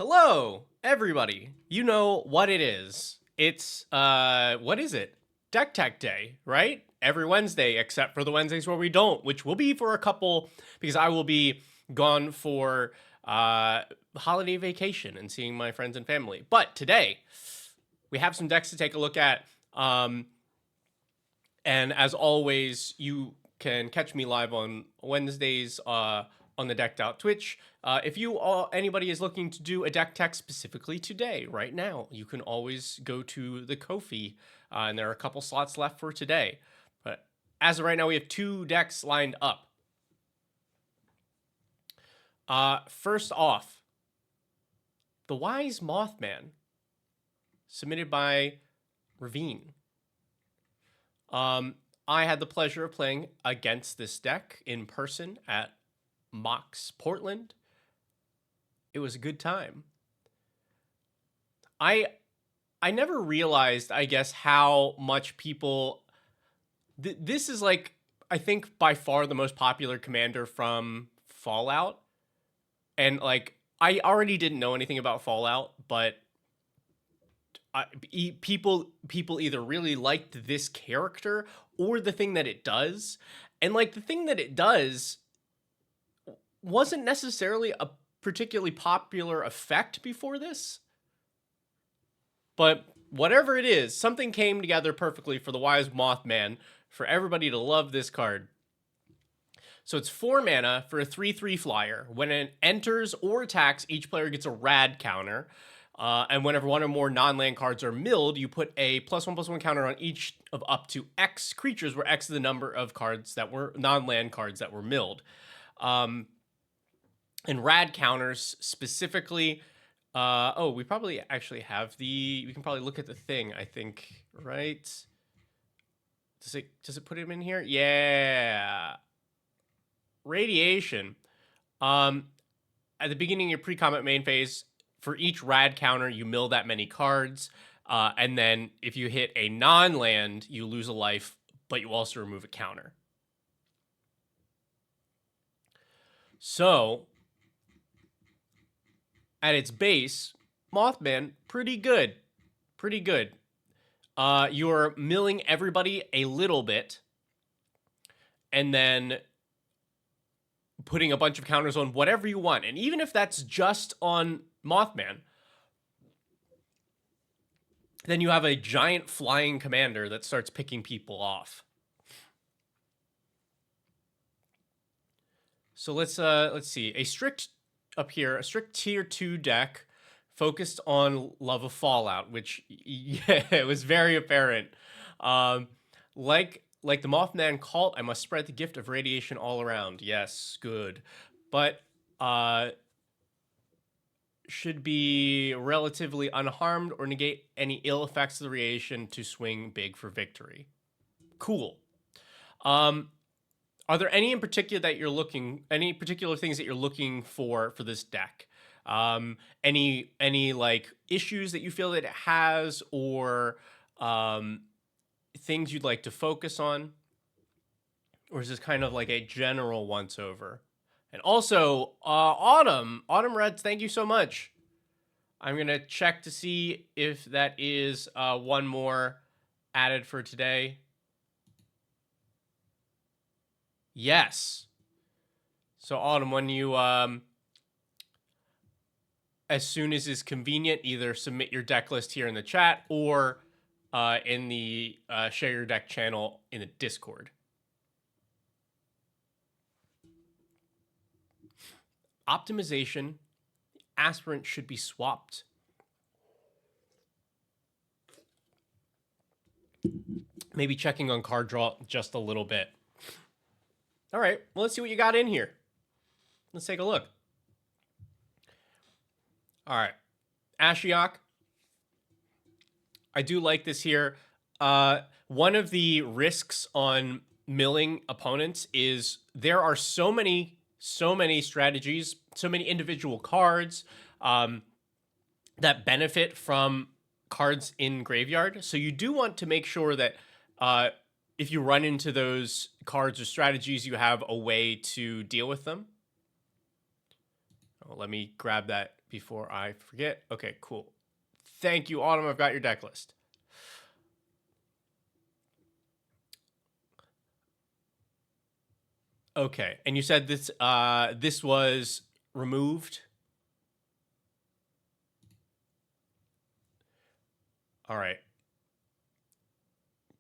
Hello, everybody. You know what it is. It's what is it? Deck Tech Day, right? Every Wednesday, except for the Wednesdays where we don't, which will be for a couple because I will be gone for holiday vacation and seeing my friends and family. But today, we have some decks to take a look at. And as always, you can catch me live on Wednesdays on the Decked Out Twitch. If anybody is looking to do a deck tech specifically today, right now, you can always go to the Ko-fi, and there are a couple slots left for today. But as of right now, we have 2 decks lined up. First off, the Wise Mothman, submitted by Ravine. I had the pleasure of playing against this deck in person at Mox Portland. It was a good time. I never realized, I guess, how much people this is like, I think by far the most popular commander from Fallout. And like, I already didn't know anything about Fallout, but people either really liked this character or the thing that it does. And like, the thing that it does wasn't necessarily a particularly popular effect before this. But whatever it is, something came together perfectly for the Wise Mothman for everybody to love this card. So it's 4 mana for a 3/3 flyer. When it enters or attacks, each player gets a rad counter. And whenever one or more non-land cards are milled, you put a +1/+1 counter on each of up to X creatures, where X is the number of cards that were non-land cards that were milled. And rad counters specifically. We probably actually have we can probably look at the thing, I think, right? Does it put him in here? Yeah. Radiation. At the beginning of your pre-combat main phase, for each rad counter, you mill that many cards. And then if you hit a non-land, you lose a life, but you also remove a counter. So, at its base, Mothman, pretty good. Pretty good. You're milling everybody a little bit, and then putting a bunch of counters on whatever you want. And even if that's just on Mothman, then you have a giant flying commander that starts picking people off. So let's see. A strict tier 2 deck focused on Love of Fallout, which, yeah, it was very apparent. Like the Mothman cult, I must spread the gift of radiation all around. Yes, good. But should be relatively unharmed or negate any ill effects of the radiation to swing big for victory. Cool. Are there any in particular that any particular things that you're looking for this deck? Any like issues that you feel that it has, or things you'd like to focus on? Or is this kind of like a general once over? And also, Autumn Reds, thank you so much. I'm going to check to see if that is one more added for today. Yes. So Autumn, when you, as soon as is convenient, either submit your deck list here in the chat or in the share your deck channel in the Discord. Optimization. Aspirant should be swapped. Maybe checking on card draw just a little bit. All right, well, let's see what you got in here. Let's take a look. All right, Ashiok. I do like this here. One of the risks on milling opponents is there are so many strategies, so many individual cards that benefit from cards in graveyard. So you do want to make sure that if you run into those cards or strategies, you have a way to deal with them. Well, let me grab that before I forget. Okay, cool. Thank you, Autumn. I've got your deck list. Okay, and you said this was removed. All right.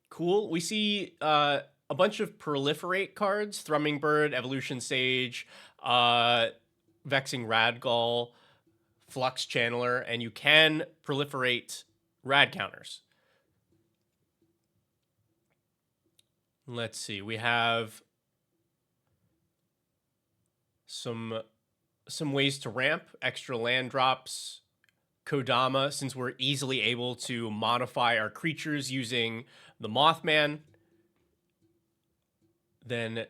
Cool. We see a bunch of proliferate cards: Thrumming Bird, Evolution Sage, Vexing Radgall, Flux Channeler, and you can proliferate rad counters. Let's see. We have some ways to ramp, extra land drops, Kodama, since we're easily able to modify our creatures using the Mothman, then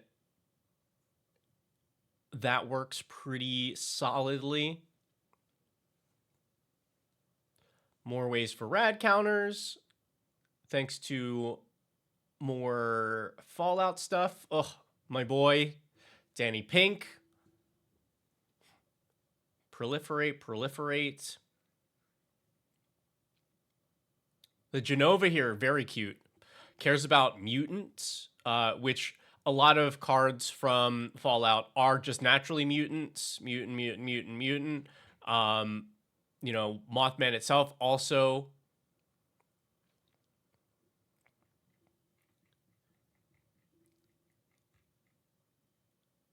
that works pretty solidly. More ways for rad counters, thanks to more Fallout stuff. Oh, my boy, Danny Pink. Proliferate. The Genova here, very cute. Cares about mutants, which a lot of cards from Fallout are just naturally mutants. Mutant. You know, Mothman itself also.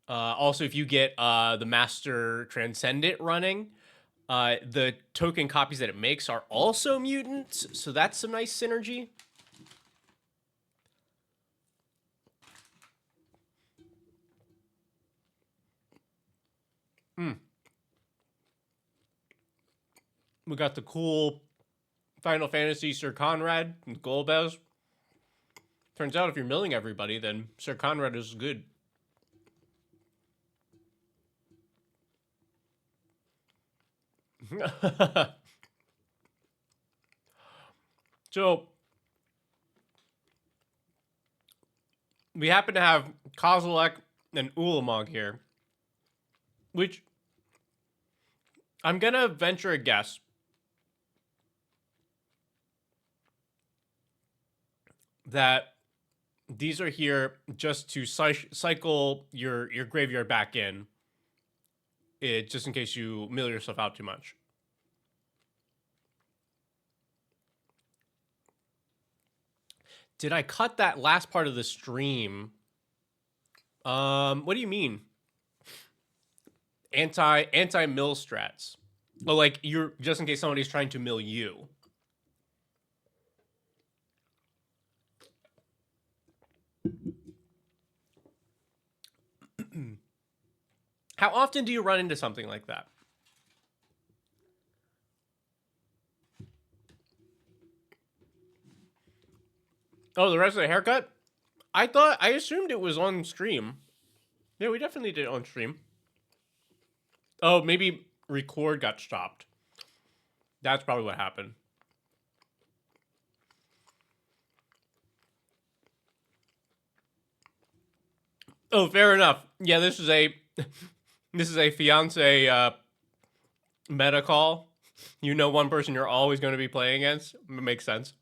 Also, if you get the Master Transcendent running, the token copies that it makes are also mutants, so that's some nice synergy. We got the cool Final Fantasy Sir Conrad and Golbez. Turns out if you're milling everybody, then Sir Conrad is good. So we happen to have Kozilek and Ulamog here, which I'm gonna venture a guess that these are here just to cycle your graveyard back in, just in case you mill yourself out too much. Did I cut that last part of the stream? What do you mean? Anti-mill strats. Oh, like you're just in case somebody's trying to mill you. How often do you run into something like that? Oh, the rest of the haircut? I assumed it was on stream. Yeah, we definitely did it on stream. Oh, maybe record got stopped. That's probably what happened. Oh, fair enough. Yeah, this is a fiance meta call. You know one person you're always going to be playing against. It makes sense.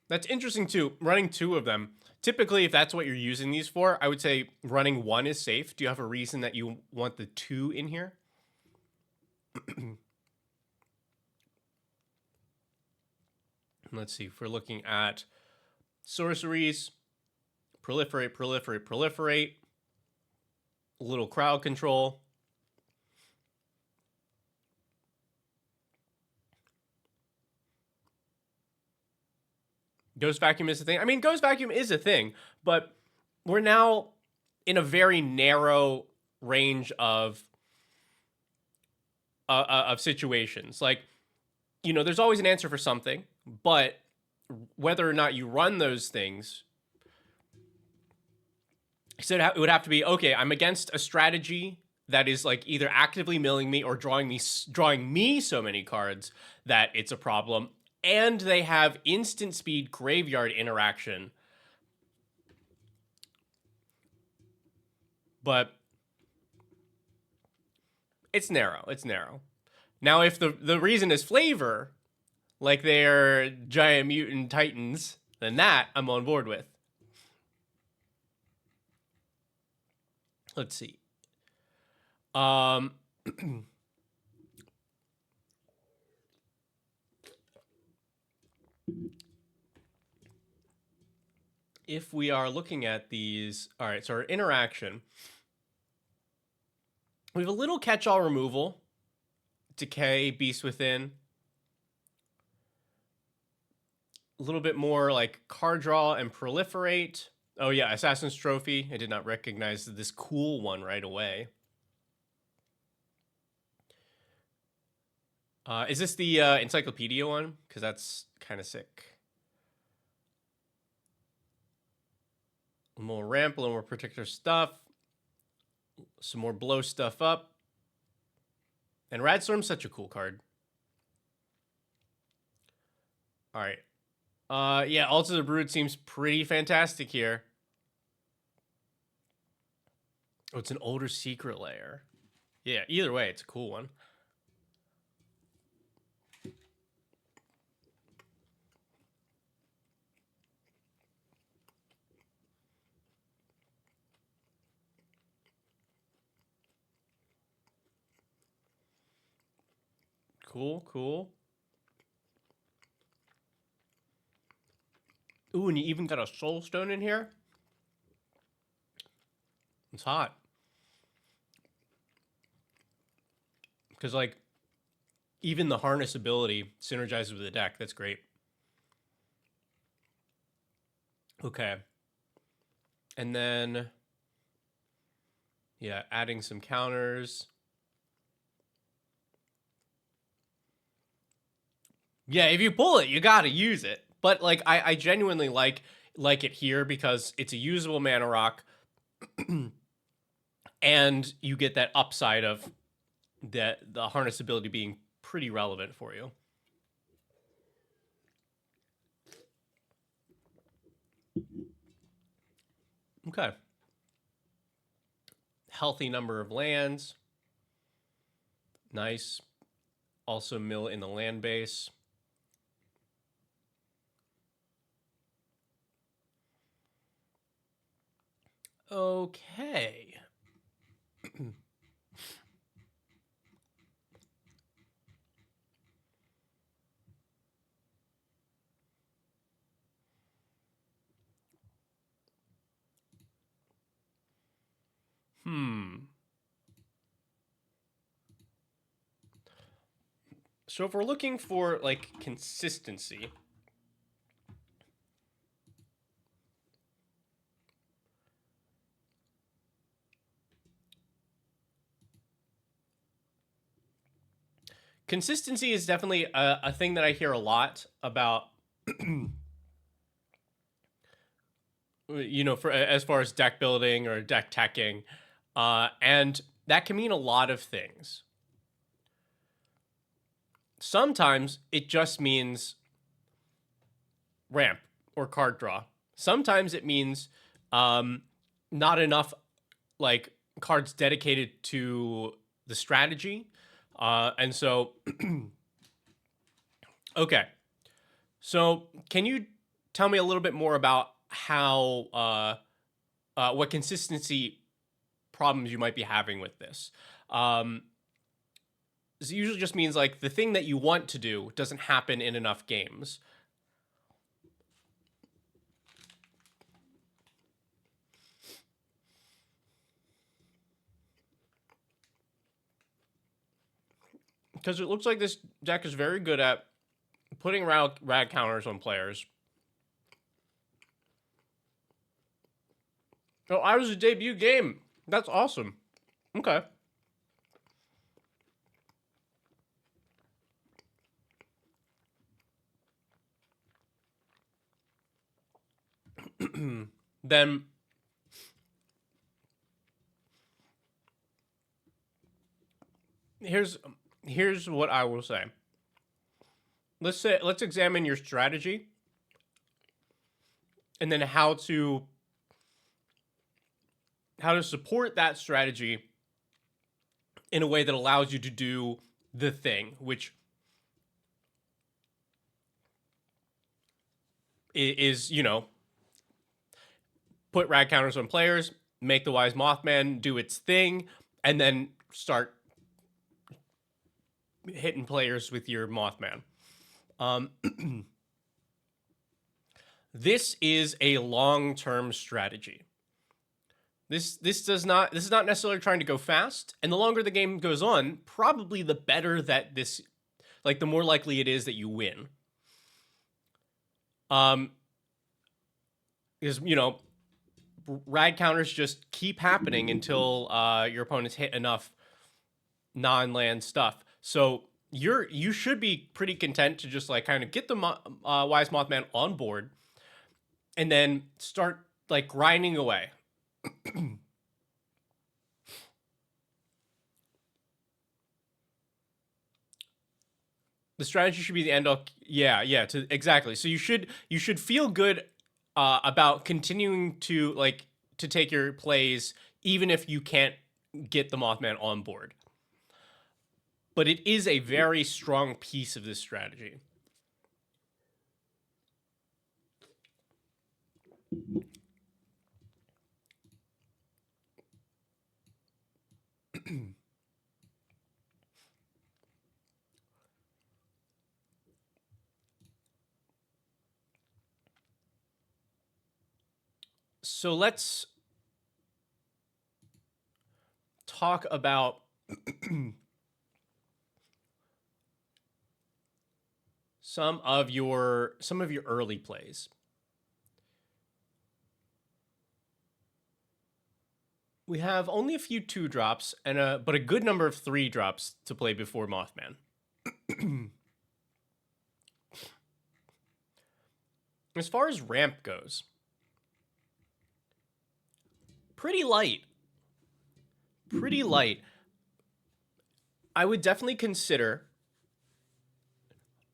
That's interesting too. Running two of them. Typically, if that's what you're using these for, I would say running one is safe. Do you have a reason that you want the two in here? Let's see. If we're looking at sorceries, proliferate. A little crowd control. Ghost Vacuum is a thing. I mean, Ghost Vacuum is a thing, but we're now in a very narrow range of situations. Like, you know, there's always an answer for something, but whether or not you run those things, so it would have to be, okay, I'm against a strategy that is like either actively milling me or drawing me so many cards that it's a problem. and they have instant speed graveyard interaction. But it's narrow. It's narrow. Now, if the reason is flavor, like they're giant mutant titans, then that I'm on board with. Let's see. If we are looking at these, all right, so our interaction, we have a little catch-all removal, decay, beast within, a little bit more like card draw and proliferate. Oh yeah, Assassin's Trophy. I did not recognize this cool one right away. Is this the encyclopedia one? Because that's kind of sick. More ramp, a little more particular stuff. Some more blow stuff up. And Radstorm's such a cool card. All right. Yeah, Altar of the Brood seems pretty fantastic here. Oh, it's an older secret layer. Yeah, either way, it's a cool one. Cool, cool. Ooh, and you even got a soul stone in here? It's hot. Because, like, even the harness ability synergizes with the deck. That's great. Okay. And then, yeah, adding some counters. Yeah, if you pull it, you gotta use it. But, like, I genuinely like it here because it's a usable mana rock. And you get that upside of the harness ability being pretty relevant for you. Okay. Healthy number of lands. Nice. Also mill in the land base. Okay. So if we're looking for, like, consistency, consistency is definitely a thing that I hear a lot about, you know, for as far as deck building or deck teching, and that can mean a lot of things. Sometimes it just means ramp or card draw. Sometimes it means not enough, like, cards dedicated to the strategy. And so, okay. So can you tell me a little bit more about how, what consistency problems you might be having with this? This usually just means, like, the thing that you want to do doesn't happen in enough games. Because it looks like this deck is very good at putting rad counters on players. Oh, I was a debut game. That's awesome. Okay. Then here's what I will say. let's examine your strategy, and then how to support that strategy in a way that allows you to do the thing, which is, put rad counters on players, make the Wise Mothman do its thing, and then start hitting players with your Mothman. This is a long-term strategy. This is not necessarily trying to go fast, and the longer the game goes on, probably the better that this, like, the more likely it is that you win. Because, rad counters just keep happening until your opponents hit enough non-land stuff. So you should be pretty content to just like kind of get the Wise Mothman on board, and then start like grinding away. The strategy should be the end all. Yeah, exactly. So you should feel good about continuing to take your plays, even if you can't get the Mothman on board. But it is a very strong piece of this strategy. So let's talk about some of your early plays. We have only a few 2-drops but a good number of 3-drops to play before Mothman. As far as ramp goes, pretty light. Pretty light. I would definitely consider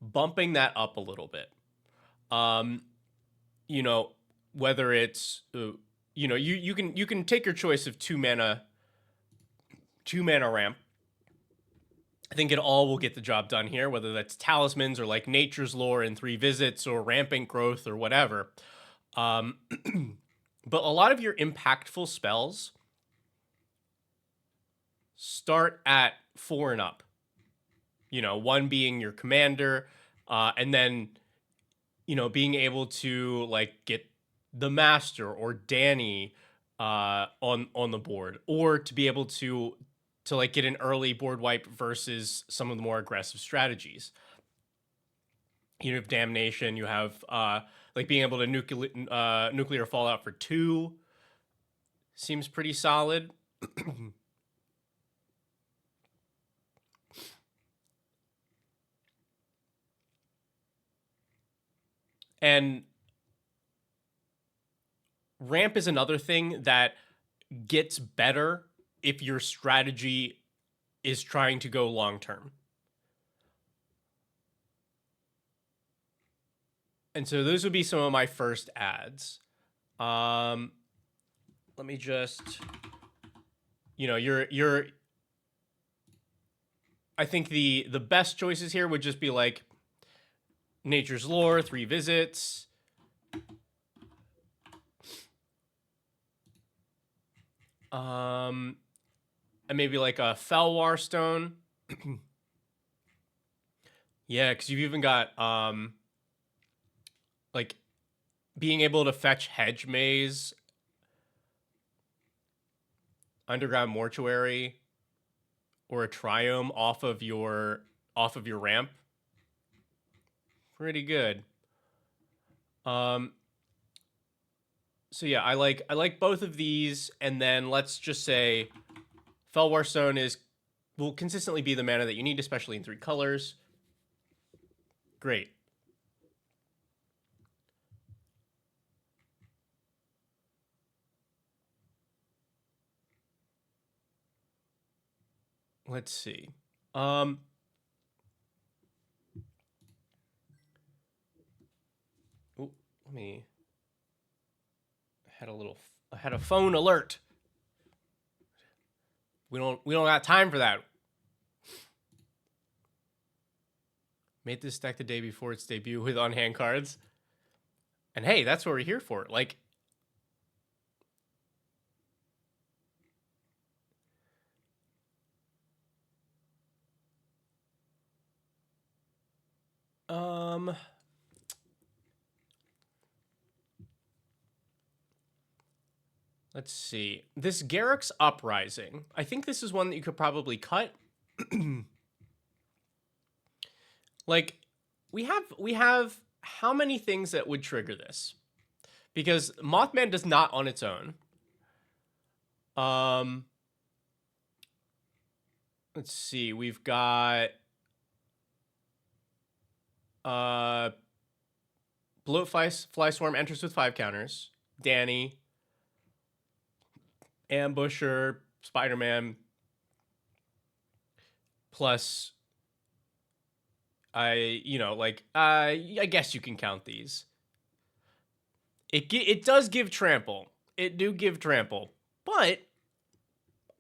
bumping that up a little bit. Whether it's you can take your choice of 2-mana ramp. I think it all will get the job done here, whether that's talismans or like Nature's Lore and 3 visits or rampant growth or whatever. But a lot of your impactful spells start at 4 and up. 1 being your commander, and then being able to like get the master or Danny on the board, or to be able to like get an early board wipe versus some of the more aggressive strategies. You have damnation, you have like being able to nuclear fallout for 2 seems pretty solid. And ramp is another thing that gets better if your strategy is trying to go long term. And so those would be some of my first ads. Let me just, I think the best choices here would just be like Nature's Lore, 3 visits. And maybe like a Felwar Stone. Yeah, because you've even got like being able to fetch Hedge Maze, Underground Mortuary, or a Triome off of your ramp. Pretty good. So yeah, I like both of these, and then let's just say Felwar Stone will consistently be the mana that you need, especially in 3 colors. Great. Let's see. Let me. I had a phone alert. We don't got time for that. Made this deck the day before its debut with on-hand cards. And hey, that's what we're here for. Like, let's see. This Garrick's Uprising. I think this is one that you could probably cut. Like, we have how many things that would trigger this? Because Mothman does not on its own. Let's see. We've got Bloat Fly Swarm enters with 5 counters. Danny, Ambusher, Spider-Man, plus I guess you can count these. It does give trample. It do give trample, but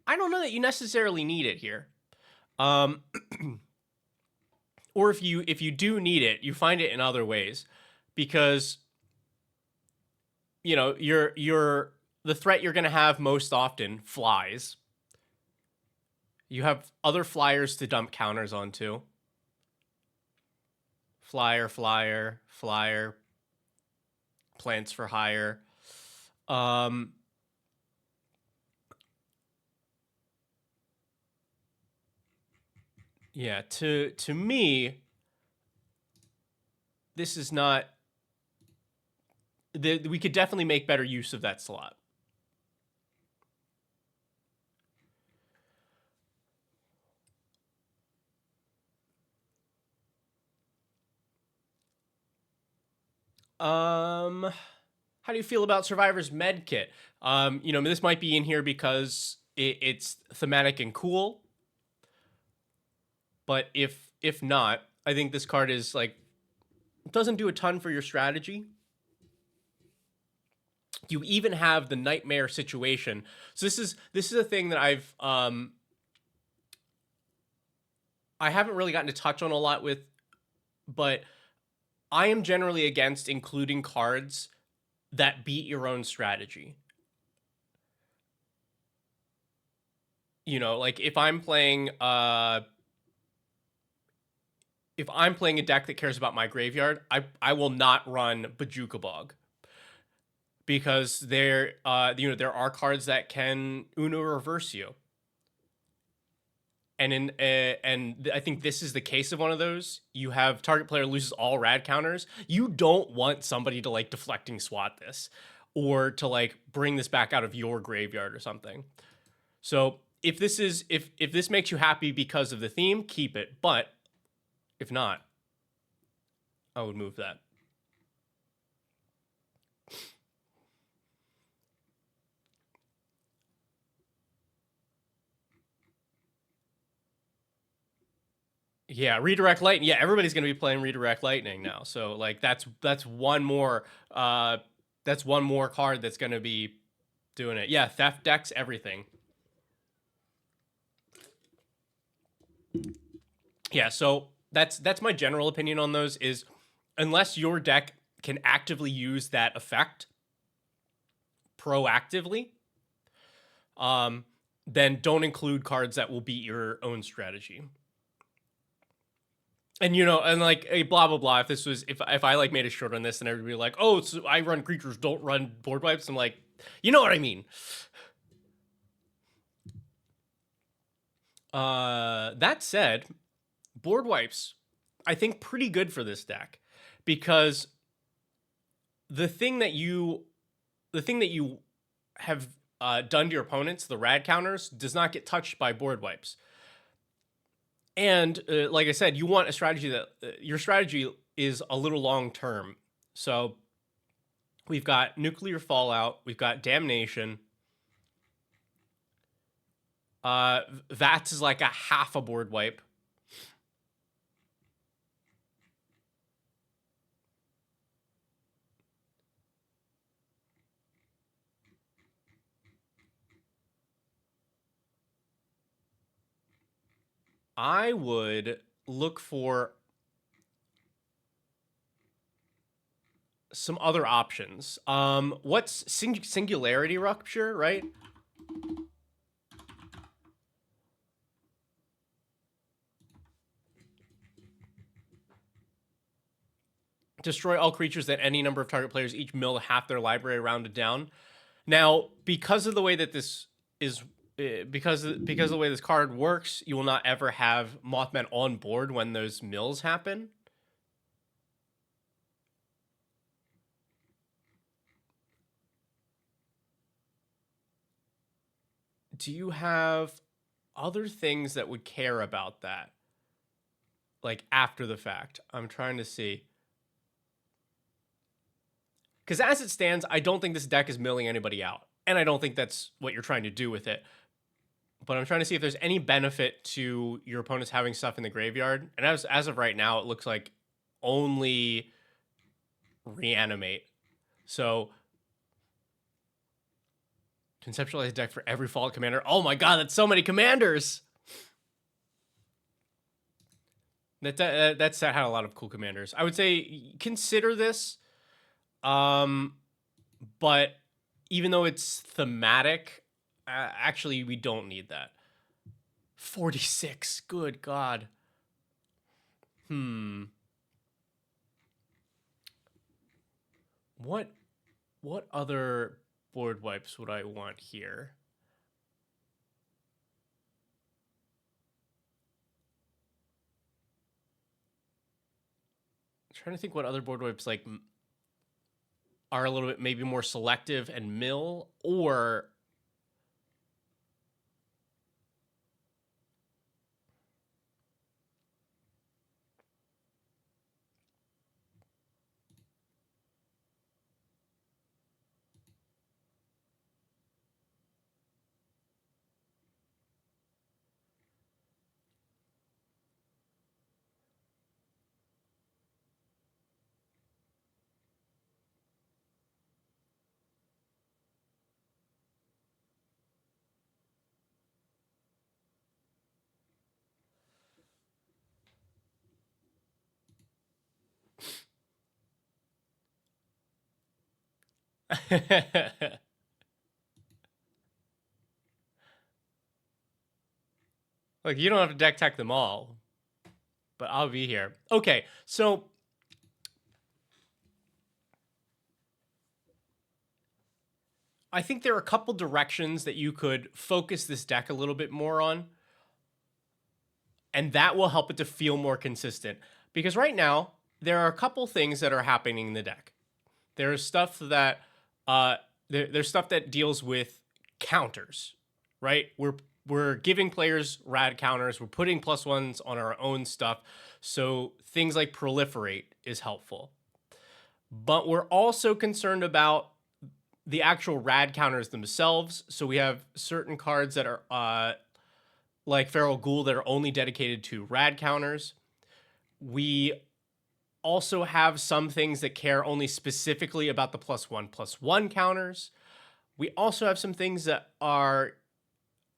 I don't know that you necessarily need it here. Or if you do need it, you find it in other ways, because the threat you're going to have most often flies. You have other flyers to dump counters onto. Flyer, plants for hire. Yeah, to me, this is not. We could definitely make better use of that slot. How do you feel about Survivor's med kit? This might be in here because it's thematic and cool. But if not, I think this card is like, doesn't do a ton for your strategy. You even have the nightmare situation. So this is a thing that I haven't really gotten to touch on a lot with, but I am generally against including cards that beat your own strategy. Like if I'm playing a deck that cares about my graveyard, I will not run Bajuka Bog, because there are cards that can Uno reverse you. And I think this is the case of one of those. You have target player loses all rad counters. You don't want somebody to like deflecting swat this, or to like bring this back out of your graveyard or something. So if this makes you happy because of the theme, keep it. But if not, I would move that. Yeah, Redirect Lightning. Yeah, everybody's going to be playing Redirect Lightning now. So like that's one more card that's going to be doing it. Yeah, Theft decks, everything. Yeah, so that's my general opinion on those, is unless your deck can actively use that effect proactively, then don't include cards that will beat your own strategy. And like blah blah blah. If I like made a short on this and everybody like, oh, so I run creatures, don't run board wipes. I'm like, you know what I mean. That said, board wipes, I think, pretty good for this deck, because the thing that you have done to your opponents, the rad counters, does not get touched by board wipes. And like I said, you want a strategy that your strategy is a little long term. So we've got Nuclear Fallout, we've got Damnation. Vats is like a half a board wipe. I would look for some other options. What's Singularity Rupture, right? Destroy all creatures that any number of target players each mill half their library rounded down. Now, because of the way that this is, because of the way this card works, you will not ever have Mothman on board when those mills happen. Do you have other things that would care about that? Like after the fact? I'm trying to see. Because as it stands, I don't think this deck is milling anybody out. And I don't think that's what you're trying to do with it. But I'm trying to see if there's any benefit to your opponents having stuff in the graveyard. And as of right now, it looks like only reanimate. So conceptualize a deck for every Fallout commander. Oh my god, that's so many commanders! That set had a lot of cool commanders. I would say consider this. But even though it's thematic, actually we don't need that. 46. Good god. What other board wipes would I want here? I'm trying to think what other board wipes like are a little bit maybe more selective and mill, or like you don't have to deck tech them all, but I'll be here. Okay, so I think there are a couple directions that you could focus this deck a little bit more on, and that will help it to feel more consistent. Because right now, there are a couple things that are happening in the deck. There's stuff that there's stuff that deals with counters, right? We're giving players rad counters. We're putting +1s on our own stuff, so things like proliferate is helpful. But we're also concerned about the actual rad counters themselves. So we have certain cards that are like Feral Ghoul that are only dedicated to rad counters. We also have some things that care only specifically about the +1/+1 counters. We also have some things that are,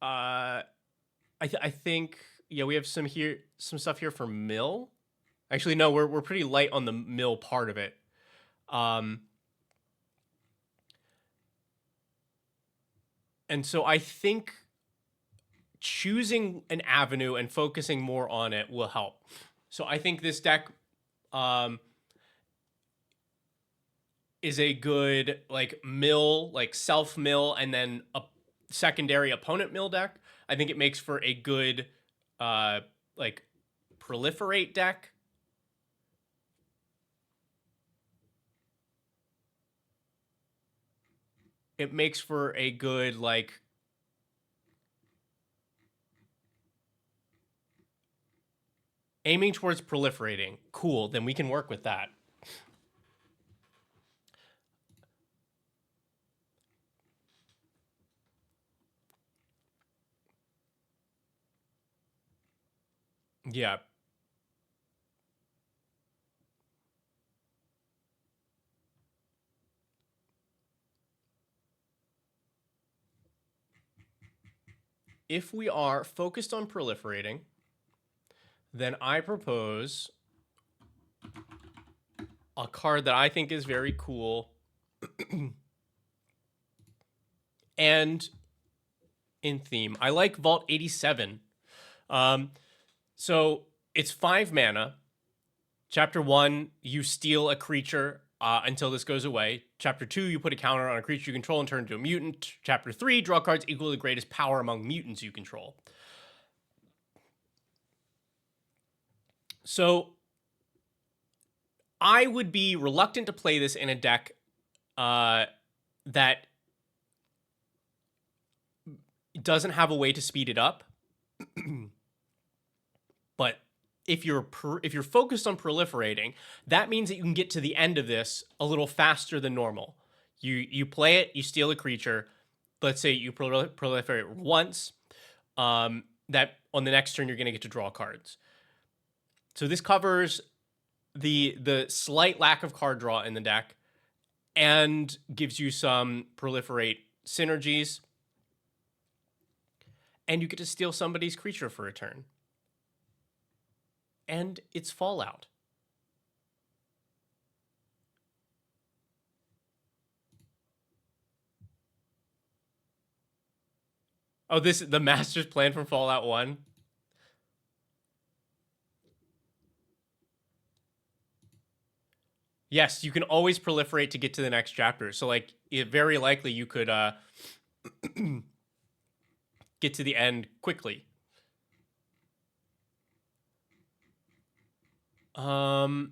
I think, yeah, we have some stuff here for mill. Actually, no, we're pretty light on the mill part of it. And so I think choosing an avenue and focusing more on it will help. So I think this deck is a good like mill, like self mill, and then a secondary opponent mill deck. I think it makes for a good like proliferate deck. It makes for a good like aiming towards proliferating. Cool, then we can work with that. Yeah. If we are focused on proliferating, then I propose a card that I think is very cool and in theme. I like Vault 87. So it's 5 mana. Chapter 1, you steal a creature until this goes away. Chapter 2, you put a counter on a creature you control and turn into a mutant. Chapter 3, draw cards equal to the greatest power among mutants you control. So I would be reluctant to play this in a deck that doesn't have a way to speed it up. But if you're focused on proliferating, that means that you can get to the end of this a little faster than normal. You play it, you steal a creature. Let's say you proliferate once. That on the next turn you're going to get to draw cards. So this covers the slight lack of card draw in the deck and gives you some proliferate synergies. And you get to steal somebody's creature for a turn. And it's Fallout. Oh, this is the master's plan from Fallout 1. Yes, you can always proliferate to get to the next chapter. So, like, very likely you could get to the end quickly. Right,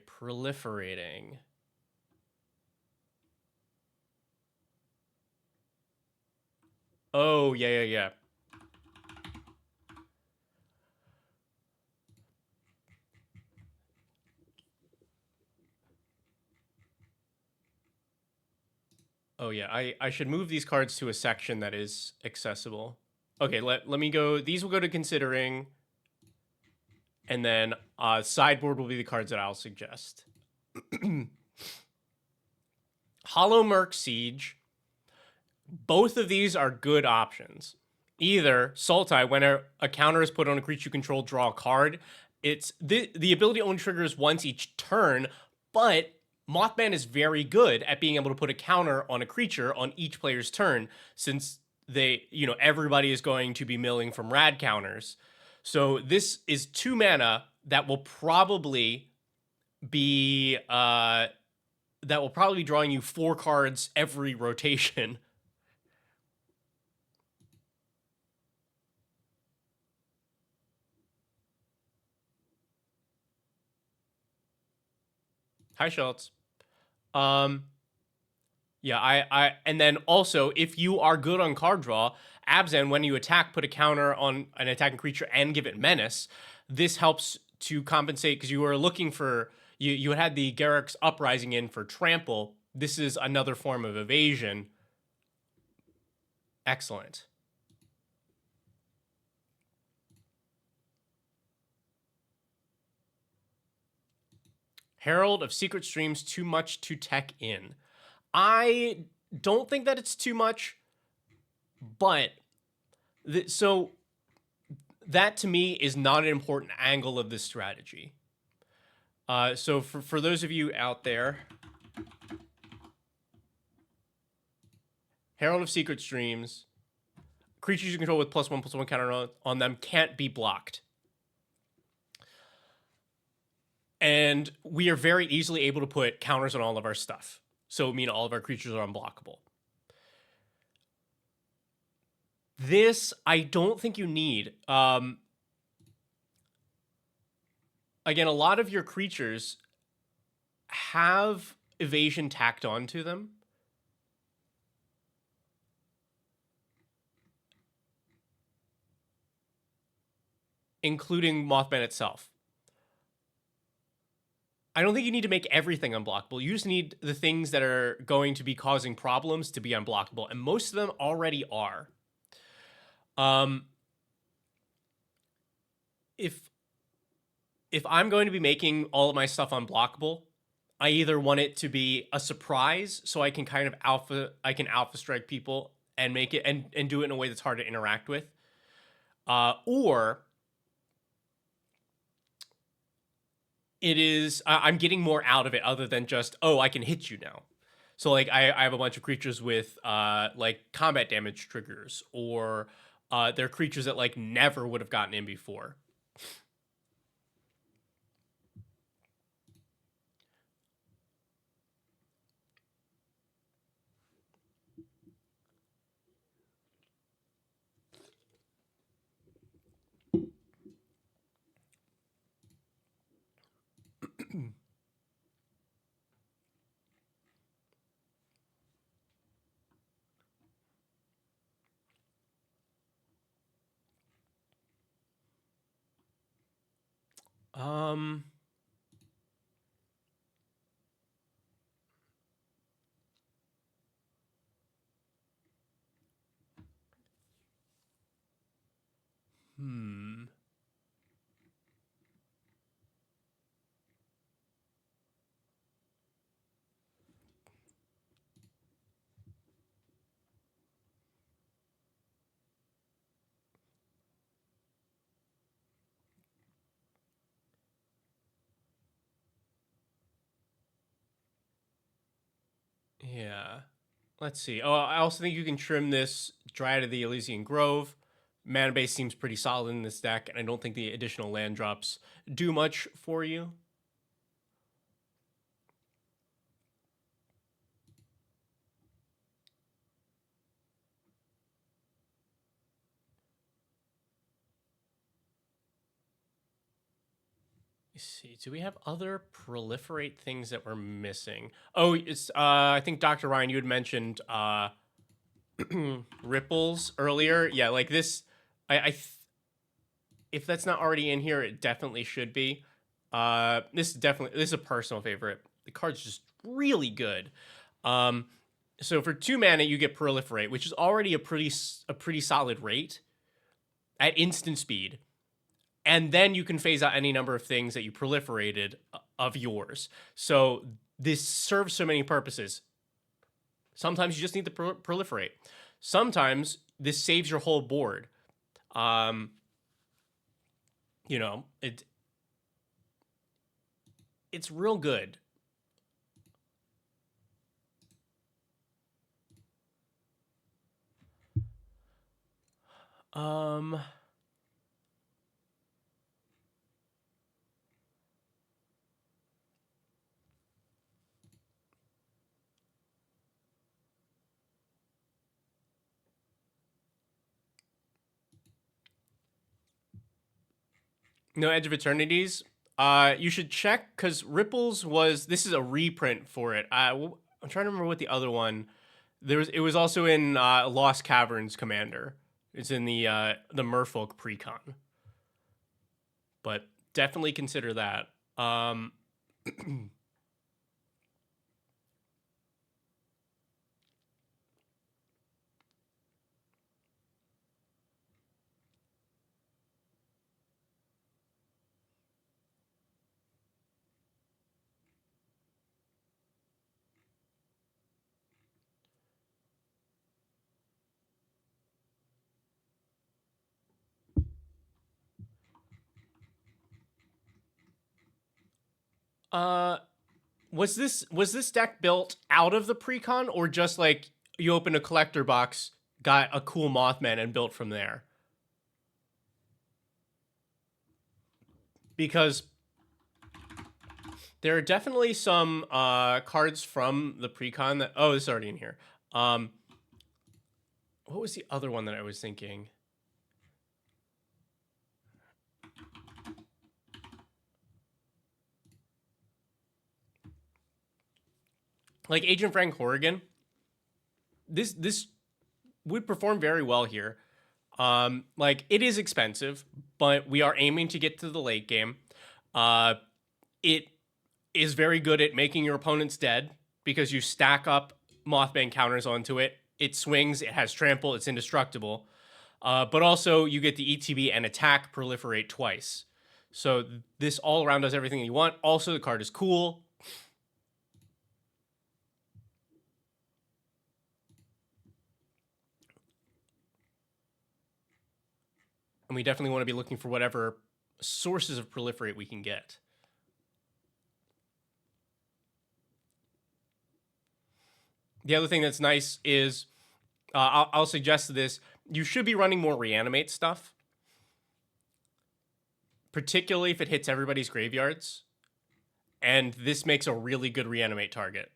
proliferating. Oh, yeah. Oh, yeah, I should move these cards to a section that is accessible. Okay, let me go. These will go to considering. And then sideboard will be the cards that I'll suggest. Hollow Merc Siege. Both of these are good options. Either Sultai, when a counter is put on a creature you control, draw a card. It's the ability only triggers once each turn, but Mothman is very good at being able to put a counter on a creature on each player's turn, since everybody is going to be milling from rad counters. So this is 2 mana that will probably be drawing you 4 cards every rotation. Hi, Schultz. Yeah, and then also, if you are good on card draw, Abzan, when you attack, put a counter on an attacking creature and give it menace. This helps to compensate because you were looking for, you had the Garruk's Uprising in for trample. This is another form of evasion. Excellent. Herald of Secret Streams, too much to tech in. I don't think that it's too much, but so that to me is not an important angle of this strategy. So for those of you out there, Herald of Secret Streams, creatures you control with +1/+1 counter on them can't be blocked. And we are very easily able to put counters on all of our stuff. So, all of our creatures are unblockable. This, I don't think you need. Again, a lot of your creatures have evasion tacked onto them. Including Mothman itself. I don't think you need to make everything unblockable. You just need the things that are going to be causing problems to be unblockable, and most of them already are. If I'm going to be making all of my stuff unblockable, I either want it to be a surprise, so I can kind of alpha strike people and make it and do it in a way that's hard to interact with. Or it is I'm getting more out of it other than just, oh, I can hit you now. So like I have a bunch of creatures with like combat damage triggers, or they're creatures that like never would have gotten in before. um hmm yeah, let's see. Oh, I also think you can trim this Dryad of the Elysian Grove. Mana base seems pretty solid in this deck, and I don't think the additional land drops do much for you. Let's see, do we have other proliferate things that we're missing? Oh, it's I think Dr. Ryan, you had mentioned ripples earlier. Yeah, like this. If that's not already in here, it definitely should be. This is a personal favorite. The card's just really good. So for 2 mana, you get proliferate, which is already a pretty solid rate at instant speed. And then you can phase out any number of things that you proliferated of yours. So this serves so many purposes. Sometimes you just need to proliferate. Sometimes this saves your whole board. You know, it's real good. No Edge of Eternities. You should check because Ripples this is a reprint for it. I'm trying to remember what the other one. It was also in Lost Caverns Commander. It's in the Merfolk Precon. But definitely consider that. Was this deck built out of the Precon, or just like you opened a collector box, got a cool Mothman, and built from there? Because there are definitely some cards from the Precon that... Oh, this is already in here. What was the other one that I was thinking? Like Agent Frank Horrigan. This would perform very well here. Like, it is expensive, but we are aiming to get to the late game. It is very good at making your opponents dead because you stack up Mothman counters onto it. It swings, it has trample, it's indestructible. But also, you get the ETB and attack proliferate twice. So this all around does everything you want. Also, the card is cool. And we definitely want to be looking for whatever sources of proliferate we can get. The other thing that's nice is, I'll suggest this, you should be running more reanimate stuff. Particularly if it hits everybody's graveyards. And this makes a really good reanimate target.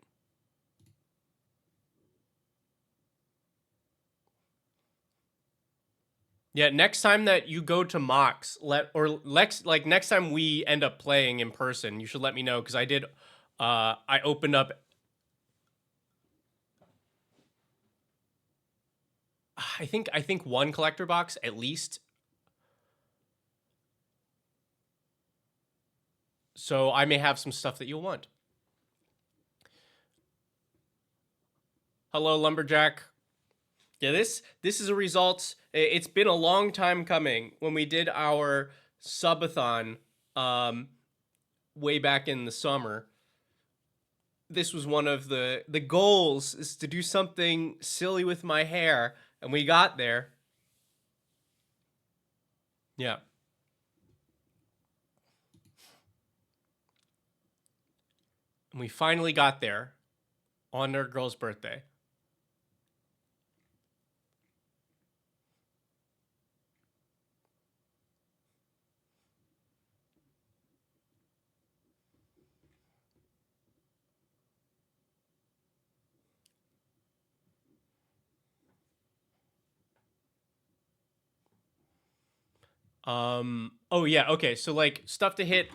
Yeah, next time that you go to Mox, next time we end up playing in person, you should let me know, because I opened up, I think one collector box at least. So I may have some stuff that you'll want. Hello, Lumberjack. Yeah, this is a result. It's been a long time coming. When we did our subathon way back in the summer, this was one of the goals, is to do something silly with my hair, and we got there. Yeah. And we finally got there on our girl's birthday. Oh yeah, okay, so like stuff to hit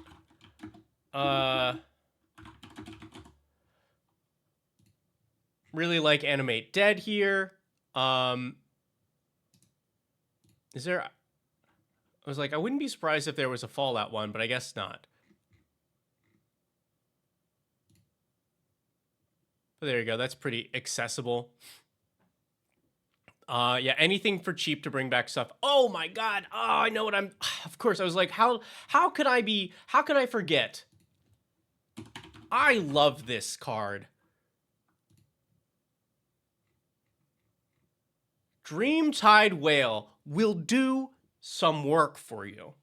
really like Animate Dead here. Is there, I was like, I wouldn't be surprised if there was a Fallout one, but I guess not. But there you go, that's pretty accessible. Yeah, anything for cheap to bring back stuff. Oh my god. Oh, I know what I'm, of course, I was like, how could I forget? I love this card. Dreamtide Whale will do some work for you.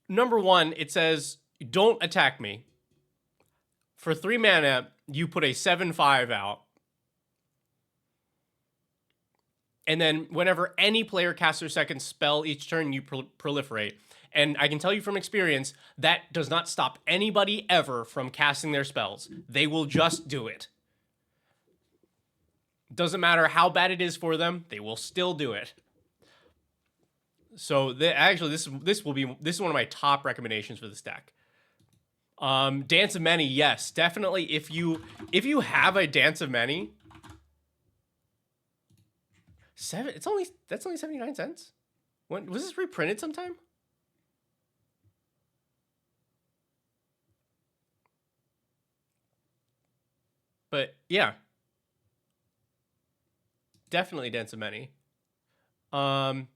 Number one, it says, don't attack me. For 3 mana, you put a 7/5 out. And then whenever any player casts their second spell each turn, you proliferate. And I can tell you from experience, that does not stop anybody ever from casting their spells. They will just do it. Doesn't matter how bad it is for them, they will still do it. So actually, this is one of my top recommendations for this deck. Dance of Many, yes, definitely. If you have a Dance of Many, that's only 79 cents. When was this reprinted sometime? But yeah, definitely Dance of Many. Or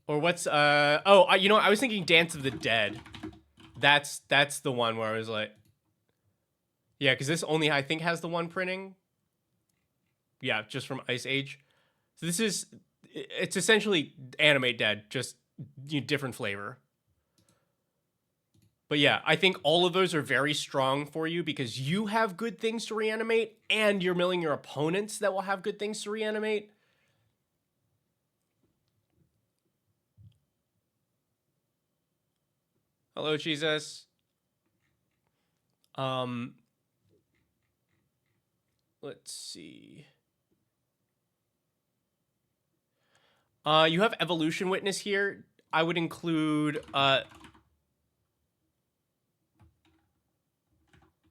what's you know, I was thinking Dance of the Dead. That's the one where I was like, yeah, because this only I think has the one printing. Yeah, just from Ice Age. So it's essentially Animate Dead, just different flavor. But yeah, I think all of those are very strong for you because you have good things to reanimate, and you're milling your opponents that will have good things to reanimate. Hello, Jesus. Let's see. You have Evolution Witness here. I would include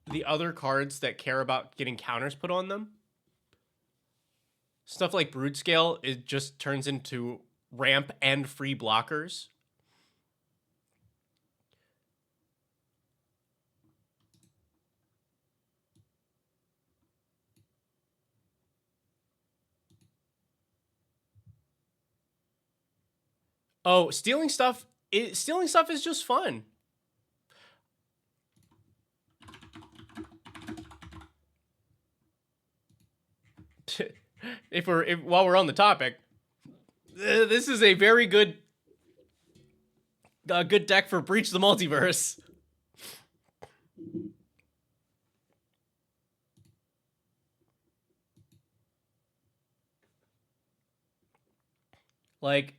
the other cards that care about getting counters put on them. Stuff like Brood Scale, it just turns into ramp and free blockers. Oh, stealing stuff is just fun. while we're on the topic, this is a very good good deck for Breach the Multiverse. Like,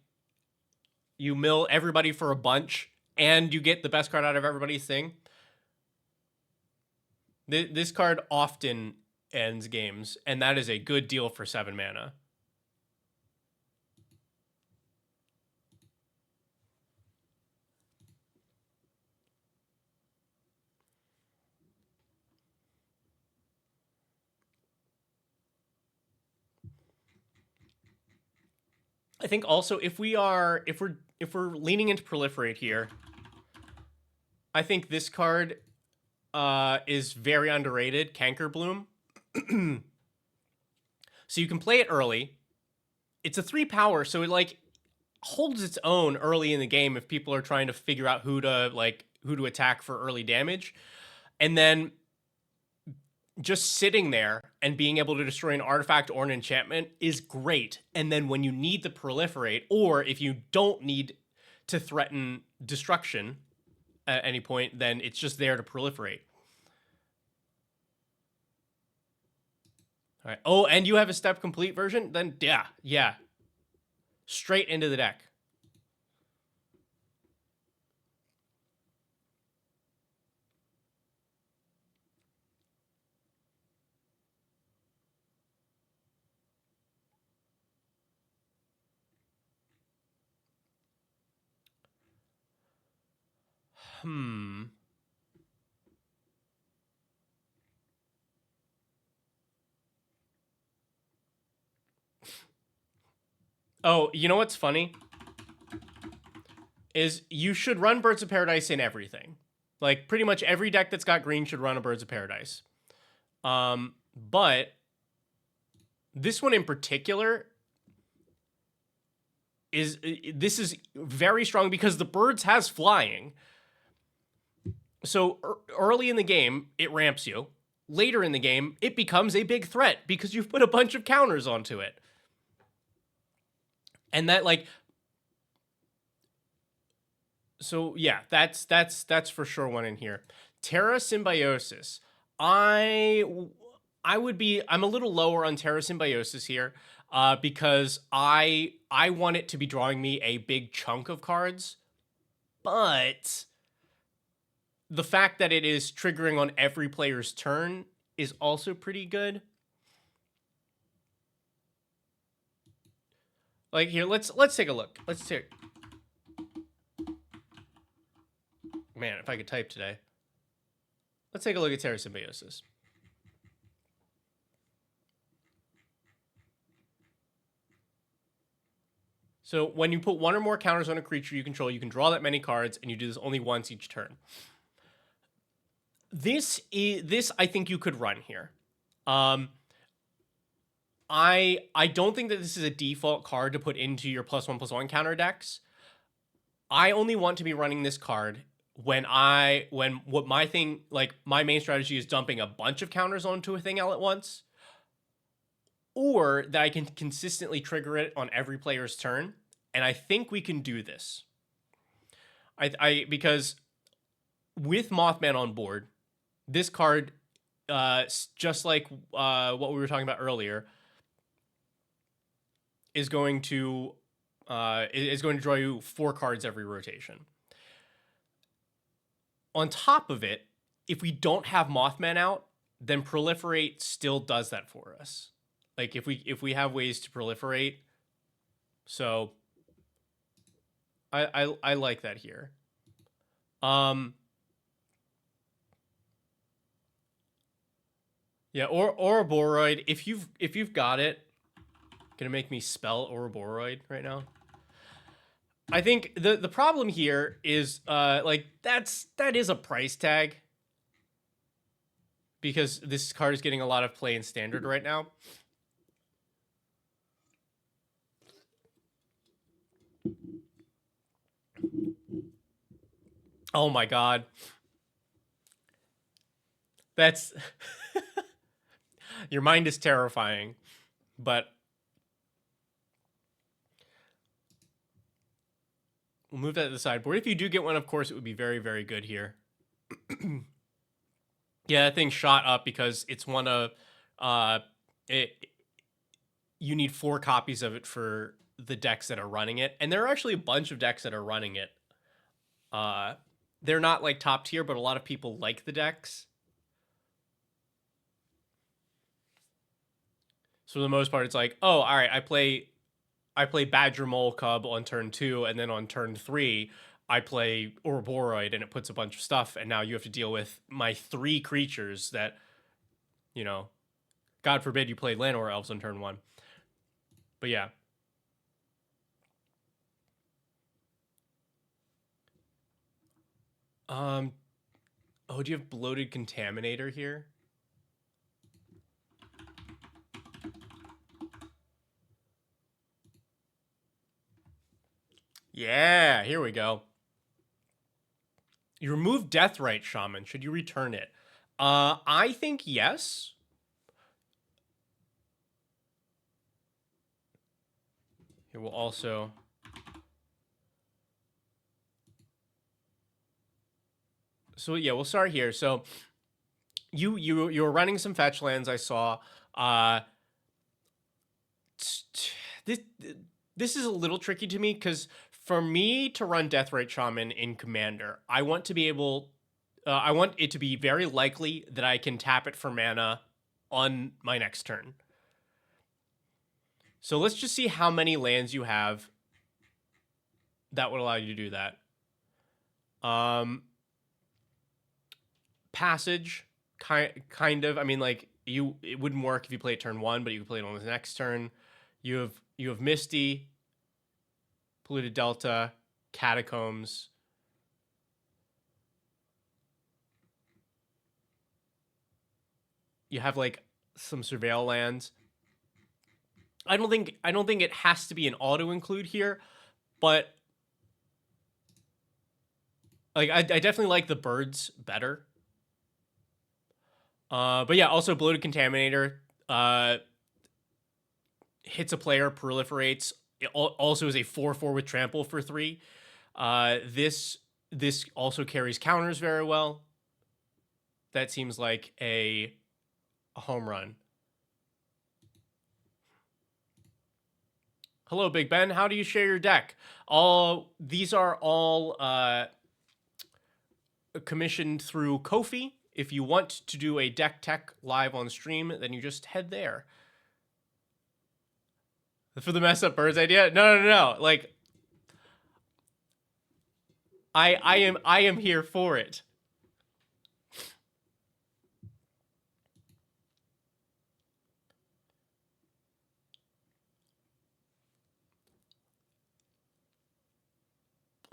you mill everybody for a bunch, and you get the best card out of everybody's thing. This card often ends games, and that is a good deal for 7 mana. I think also if we're leaning into proliferate here, I think this card is very underrated, Canker Bloom. So you can play it early. It's a 3 power, so it like holds its own early in the game if people are trying to figure out who to attack for early damage. And then just sitting there and being able to destroy an artifact or an enchantment is great. And then when you need to proliferate, or if you don't need to threaten destruction at any point, then it's just there to proliferate. All right. Oh, and you have a step complete version? Then yeah. Straight into the deck. Oh, you know what's funny? Is you should run Birds of Paradise in everything. Like, pretty much every deck that's got green should run a Birds of Paradise. But this one in particular is very strong because the Birds has flying. So early in the game, it ramps you. Later in the game, it becomes a big threat because you've put a bunch of counters onto it. And that, like, so yeah, that's for sure one in here. Terra Symbiosis. I'm a little lower on Terra Symbiosis here, because I want it to be drawing me a big chunk of cards, but the fact that it is triggering on every player's turn is also pretty good. Like, here, let's take a look. Man, if I could type today. Let's take a look at Terra Symbiosis. So when you put one or more counters on a creature you control, you can draw that many cards, and you do this only once each turn. This I think you could run here. I don't think that this is a default card to put into your +1/+1 counter decks. I only want to be running this card when my main strategy is dumping a bunch of counters onto a thing all at once, or that I can consistently trigger it on every player's turn. And I think we can do this. Because with Mothman on board, this card, just like what we were talking about earlier, is going to draw you 4 cards every rotation. On top of it, if we don't have Mothman out, then Proliferate still does that for us. Like, if we have ways to proliferate, so I like that here. Yeah, or Ouroboros, if you've got it. Gonna make me spell Ouroboros right now. I think the problem here is like that is a price tag, because this card is getting a lot of play in standard right now. Oh my god. That's your mind is terrifying, but We'll move that to the sideboard. If you do get one, of course, it would be very, very good here. Yeah, that thing shot up because it's one of it. You need 4 copies of it for the decks that are running it, and there are actually a bunch of decks that are running it. They're not like top tier, but a lot of people like the decks. So for the most part, it's like, oh, all right, I play Badger Mole Cub on turn 2, and then on turn 3, I play Ouroboros, and it puts a bunch of stuff, and now you have to deal with my 3 creatures that, you know, God forbid you play Llanowar Elves on turn 1. But yeah. Oh, do you have Bloated Contaminator here? Yeah, here we go. You remove Deathrite Shaman. Should you return it? I think yes. It will also... So yeah, we'll start here. So you were running some fetch lands, I saw. This is a little tricky to me because for me to run Deathrite Shaman in Commander, I want to be able... I want it to be very likely that I can tap it for mana on my next turn. So let's just see how many lands you have that would allow you to do that. Passage, kind of. I mean, like, it wouldn't work if you play it turn 1, but you can play it on the next turn. You have Misty, Polluted Delta, Catacombs. You have like some Surveil lands. I don't think it has to be an auto include here, but like I definitely like the birds better. But yeah, also Bloated Contaminator hits a player, proliferates. It also is a 4/4 with trample for 3. This also carries counters very well. That seems like a home run. Hello, Big Ben. How do you share your deck? These are all commissioned through Ko-fi. If you want to do a deck tech live on stream, then you just head there. For the mess up birds idea? No. Like, I am here for it.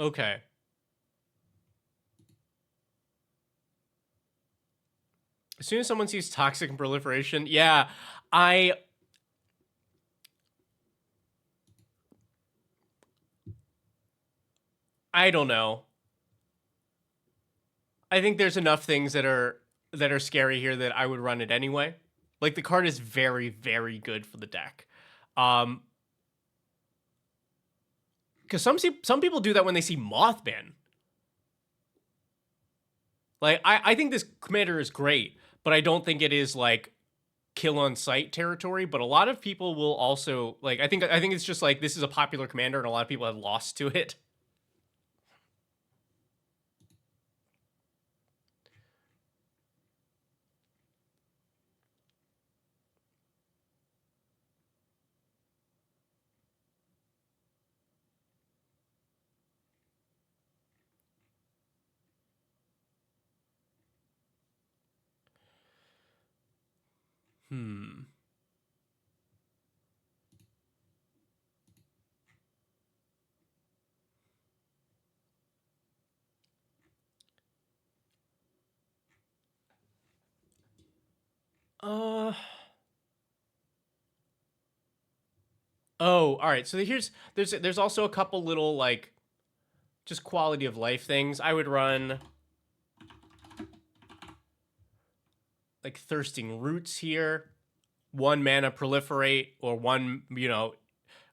Okay. As soon as someone sees toxic and proliferation, yeah, I don't know. I think there's enough things that are scary here that I would run it anyway. Like, the card is very, very good for the deck. Because some people do that when they see Mothman. Like, I think this commander is great, but I don't think it is like kill on sight territory. But a lot of people will also like. I think it's just like this is a popular commander, and a lot of people have lost to it. Hmm. Oh, all right. So there's also a couple little like just quality of life things. I would run like Thirsting Roots here. 1 mana proliferate, or 1,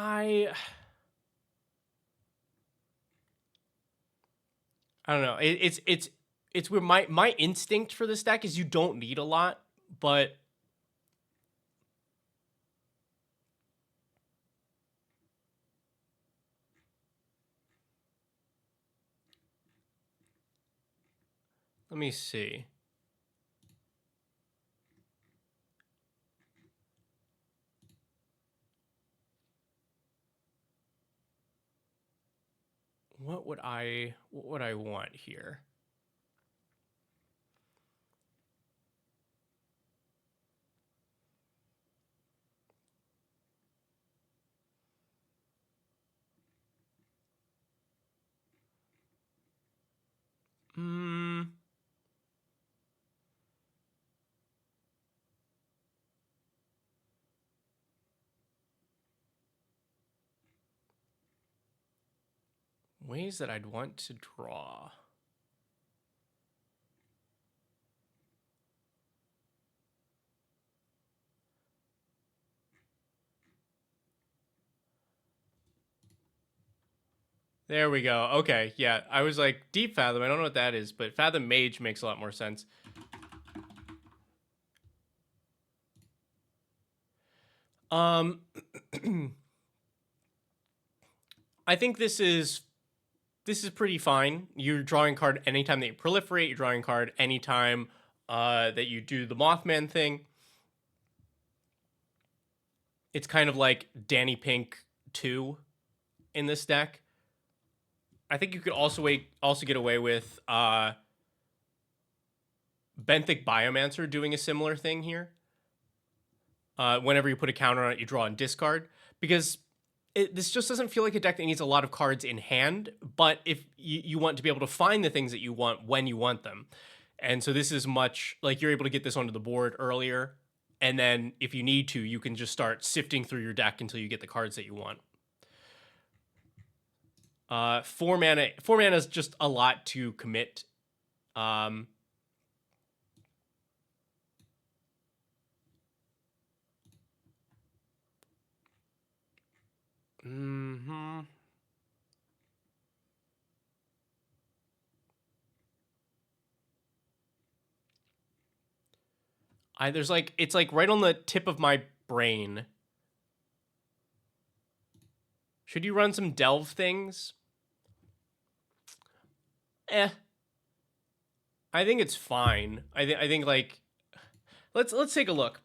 I don't know. It's where my instinct for this deck is you don't need a lot, but let me see. What would I want here? Ways that I'd want to draw. There we go. Okay, yeah. I was like, Deep Fathom, I don't know what that is, but Fathom Mage makes a lot more sense. I think this is pretty fine. You're drawing a card anytime that you proliferate. You're drawing a card anytime that you do the Mothman thing. It's kind of like Danny Pink 2 in this deck. I think you could also get away with Benthic Biomancer doing a similar thing here. Whenever you put a counter on it, you draw and discard. Because this just doesn't feel like a deck that needs a lot of cards in hand, but if you want to be able to find the things that you want when you want them. And so this is much like you're able to get this onto the board earlier. And then if you need to, you can just start sifting through your deck until you get the cards that you want. 4 mana is just a lot to commit. There's like, it's like right on the tip of my brain. Should you run some delve things? I think it's fine. I think like, let's take a look.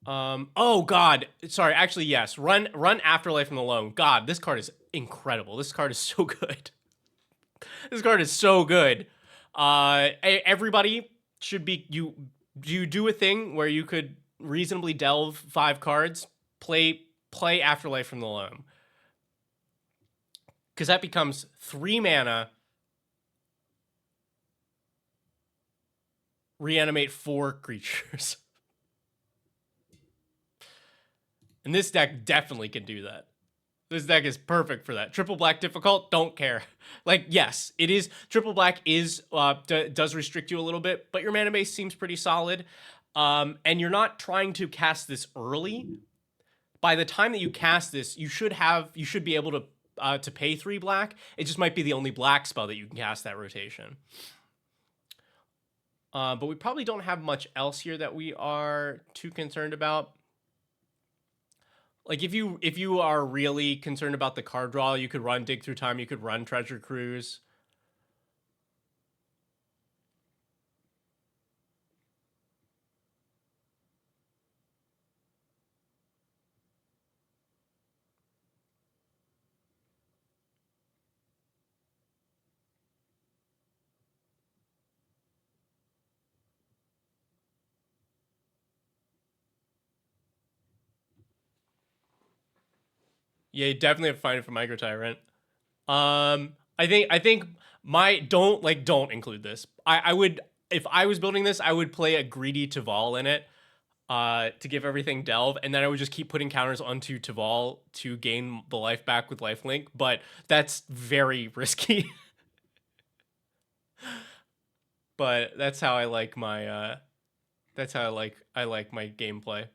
Oh God, sorry. Actually, yes. Run Afterlife from the Loam. God, this card is incredible. This card is so good. This card is so good. Everybody should be you do a thing where you could reasonably delve 5 cards. Play Afterlife from the Loam, because that becomes 3 mana. Reanimate 4 creatures. And this deck definitely can do that. This deck is perfect for that. Triple black difficult, don't care. Like, yes, it is. Triple black is does restrict you a little bit, but your mana base seems pretty solid. And you're not trying to cast this early. By the time that you cast this, you should be able to pay 3 black. It just might be the only black spell that you can cast that rotation. But we probably don't have much else here that we are too concerned about. Like, if you are really concerned about the card draw, you could run Dig Through Time, you could run Treasure Cruise. Yeah, you definitely have to find it for Micro Tyrant. I think don't include this. I would, if I was building this, I would play a greedy Taval in it, to give everything delve, and then I would just keep putting counters onto Taval to gain the life back with lifelink. But that's very risky. but that's how I like my that's how I like my gameplay.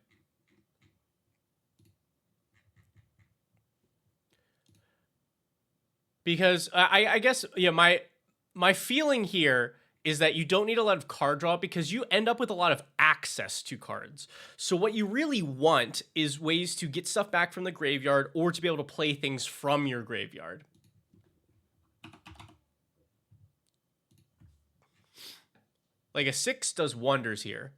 Because I guess yeah, my feeling here is that you don't need a lot of card draw because you end up with a lot of access to cards. So what you really want is ways to get stuff back from the graveyard or to be able to play things from your graveyard. Like a 6 does wonders here.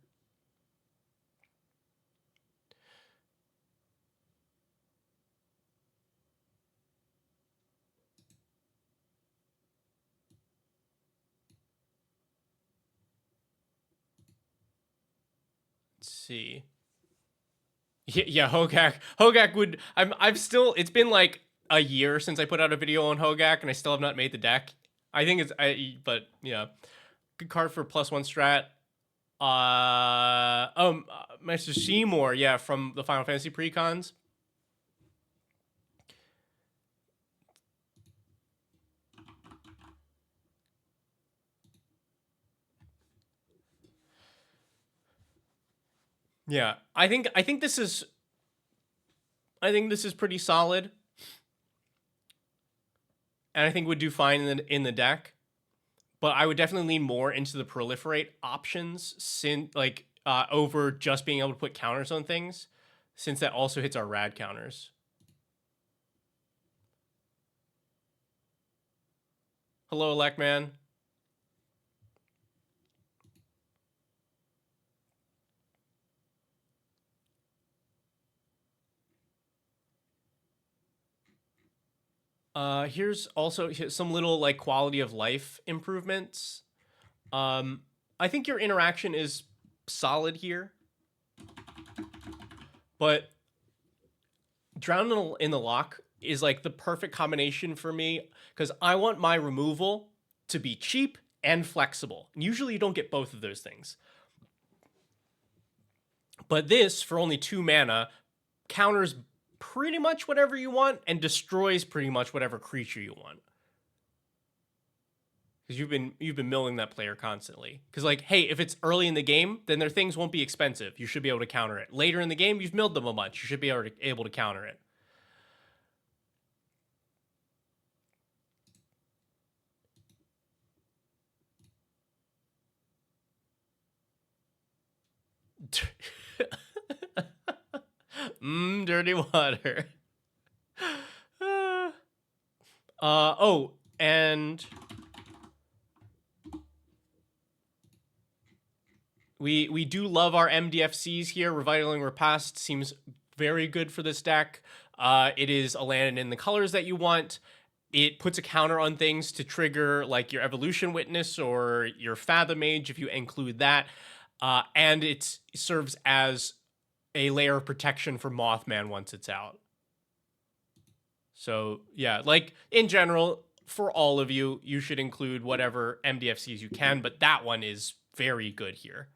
Let's see. Yeah, Hogak would. I've still. It's been like a year since I put out a video on Hogak, and I still have not made the deck. I think it's. But yeah, good card for +1 strat. Master Seymour, yeah, from the Final Fantasy precons. Yeah, I think this is. I think this is pretty solid, and I think would do fine in the deck. But I would definitely lean more into the proliferate options, since like over just being able to put counters on things, since that also hits our rad counters. Hello, Electman. Here's also some little like quality of life improvements. I think your interaction is solid here, but Drown in the Lock is like the perfect combination for me because I want my removal to be cheap and flexible. Usually you don't get both of those things. But this, for only 2 mana, counters pretty much whatever you want and destroys pretty much whatever creature you want. Because you've been milling that player constantly. Because like, hey, if it's early in the game, then their things won't be expensive. You should be able to counter it. Later in the game, you've milled them a bunch. You should be able to counter it. Dirty water. Oh, and we do love our MDFCs here. Revitalizing Repast seems very good for this deck. It is a land in the colors that you want. It puts a counter on things to trigger like your Evolution Witness or your Fathom Mage if you include that. And it serves as a layer of protection for Mothman once it's out. So yeah, like in general, for all of you, you should include whatever MDFCs you can, but that one is very good here.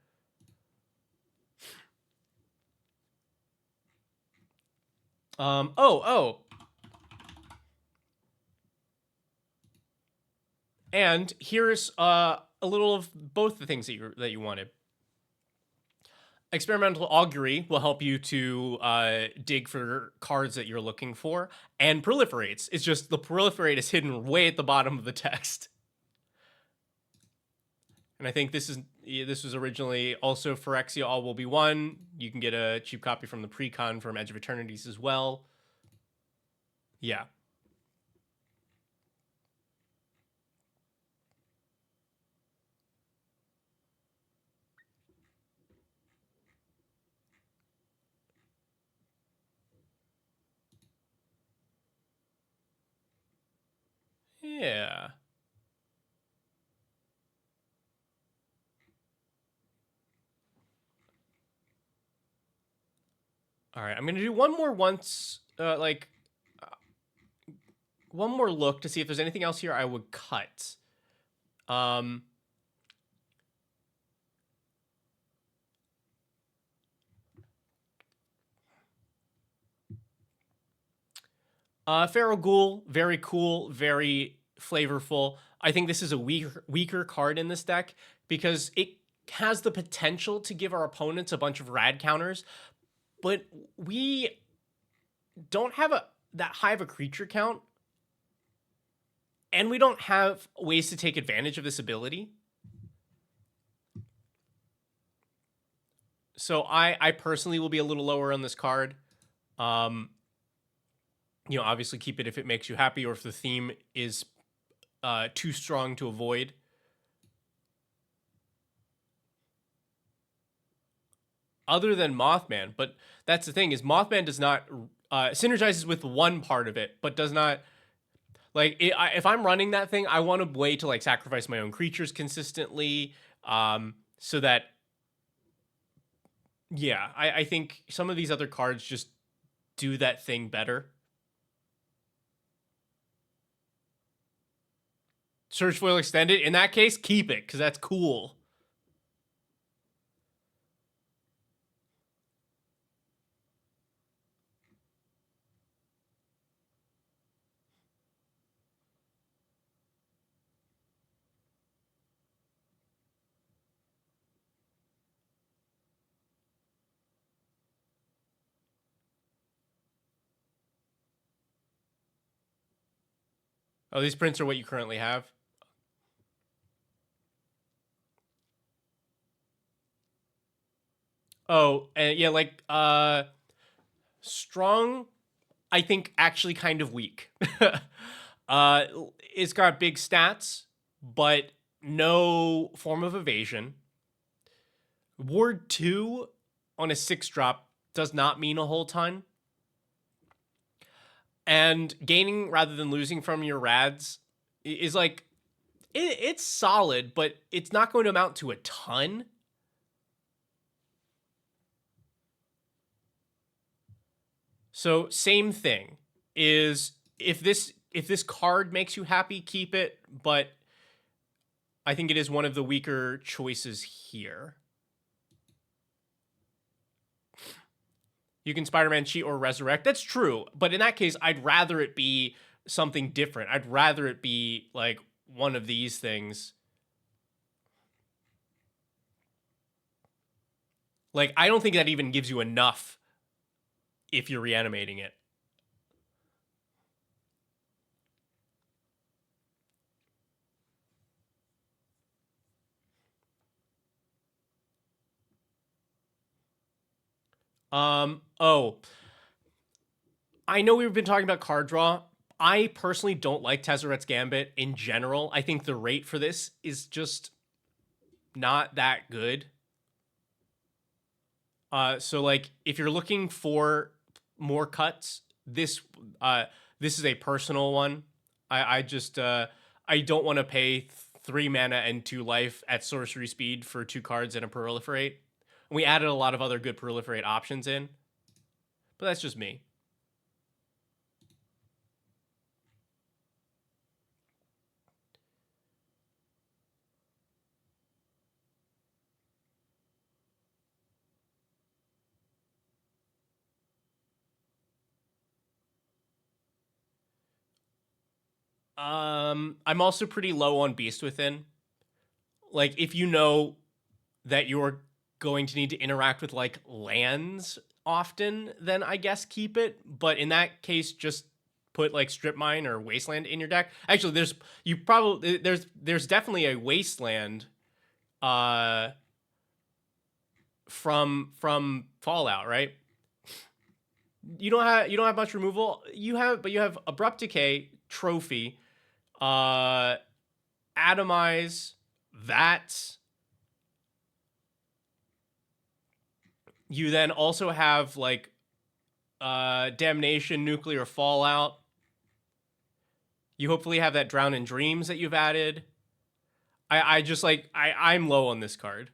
Oh. And here's a little of both the things that you wanted. Experimental Augury will help you to dig for cards that you're looking for, and Proliferates. It's just the Proliferate is hidden way at the bottom of the text. And I think this was originally also Phyrexia All Will Be One. You can get a cheap copy from the Precon from Edge of Eternities as well. Yeah. Yeah. All right, I'm gonna do one more one more look to see if there's anything else here I would cut. Feral Ghoul, very cool, very flavorful. I think this is a weaker card in this deck because it has the potential to give our opponents a bunch of rad counters, but we don't have that high of a creature count, and we don't have ways to take advantage of this ability. So I personally will be a little lower on this card. You know, obviously keep it if it makes you happy or if the theme is too strong to avoid. Other than Mothman, but that's the thing is Mothman does not synergizes with one part of it, but does not like if I'm running that thing, I want a way to like sacrifice my own creatures consistently, so that yeah, I think some of these other cards just do that thing better. Surge Foil Extended, in that case, keep it because that's cool. Oh, these prints are what you currently have. Oh, and yeah, like strong, I think actually kind of weak. uh it's got big stats, but no form of evasion. Ward 2 on a 6-drop does not mean a whole ton. And gaining rather than losing from your rads is like it's solid, but it's not going to amount to a ton. So same thing is if this card makes you happy, keep it, but I think it is one of the weaker choices here. You can Spider-Man cheat or resurrect. That's true, but in that case, I'd rather it be something different. I'd rather it be like one of these things. Like, I don't think that even gives you enough if you're reanimating it. Oh, I know we've been talking about card draw. I personally don't like Tezzeret's Gambit in general. I think the rate for this is just not that good. So like if you're looking for more cuts, this is a personal one. I just I don't want to pay 3 mana and 2 life at sorcery speed for 2 cards and a proliferate. We added a lot of other good proliferate options in, but that's just me. I'm also pretty low on Beast Within. Like if you know that you're going to need to interact with like lands often, then I guess keep it. But in that case, just put like Strip Mine or Wasteland in your deck. Actually, there's definitely a Wasteland uh from Fallout, right? You don't have much removal. You have Abrupt Decay, Trophy, uh Atomize, Vats. You then also have like Damnation, Nuclear Fallout. You hopefully have that Drown in Dreams that you've added. I just like I'm low on this card.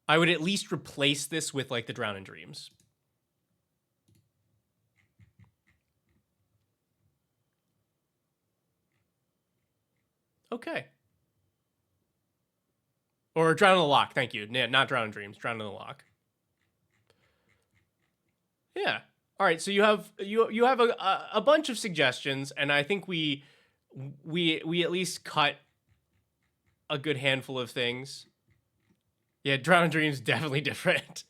I would at least replace this with like the Drown in Dreams. Okay. Or Drown in the Lock, thank you. Not Drown in Dreams, Drown in the Lock. Yeah. All right, so you have a bunch of suggestions, and I think we we at least cut a good handful of things. Yeah, Drowned Dreams definitely different.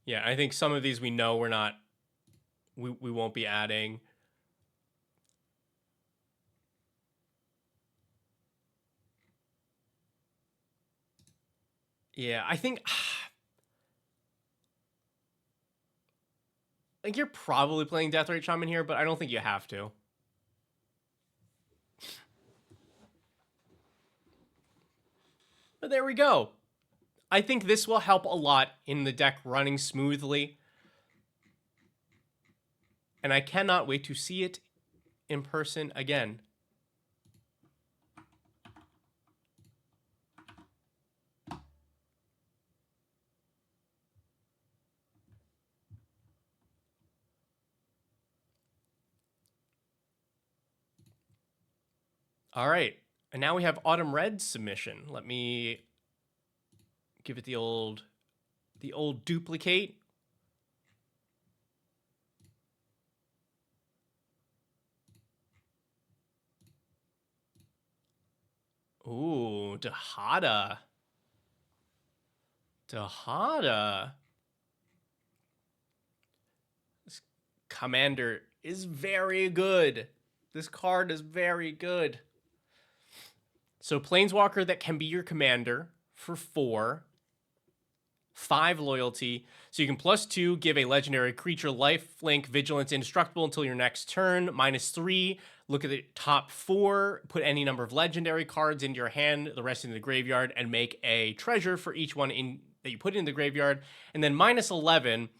Yeah, I think some of these we know we won't be adding. Yeah, I think you're probably playing Deathrite Shaman here, but I don't think you have to. But there we go. I think this will help a lot in the deck running smoothly. And I cannot wait to see it in person again. All right. And now we have Autumn Red's submission. Let me give it the old duplicate. Ooh, Dahada. Dahada. This commander is very good. This card is very good. So Planeswalker that can be your commander for 4. 5 loyalty. So you can +2, give a legendary creature lifelink, vigilance, indestructible until your next turn. -3, look at the top 4, put any number of legendary cards into your hand, the rest in the graveyard, and make a treasure for each one that you put in the graveyard. And then -11,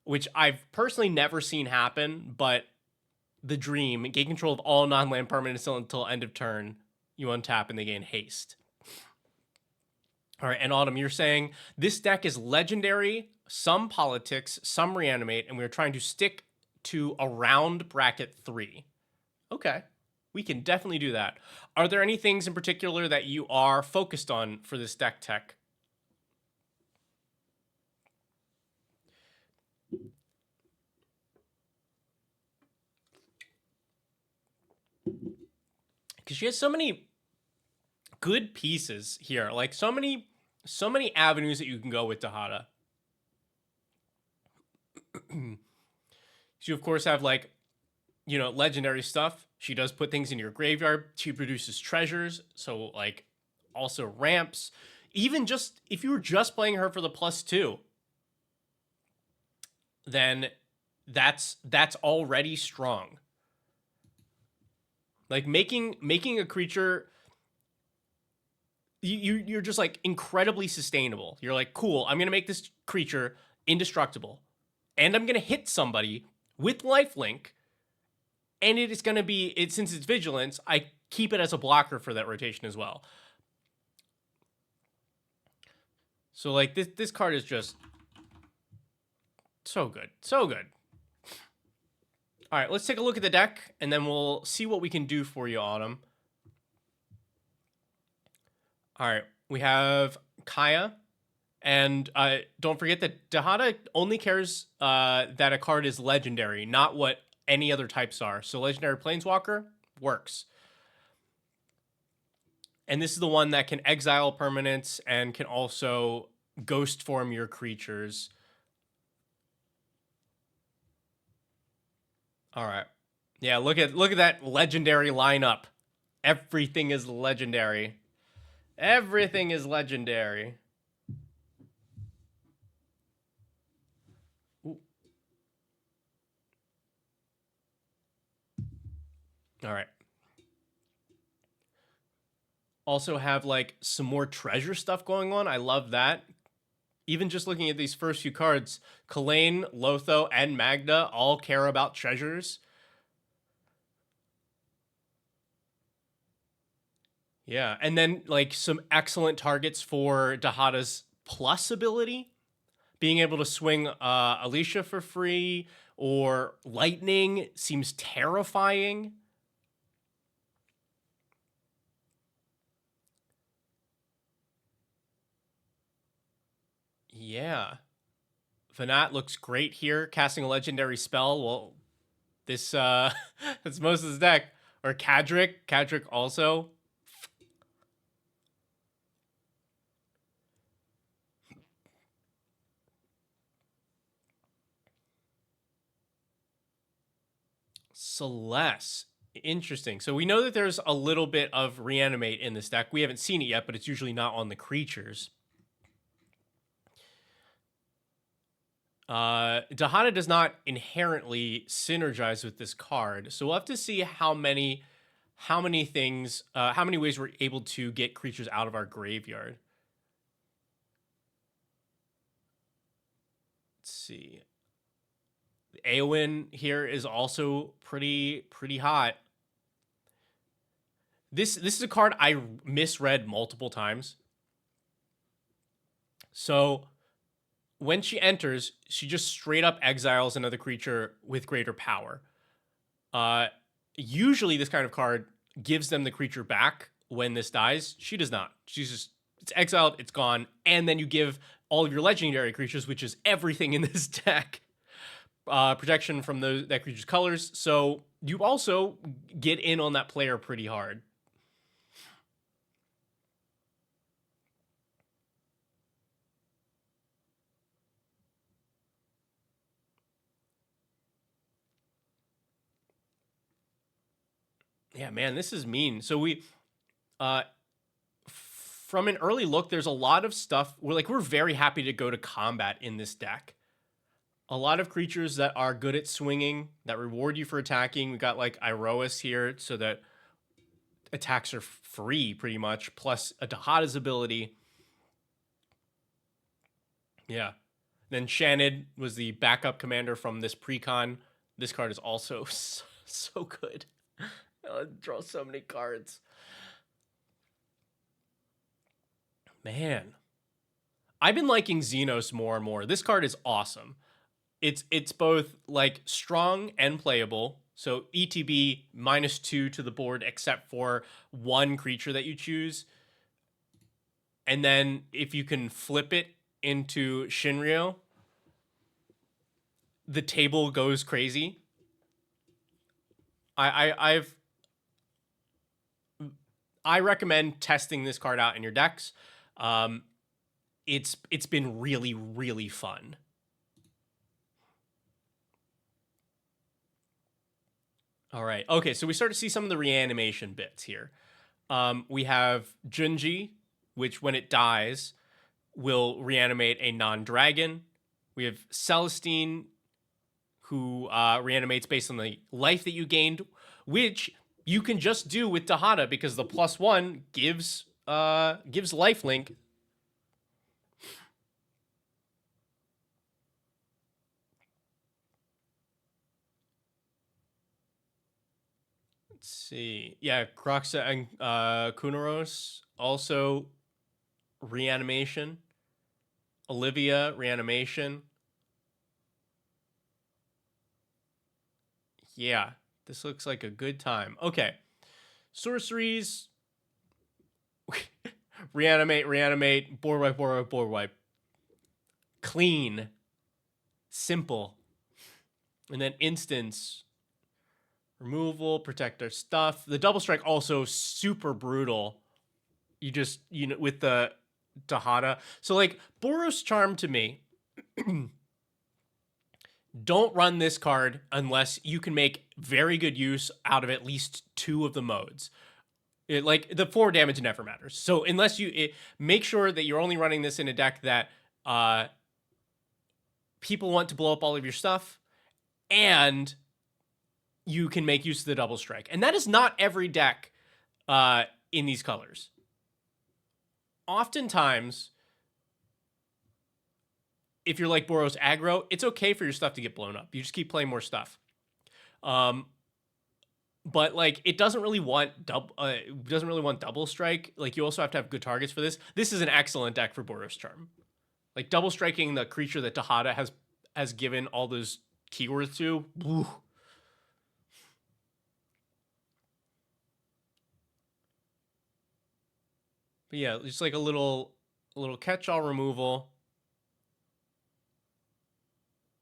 which I've personally never seen happen, but the dream, gain control of all non-land permanents until end of turn. You untap and they gain haste. All right, and Autumn, you're saying this deck is legendary, some politics, some reanimate, and we're trying to stick to around bracket 3. Okay, we can definitely do that. Are there any things in particular that you are focused on for this deck tech? Because she has so many good pieces here, like so many avenues that you can go with Dahada. You of course have like, legendary stuff. She does put things in your graveyard. She produces treasures, so like also ramps. Even just if you were just playing her for the +2, then that's already strong. Like making a creature, you're just like incredibly sustainable. You're like, cool, I'm gonna make this creature indestructible, and I'm gonna hit somebody with lifelink, and it is gonna be since it's vigilance, I keep it as a blocker for that rotation as well. So like this card is just so good, so good. All right, let's take a look at the deck, and then we'll see what we can do for you, Autumn. All right, we have Kaya, and don't forget that Dahada only cares that a card is legendary, not what any other types are. So legendary Planeswalker works. And this is the one that can exile permanents and can also ghost form your creatures. All right. Yeah, look at that legendary lineup. Everything is legendary. Everything is legendary. Ooh. All right. Also have like some more treasure stuff going on. I love that. Even just looking at these first few cards, Kalain, Lotho, and Magda all care about treasures. Yeah, and then like some excellent targets for Dahada's plus ability, being able to swing Alicia for free or lightning seems terrifying. Yeah. Vanat looks great here. Casting a legendary spell will This that's most of the deck. Or Kadric. Kadric also. Celeste. Interesting. So we know that there's a little bit of reanimate in this deck. We haven't seen it yet, but it's usually not on the creatures. Dahana does not inherently synergize with this card, so we'll have to see how many things, how many ways we're able to get creatures out of our graveyard. Let's see. The Eowyn here is also pretty hot. This is a card I misread multiple times. So when she enters, she just straight up exiles another creature with greater power. Usually this kind of card gives them the creature back when this dies. She does not. She's just, it's exiled, it's gone, and then you give all of your legendary creatures, which is everything in this deck, protection from that creature's colors. So you also get in on that player pretty hard. Yeah, man, this is mean. So we, from an early look, there's a lot of stuff. We're very happy to go to combat in this deck. A lot of creatures that are good at swinging, that reward you for attacking. We got like Iroas here, so that attacks are free pretty much, plus a Dahada's ability. Yeah. Then Shannon was the backup commander from this precon. This card is also so good. Draw so many cards. Man. I've been liking Xenos more and more. This card is awesome. It's both like strong and playable. So ETB -2 to the board except for one creature that you choose. And then if you can flip it into Shinryo, the table goes crazy. I recommend testing this card out in your decks. It's been really fun. All right. Okay, so we start to see some of the reanimation bits here. We have Junji, which when it dies will reanimate a non-dragon. We have Celestine, who reanimates based on the life that you gained, which you can just do with Dahada because the +1 gives lifelink. Let's see. Yeah, Croxa and Kunaros also reanimation. Olivia reanimation. Yeah, this looks like a good time. Okay. Sorceries. reanimate, board wipe. Clean. Simple. And then instance. Removal, protect our stuff. The double strike also super brutal. You just, with the Dahada. So like Boros Charm to me, don't run this card unless you can make very good use out of at least 2 of the modes. Like the 4 damage never matters. So unless make sure that you're only running this in a deck that people want to blow up all of your stuff and you can make use of the double strike. And that is not every deck in these colors. Oftentimes, if you're like Boros aggro, it's okay for your stuff to get blown up. You just keep playing more stuff. But like it doesn't really want double strike. Like you also have to have good targets for this. This is an excellent deck for Boros Charm. Like double striking the creature that Dahada has given all those keywords to. Woo. But yeah, just like a little catch-all removal.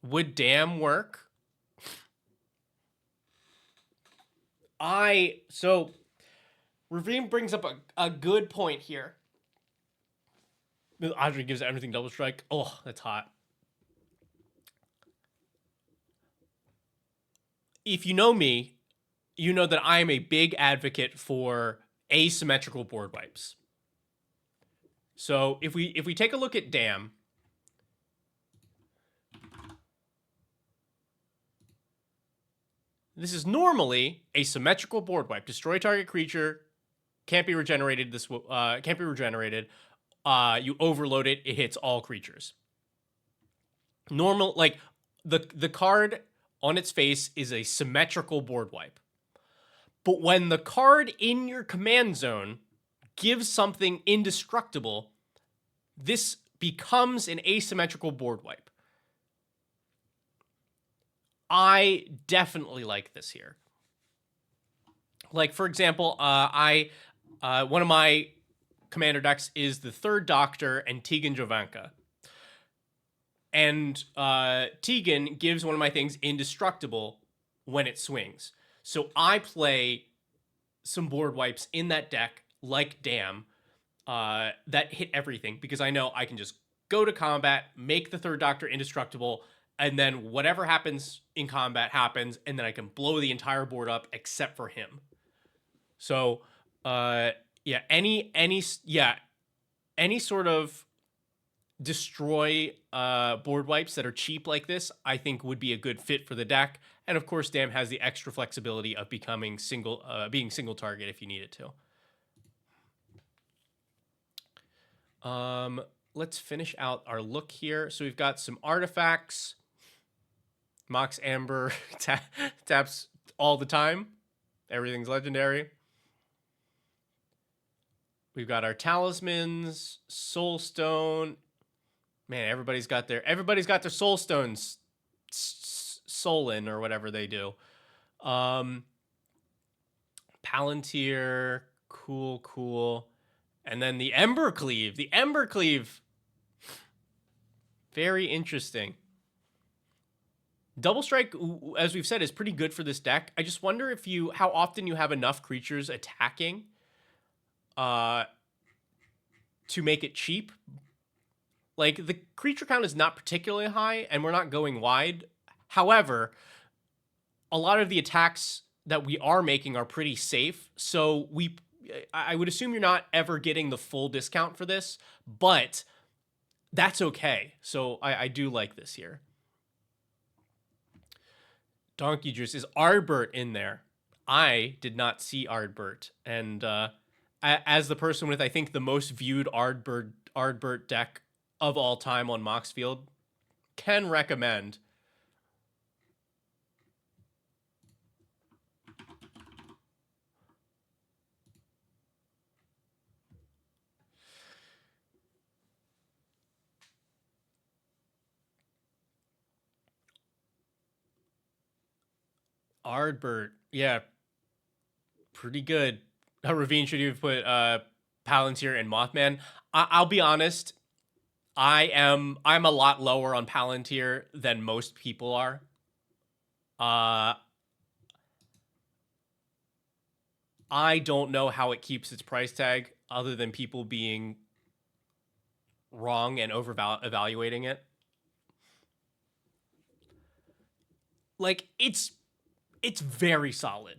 Would Dam work? So Ravine brings up a good point here. Audrey gives everything double strike. Oh, that's hot. If you know me, you know that I am a big advocate for asymmetrical board wipes. So if we take a look at Dam, this is normally a symmetrical board wipe. Destroy target creature, can't be regenerated. Can't be regenerated. You overload it, it hits all creatures. Normal, like the card on its face is a symmetrical board wipe. But when the card in your command zone gives something indestructible, this becomes an asymmetrical board wipe. I definitely like this here. Like, for example, one of my commander decks is the Third Doctor and Tegan Jovanka. And Tegan gives one of my things indestructible when it swings. So I play some board wipes in that deck, like Dam, that hit everything, because I know I can just go to combat, make the Third Doctor indestructible, and then whatever happens in combat happens, and then I can blow the entire board up except for him. So, yeah, any sort of destroy board wipes that are cheap like this, I think would be a good fit for the deck. And of course, Dam has the extra flexibility of being single target if you need it to. Let's finish out our look here. So we've got some artifacts. Mox Amber taps all the time. Everything's legendary. We've got our talismans, soul stone. Man, everybody's got their soul stones stolen or whatever they do. Palantir, cool. And then the Ember Cleave. Very interesting. Double Strike, as we've said, is pretty good for this deck. I just wonder how often you have enough creatures attacking to make it cheap. Like, the creature count is not particularly high, and we're not going wide. However, a lot of the attacks that we are making are pretty safe. So I would assume you're not ever getting the full discount for this, but that's okay. So I do like this here. Donkey Juice, is Ardbert in there? I did not see Ardbert. And as the person with, I think, the most viewed Ardbert deck of all time on Moxfield, can recommend. Ardbert, yeah, pretty good. Ravine should have put Palantir and Mothman. I'll be honest, I'm a lot lower on Palantir than most people are. I don't know how it keeps its price tag other than people being wrong and evaluating it. Like, it's very solid.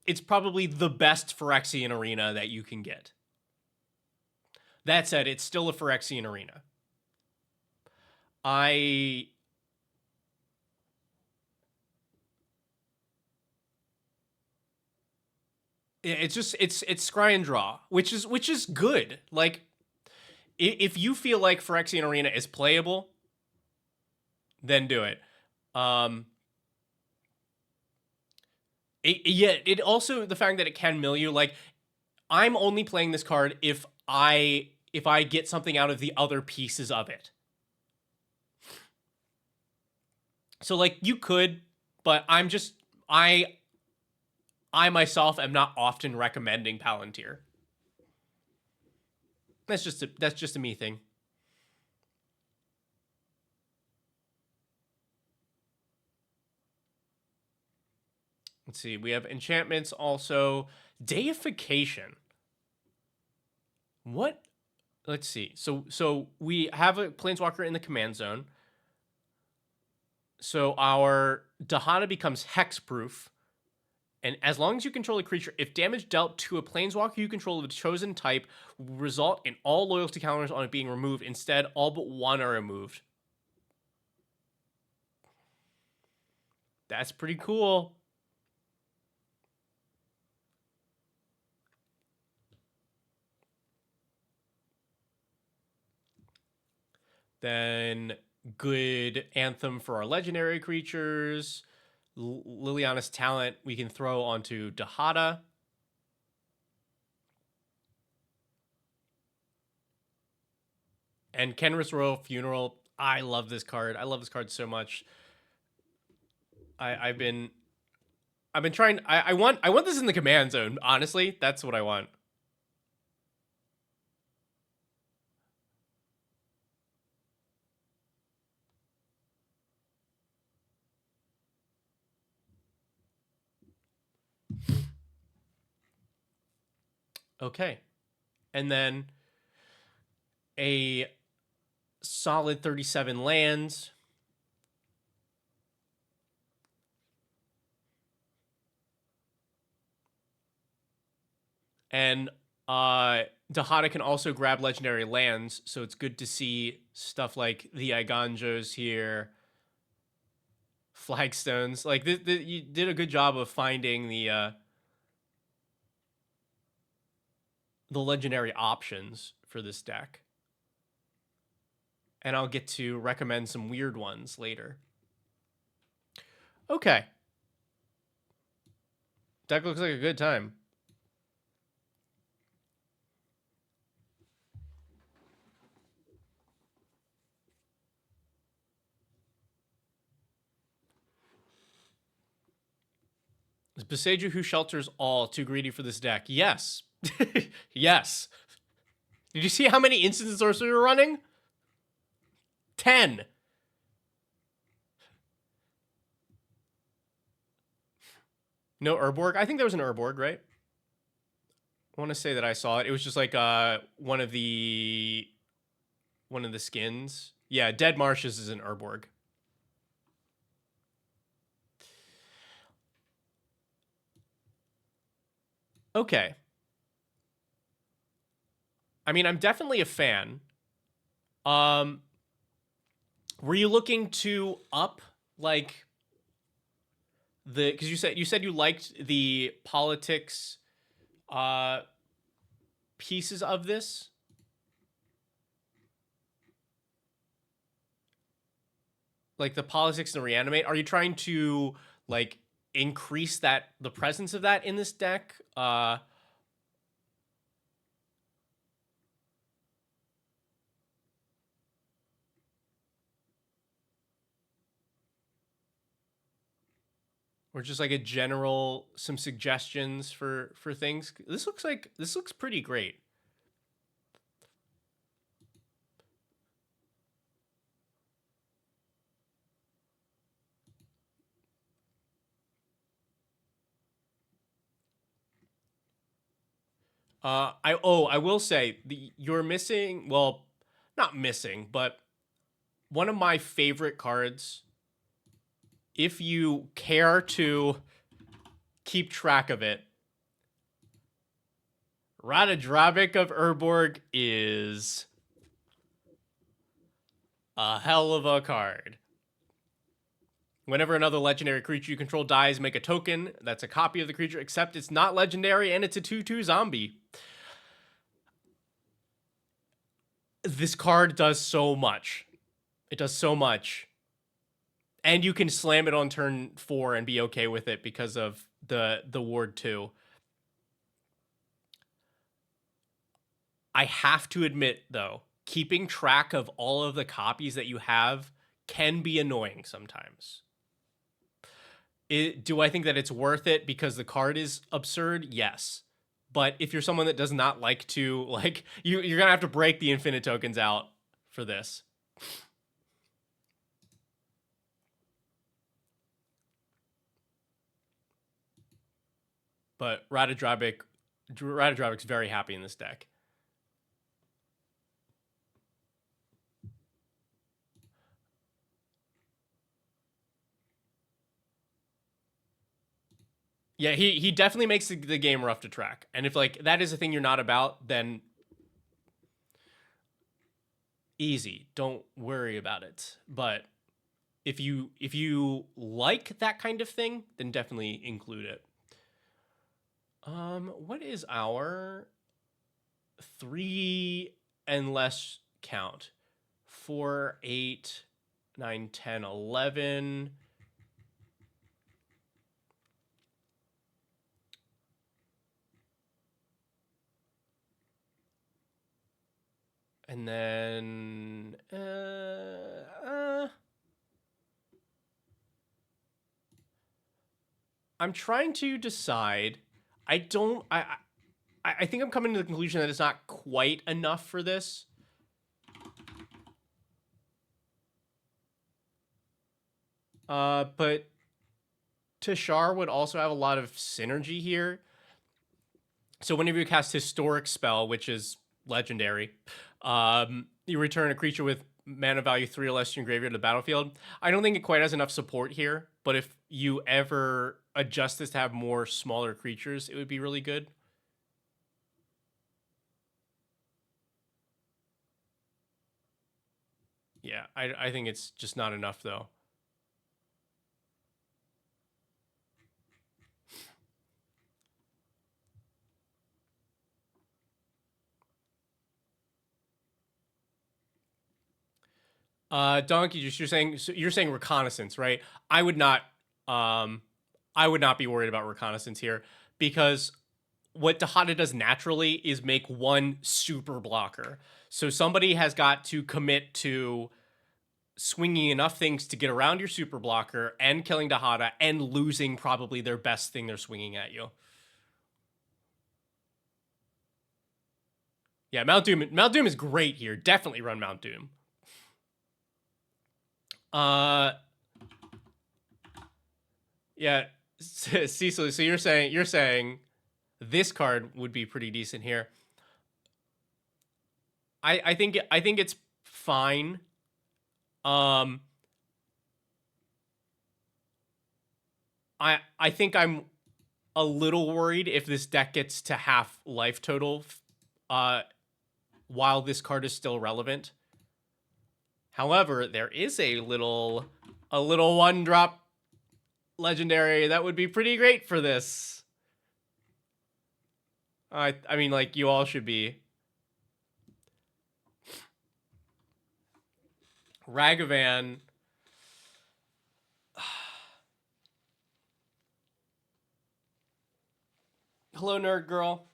It's probably the best Phyrexian arena that you can get. That said, it's still a Phyrexian arena. It's scry and draw, which is good. Like, if you feel like Phyrexian Arena is playable, then do it. It also, the fact that it can mill you, like, I'm only playing this card if I get something out of the other pieces of it. So, like, you could, but I myself am not often recommending Palantir. That's just a me thing. Let's see. We have enchantments also. Deification. What? Let's see. So we have a planeswalker in the command zone. So our Dahana becomes hexproof. And as long as you control a creature, if damage dealt to a planeswalker you control of a chosen type will result in all loyalty counters on it being removed. Instead, all but one are removed. That's pretty cool. Then good anthem for our legendary creatures. Liliana's Talent we can throw onto Dahada. And Kenris Royal Funeral. I love this card. I love this card so much. I've been trying. I want this in the command zone. Honestly, that's what I want. Okay, and then a solid 37 lands. And Dahada can also grab legendary lands, so it's good to see stuff like the Iganjos here, Flagstones. Like you did a good job of finding the legendary options for this deck. And I'll get to recommend some weird ones later. Okay. Deck looks like a good time. Is Boseiju who shelters all too greedy for this deck? Yes. Yes. Did you see how many instant sorcery we're running? 10. No Urborg? I think there was an Urborg, right? I want to say that I saw it. It was just like one of the skins. Yeah, Dead Marshes is an Urborg. Okay. I mean, I'm definitely a fan. Were you looking to up like the, because you said you liked the politics pieces of this? Like the politics and reanimate, are you trying to like increase that, the presence of that in this deck? Or just like a general, some suggestions for things? This looks pretty great. I will say you're missing, well, not missing, but one of my favorite cards, if you care to keep track of it. Radadravik of Urborg is a hell of a card. Whenever another legendary creature you control dies, make a token that's a copy of the creature, except it's not legendary and it's a 2/2 zombie. This card does so much. It does so much. And you can slam it on turn 4 and be okay with it because of the ward 2. I have to admit, though, keeping track of all of the copies that you have can be annoying sometimes. Do I think that it's worth it because the card is absurd? Yes. But if you're someone that does not like to, like, you're going to have to break the infinite tokens out for this. But Radadravic's very happy in this deck. Yeah, he definitely makes the game rough to track. And if like that is a thing you're not about, then easy. Don't worry about it. But if you like that kind of thing, then definitely include it. What is our 3 and less count? 4, 8, 9, 10, 11. And then I'm trying to decide. I think I'm coming to the conclusion that it's not quite enough for this. But Tashar would also have a lot of synergy here. So whenever you cast Historic Spell, which is legendary, you return a creature with mana value 3 or less to your graveyard to the battlefield. I don't think it quite has enough support here, but if you ever adjust this to have more smaller creatures, it would be really good. Yeah, I think it's just not enough, though. Donkey Juice, you're saying reconnaissance, right? I would not be worried about reconnaissance here because what Dahada does naturally is make one super blocker. So somebody has got to commit to swinging enough things to get around your super blocker and killing Dahada and losing probably their best thing they're swinging at you. Yeah, Mount Doom is great here. Definitely run Mount Doom. Yeah, Cecily. So you're saying this card would be pretty decent here. I think it's fine. I think I'm a little worried if this deck gets to half life total while this card is still relevant. However, there is a little 1-drop legendary that would be pretty great for this. I mean, like, you all should be. Ragavan. Hello, nerd girl.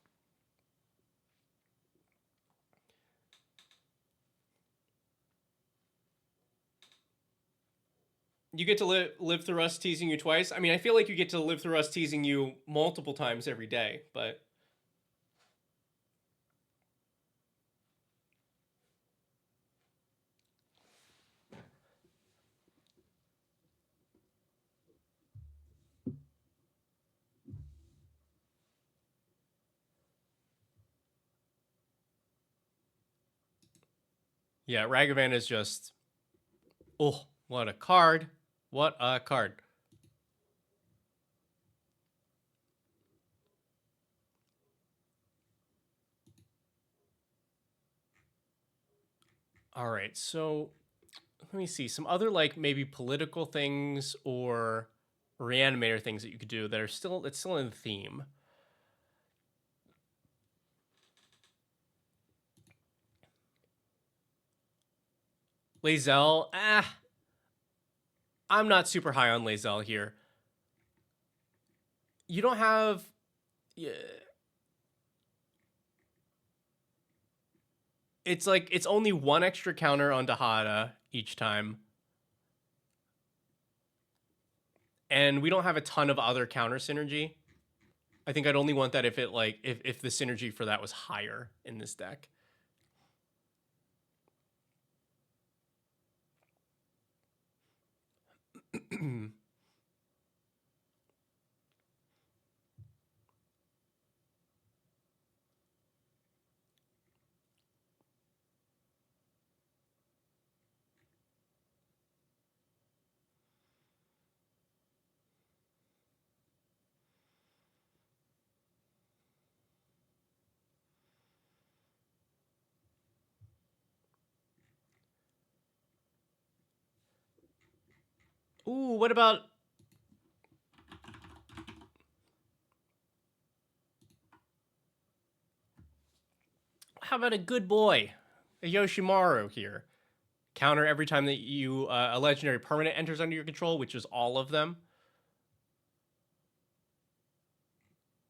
You get to live through us teasing you twice. I mean, I feel like you get to live through us teasing you multiple times every day, but yeah, Ragavan is just, oh, what a card. What a card. All right, so let me see some other like maybe political things or reanimator things that you could do that are still in the theme. Lae'zel, I'm not super high on Lae'zel here. You don't have it's like it's only one extra counter on Dahada each time. And we don't have a ton of other counter synergy. I think I'd only want that if it like if the synergy for that was higher in this deck. Ooh, what about... How about a good boy? A Yoshimaru here. Counter every time that you a legendary permanent enters under your control, which is all of them.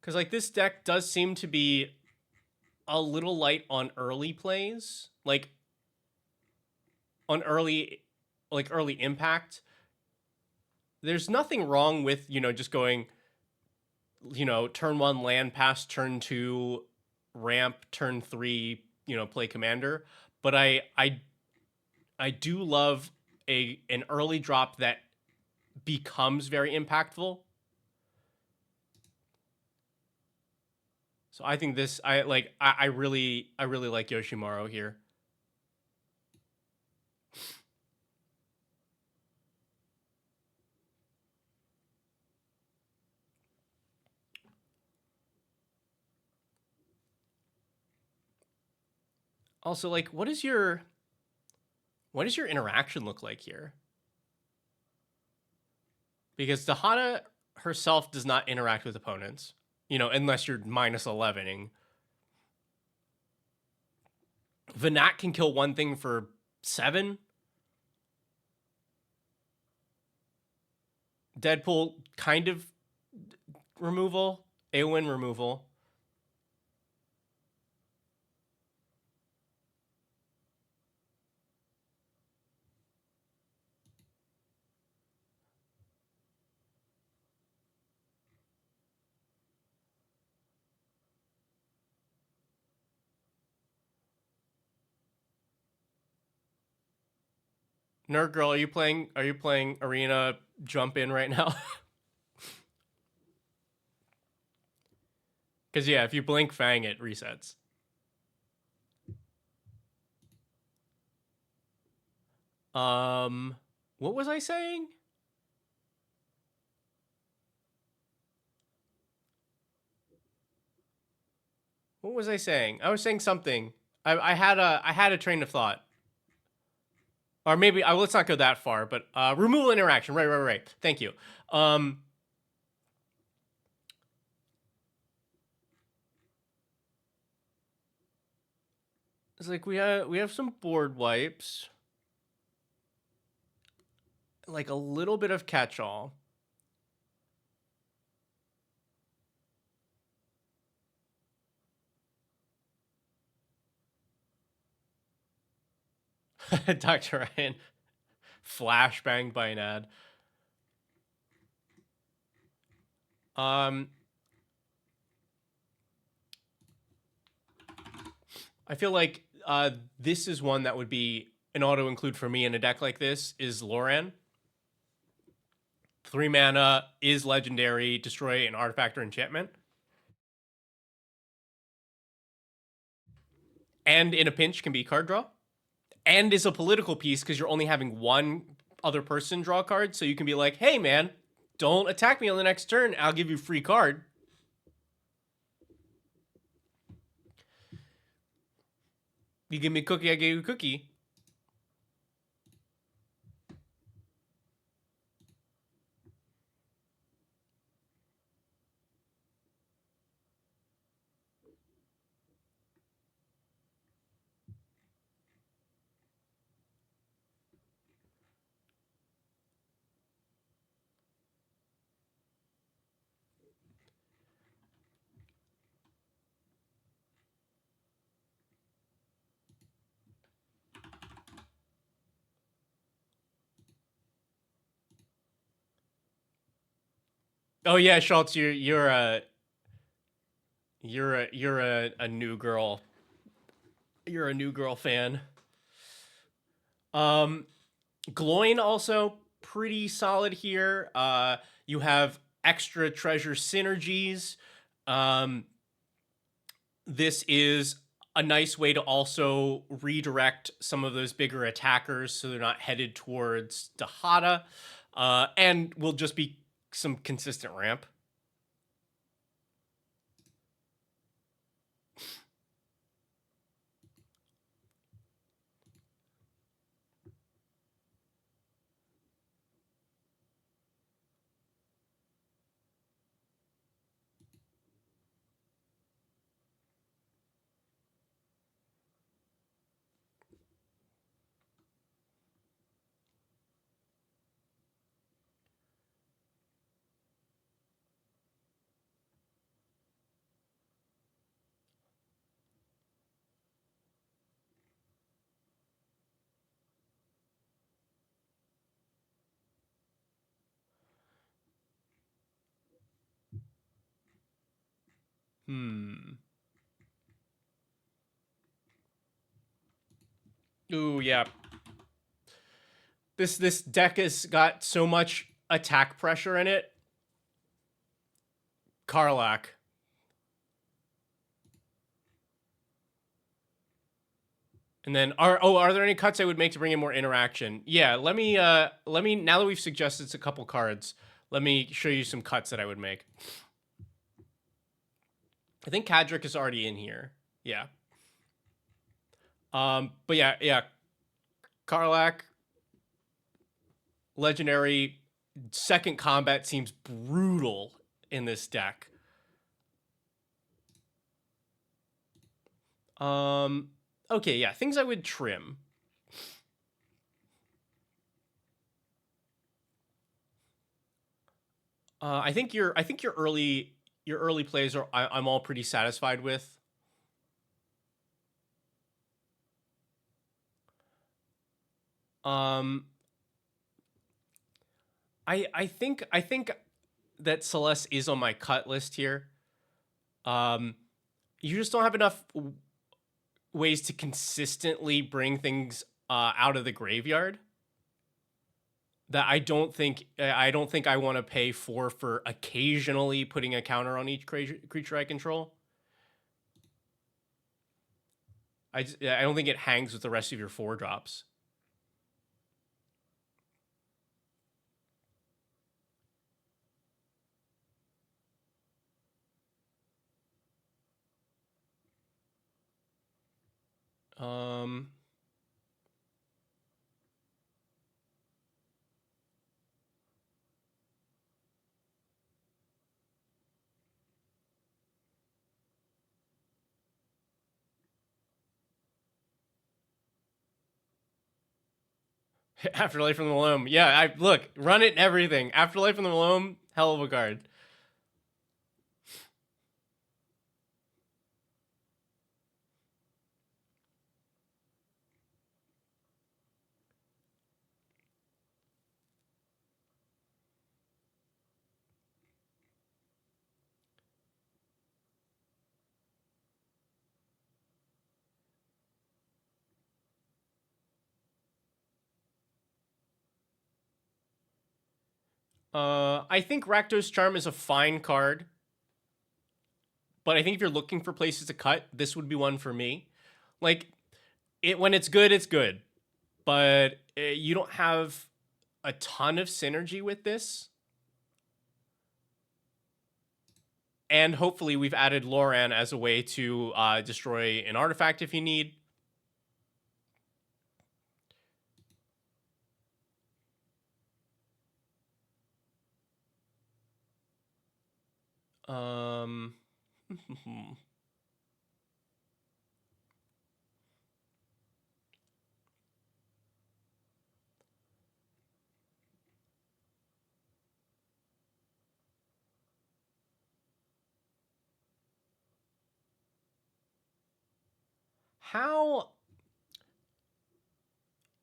Because like this deck does seem to be a little light on early plays, like on early impact. There's nothing wrong with, you know, just going, you know, turn 1 land pass, turn 2 ramp, turn 3, you know, play commander. But I do love an early drop that becomes very impactful. So I think this, I really like Yoshimaru here. Also, like, what does your interaction look like here? Because Dahada herself does not interact with opponents, you know, unless you're minus 11ing. Venat can kill one thing for 7. Deadpool kind of removal, Eowyn removal. Nerd Girl, are you playing Arena Jump In right now? Because yeah, if you blink Fang, it resets. What was I saying? What was I saying? I was saying something. I had a train of thought. Or maybe let's not go that far, but removal interaction. Right. Thank you. It's like we have some board wipes, like a little bit of catch-all. Dr. Ryan flashbanged by an ad. I feel like this is one that would be an auto include for me in a deck like this is Loran. 3 mana, is legendary, destroy an artifact or enchantment. And in a pinch can be card draw. And is a political piece because you're only having one other person draw a card. So you can be like, hey man, don't attack me on the next turn. I'll give you a free card. You give me a cookie, I give you a cookie. Oh yeah, Schultz, you're a new girl. You're a new girl fan. Gloin also pretty solid here. You have extra treasure synergies. This is a nice way to also redirect some of those bigger attackers so they're not headed towards Dahada. And will just be some consistent ramp. Ooh, yeah. This deck has got so much attack pressure in it. Karlak. And then are there any cuts I would make to bring in more interaction? Yeah, let me now that we've suggested a couple cards, let me show you some cuts that I would make. I think Kadric is already in here. Yeah. But yeah. Karlak, legendary, second combat seems brutal in this deck. Okay, yeah, things I would trim. I think your early plays are I'm all pretty satisfied with. I think that Celeste is on my cut list here. You just don't have enough ways to consistently bring things out of the graveyard that I don't think I want to pay for occasionally putting a counter on each creature I control. I don't think it hangs with the rest of your 4-drops. Afterlife from the Malome. Yeah, I look, run it and everything. Afterlife from the Malome, hell of a card. I think Rakdos Charm is a fine card, but I think if you're looking for places to cut, this would be one for me. Like, when it's good, it's good, but you don't have a ton of synergy with this. And hopefully we've added Loran as a way to destroy an artifact if you need. How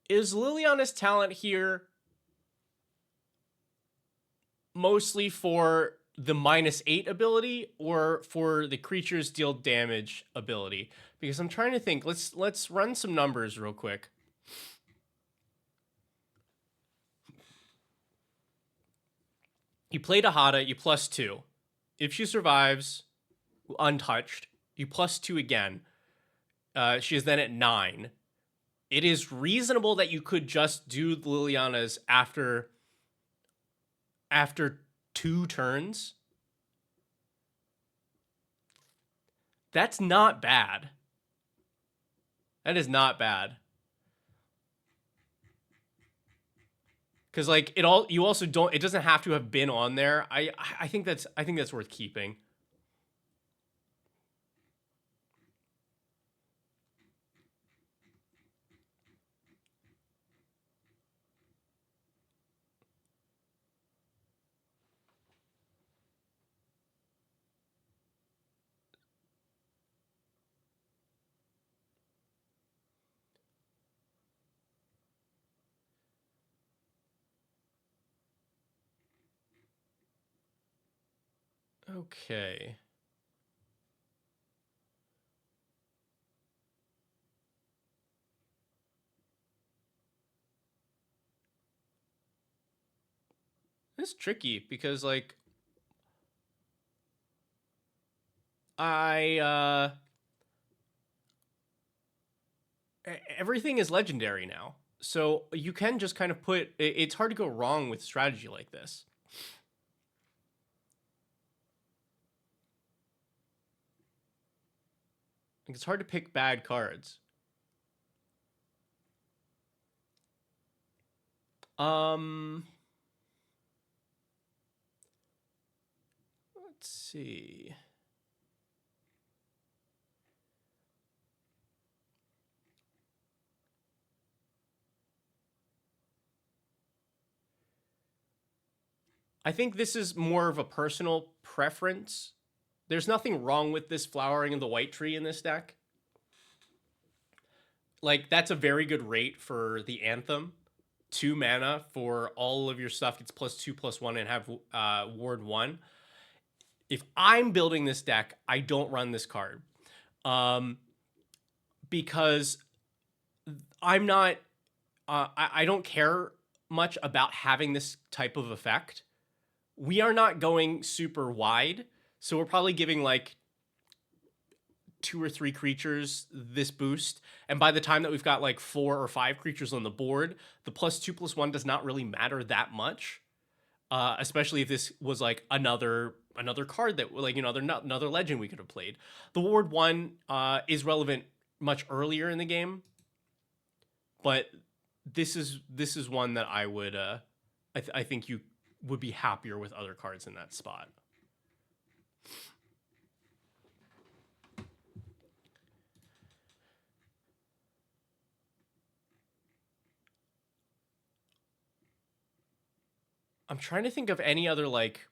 is Liliana's talent here mostly for the -8 ability or for the creatures deal damage ability? Because I'm trying to think. Let's run some numbers real quick. You play Dahada, you +2. If she survives untouched, you +2 again. She is then at 9. It is reasonable that you could just do Liliana's after 2 turns. That's not bad. That is not bad. Because like you also don't. It doesn't have to have been on there. I think that's worth keeping. Okay. It's tricky because like I everything is legendary now. So you can just kind of put it's hard to go wrong with strategy like this. Like, it's hard to pick bad cards. Um let's see. I think this is more of a personal preference. There's nothing wrong with this flowering of the white tree in this deck. Like, that's a very good rate for the Anthem. 2 mana for all of your stuff gets +2/+1 and have ward 1. If I'm building this deck, I don't run this card. Because I'm not I don't care much about having this type of effect. We are not going super wide, so we're probably giving like 2 or 3 creatures this boost, and by the time that we've got like 4 or 5 creatures on the board, the +2/+1 does not really matter that much. Especially if this was like another card that like, you know, another legend we could have played. The ward 1 is relevant much earlier in the game, but this is one that I would I think you would be happier with other cards in that spot. I'm trying to think of any other like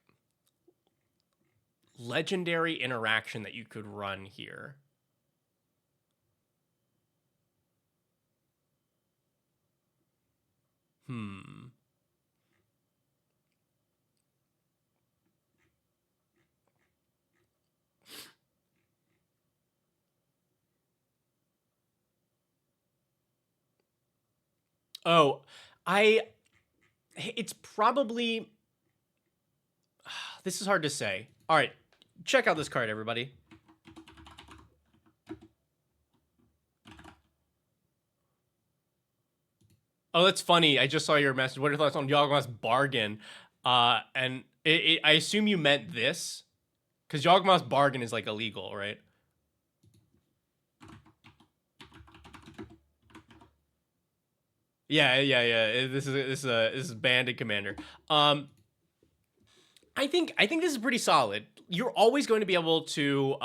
legendary interaction that you could run here. Oh, it's probably, this is hard to say. All right, check out this card, everybody. Oh, that's funny. I just saw your message. What are your thoughts on Yawgmoth's bargain? And I assume you meant this, because Yawgmoth's bargain is like illegal, right? Yeah. This is Bandit Commander. I think this is pretty solid. You're always going to be able to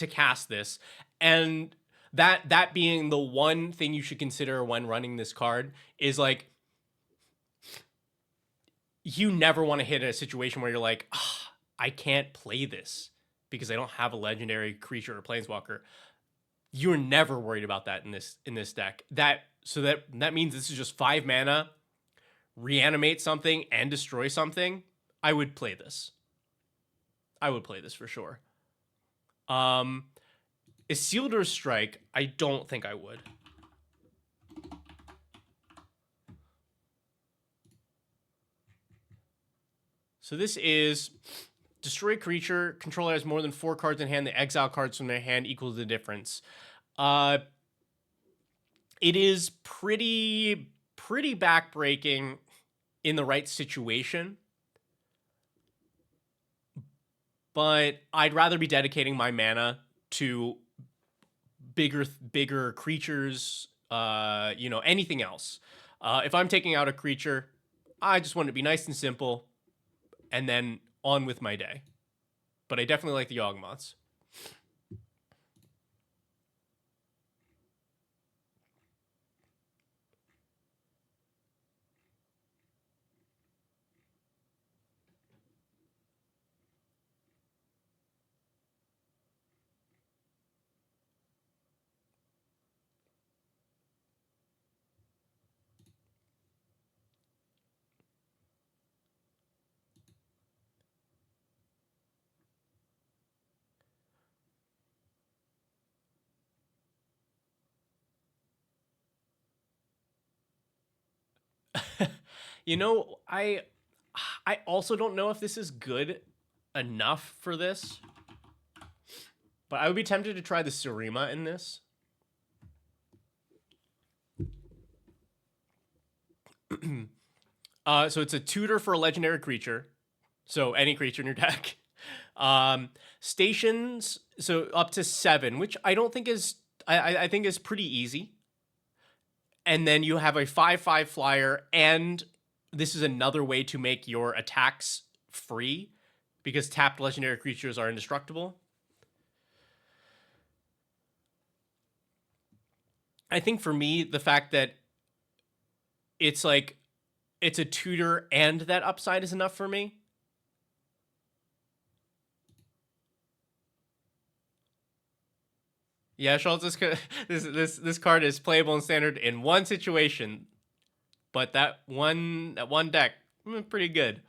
cast this, and that being the one thing you should consider when running this card is like, you never want to hit a situation where you're like, I can't play this because I don't have a legendary creature or planeswalker. You're never worried about that in this deck. That means this is just 5 mana, reanimate something and destroy something. I would play this. I would play this for sure. Isildur's Strike, I don't think I would. So this is destroy creature, controller has more than 4 cards in hand, the exile cards from their hand equals the difference. It is pretty backbreaking in the right situation, but I'd rather be dedicating my mana to bigger creatures, you know, anything else. If I'm taking out a creature, I just want it to be nice and simple, and then on with my day. But I definitely like the Yawgmoths. You know, I also don't know if this is good enough for this, but I would be tempted to try the Surima in this. So it's a tutor for a legendary creature. So any creature in your deck. Stations, so up to 7, which I don't think is, I think is pretty easy. And then you have a 5/5 flyer, and this is another way to make your attacks free because tapped legendary creatures are indestructible. I think for me, the fact that it's like it's a tutor and that upside is enough for me. Yeah, Schultz, this card is playable in standard in one situation, but that one deck, pretty good.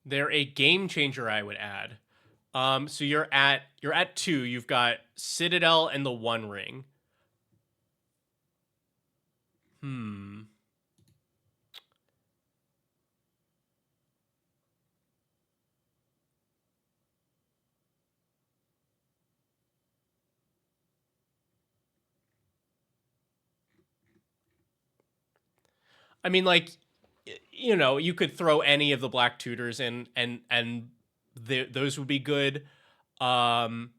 They're a game changer, I would add. So you're at 2. You've got Citadel and the One Ring. I mean, like, you know, you could throw any of the black tutors in, and those would be good. Gamble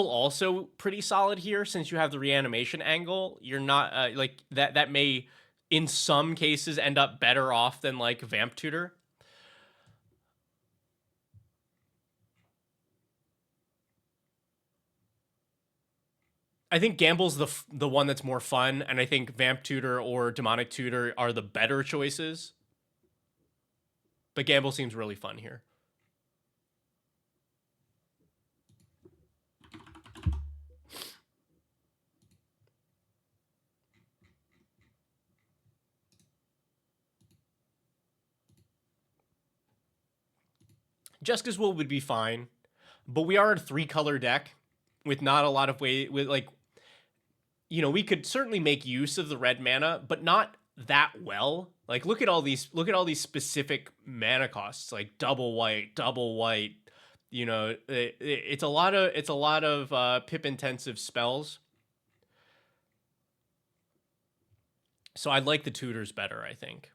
also pretty solid here since you have the reanimation angle. You're not like that may in some cases end up better off than like Vamp Tutor. I think Gamble's the one that's more fun, and I think Vamp Tutor or Demonic Tutor are the better choices. But Gamble seems really fun here. Jessica's Will would be fine, but we are a 3-color deck with not a lot of with like, you know, we could certainly make use of the red mana, but not that well. Like look at all these specific mana costs, like double white. You know, it's a lot of pip intensive spells. So I like the tutors better, I think.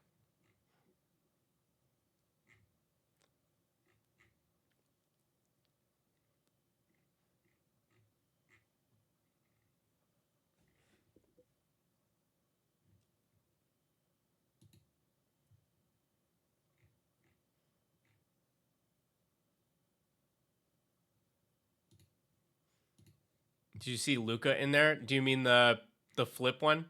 Did you see Luca in there? Do you mean the flip one?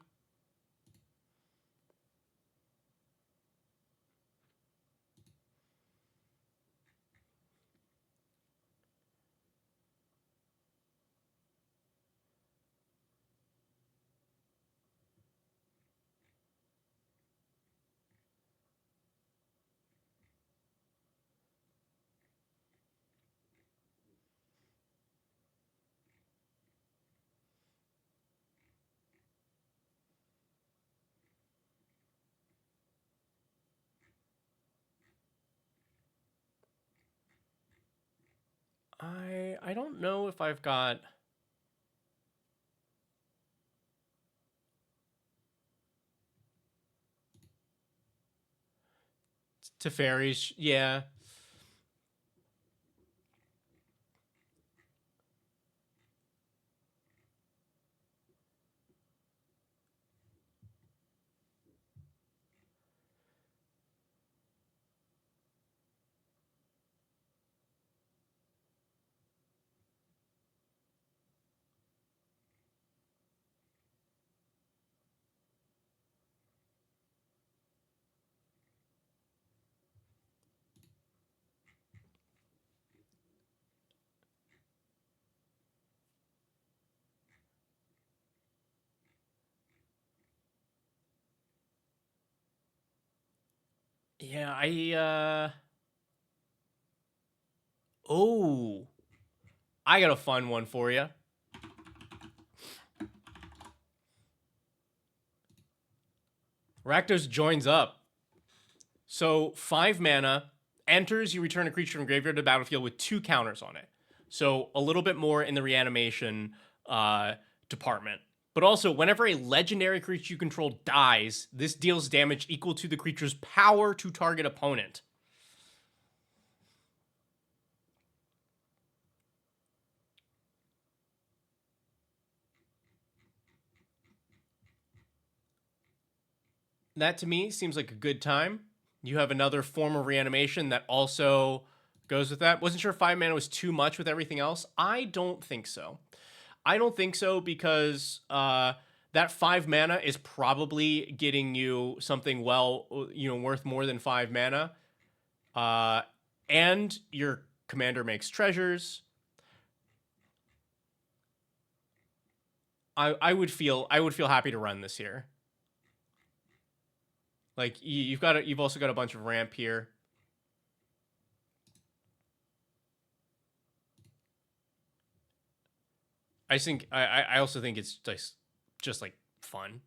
I don't know if I've got Teferi's. Yeah. Yeah, oh, I got a fun one for you. Rakdos joins up. So 5 mana, enters, you return a creature from graveyard to the battlefield with 2 counters on it. So a little bit more in the reanimation department. But also, whenever a legendary creature you control dies, this deals damage equal to the creature's power to target opponent. That to me seems like a good time. You have another form of reanimation that also goes with that. Wasn't sure if 5 mana was too much with everything else. I don't think so. I don't think so because that 5 mana is probably getting you something worth more than 5 mana. And your commander makes treasures. I would feel happy to run this here. Like you've also got a bunch of ramp here. I also think it's just like fun.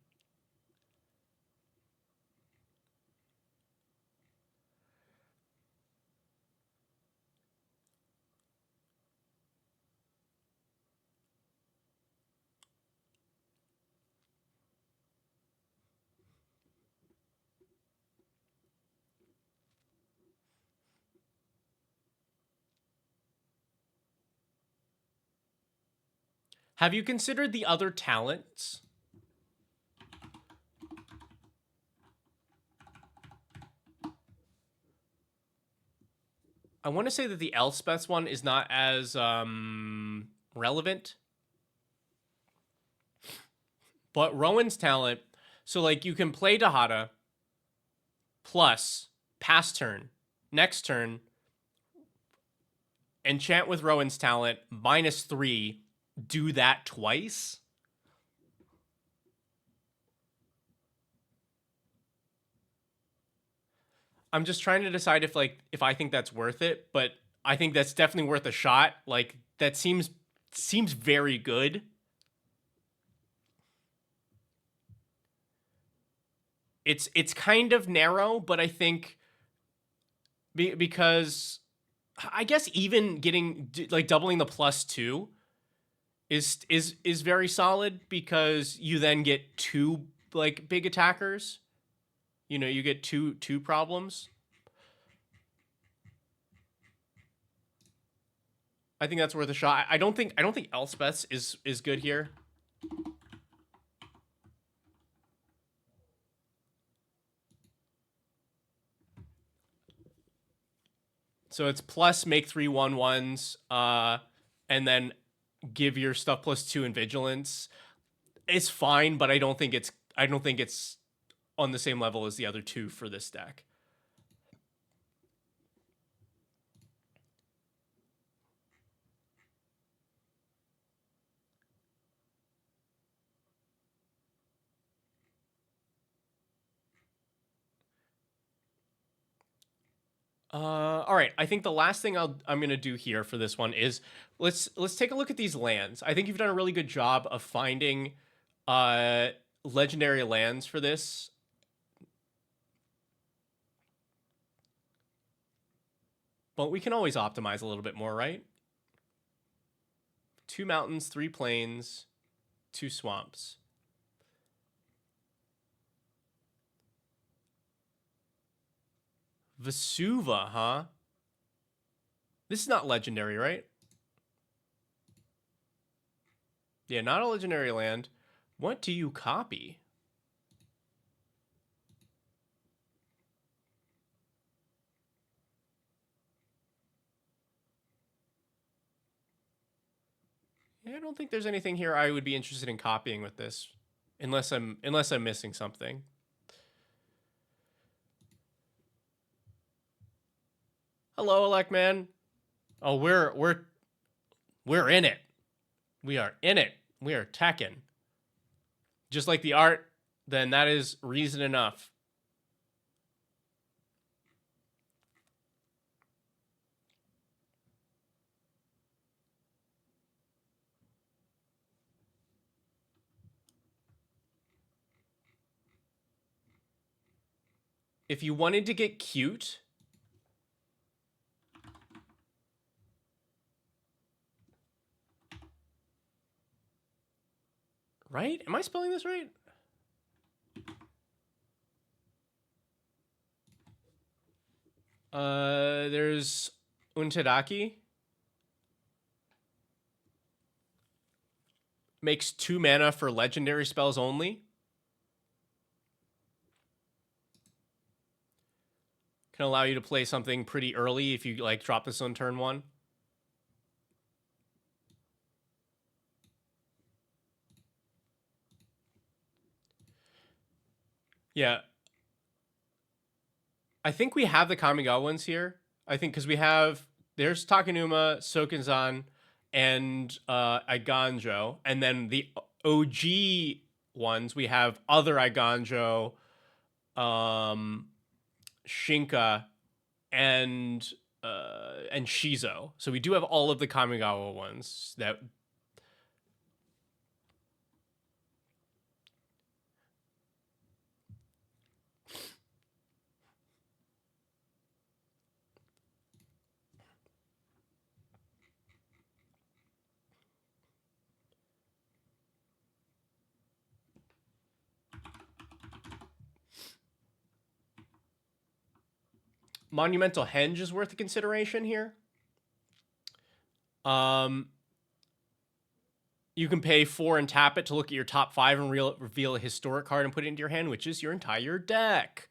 Have you considered the other talents? I want to say that the Elspeth's one is not as relevant. But Rowan's talent, so like you can play Dahada plus pass turn, next turn, enchant with Rowan's talent, -3, do that twice. I'm just trying to decide if I think that's worth it, but I think that's definitely worth a shot. Like that seems very good. It's kind of narrow, but I think because I guess even getting like doubling the +2 is very solid because you then get 2 like big attackers. You know, you get two problems. I think that's worth a shot. I don't think Elspeth's is good here. So it's plus make 3 1/1s, and then give your stuff +2 in vigilance. It's fine, but I don't think it's on the same level as the other 2 for this deck. All right. I think the last thing I'm gonna do here for this one is let's take a look at these lands. I think you've done a really good job of finding legendary lands for this. But we can always optimize a little bit more, right? 2 mountains, 3 plains, 2 swamps. Vesuva, huh? This is not legendary, right? Yeah, not a legendary land. What do you copy? Yeah, I don't think there's anything here I would be interested in copying with this, unless I'm missing something. Hello, Elect Man. Oh, we're in it. We are in it. We are teching. Just like the art, then that is reason enough. if you wanted to get cute, right? Am I spelling this right? There's Untedaki. Makes 2 mana for legendary spells only. Can allow you to play something pretty early if you like drop this on turn 1. Yeah. I think we have the Kamigawa ones here. I think because we have, there's Takenuma, Sokenzan, and Iganjo. And then the OG ones, we have other Iganjo, Shinka, and Shizo. So we do have all of the Kamigawa ones that. Monumental Henge is worth a consideration here. You can pay 4 and tap it to look at your top 5 and reveal a historic card and put it into your hand, which is your entire deck.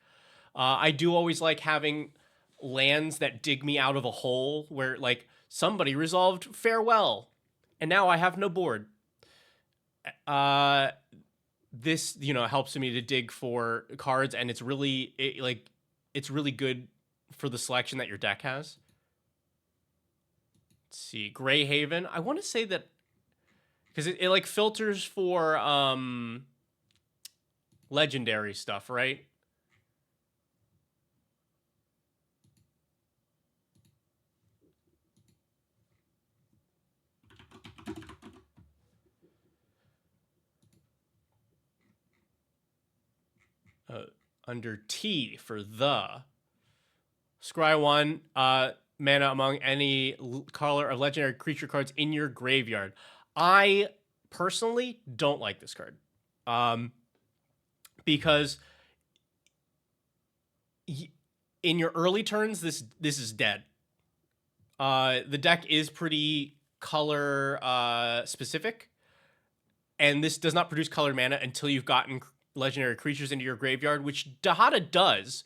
I do always like having lands that dig me out of a hole where, like, somebody resolved Farewell, and now I have no board. This, helps me to dig for cards, and it's really, it's really good for the selection that your deck has. Let's see, Greyhaven. I want to say that because it like filters for legendary stuff, right? Under T for the scry 1 mana among any color of legendary creature cards in your graveyard. I personally don't like this card, because in your early turns, this is dead. The deck is pretty color specific, and this does not produce colored mana until you've gotten legendary creatures into your graveyard, which Dahada does.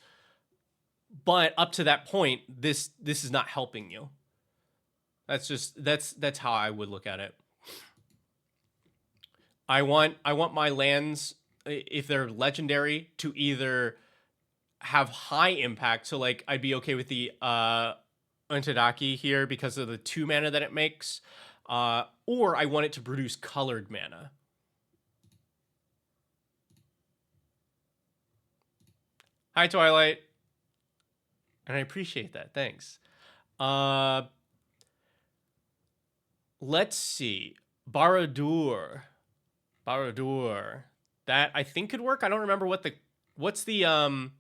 But up to that point, this is not helping you. That's how I would look at it. I want my lands, if they're legendary, to either have high impact. So like I'd be okay with the Untedaki here because of the 2 mana that it makes, or I want it to produce colored mana. Hi, Twilight. And I appreciate that. Thanks. Let's see. Barad-dûr. That I think could work. I don't remember what's the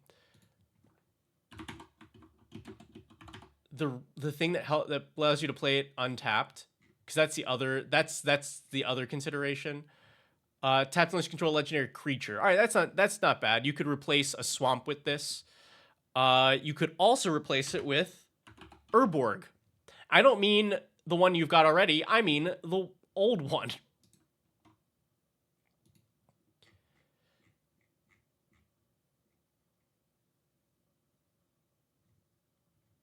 thing that allows you to play it untapped, because that's the other consideration. Tapped unless you control a legendary creature. All right, that's not bad. You could replace a swamp with this. You could also replace it with Urborg. I don't mean the one you've got already. I mean the old one.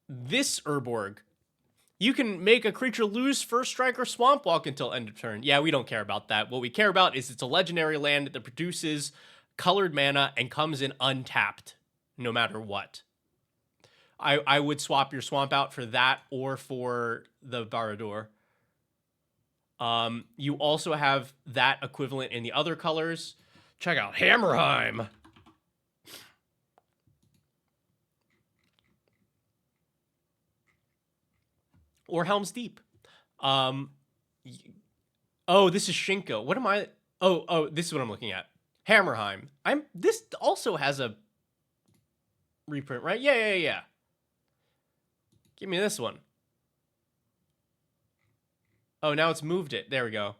This Urborg. You can make a creature lose first strike or swamp walk until end of turn. Yeah, we don't care about that. What we care about is it's a legendary land that produces colored mana and comes in untapped no matter what. I would swap your swamp out for that or for the Barad-dûr. You also have that equivalent in the other colors. Check out Hammerheim. Or Helm's Deep. Oh, this is Shinko. What am I? Oh, this is what I'm looking at. Hammerheim. This also has a reprint, right? Yeah. Give me this one. Oh, now it's moved it. There we go.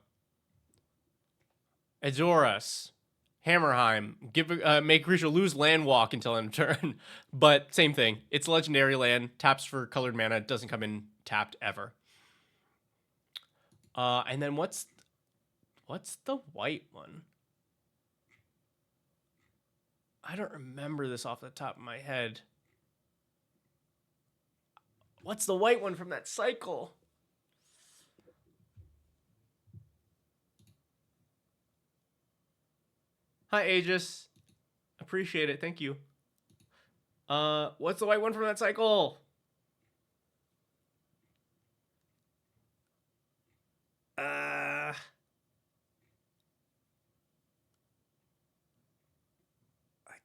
Azoras. Hammerheim. Make creature lose land walk until end of turn. But same thing. It's legendary land. Taps for colored mana. It doesn't come in tapped ever. And then what's the white one? I don't remember this off the top of my head. What's the white one from that cycle? Hi, Aegis. Appreciate it. Thank you. What's the white one from that cycle? I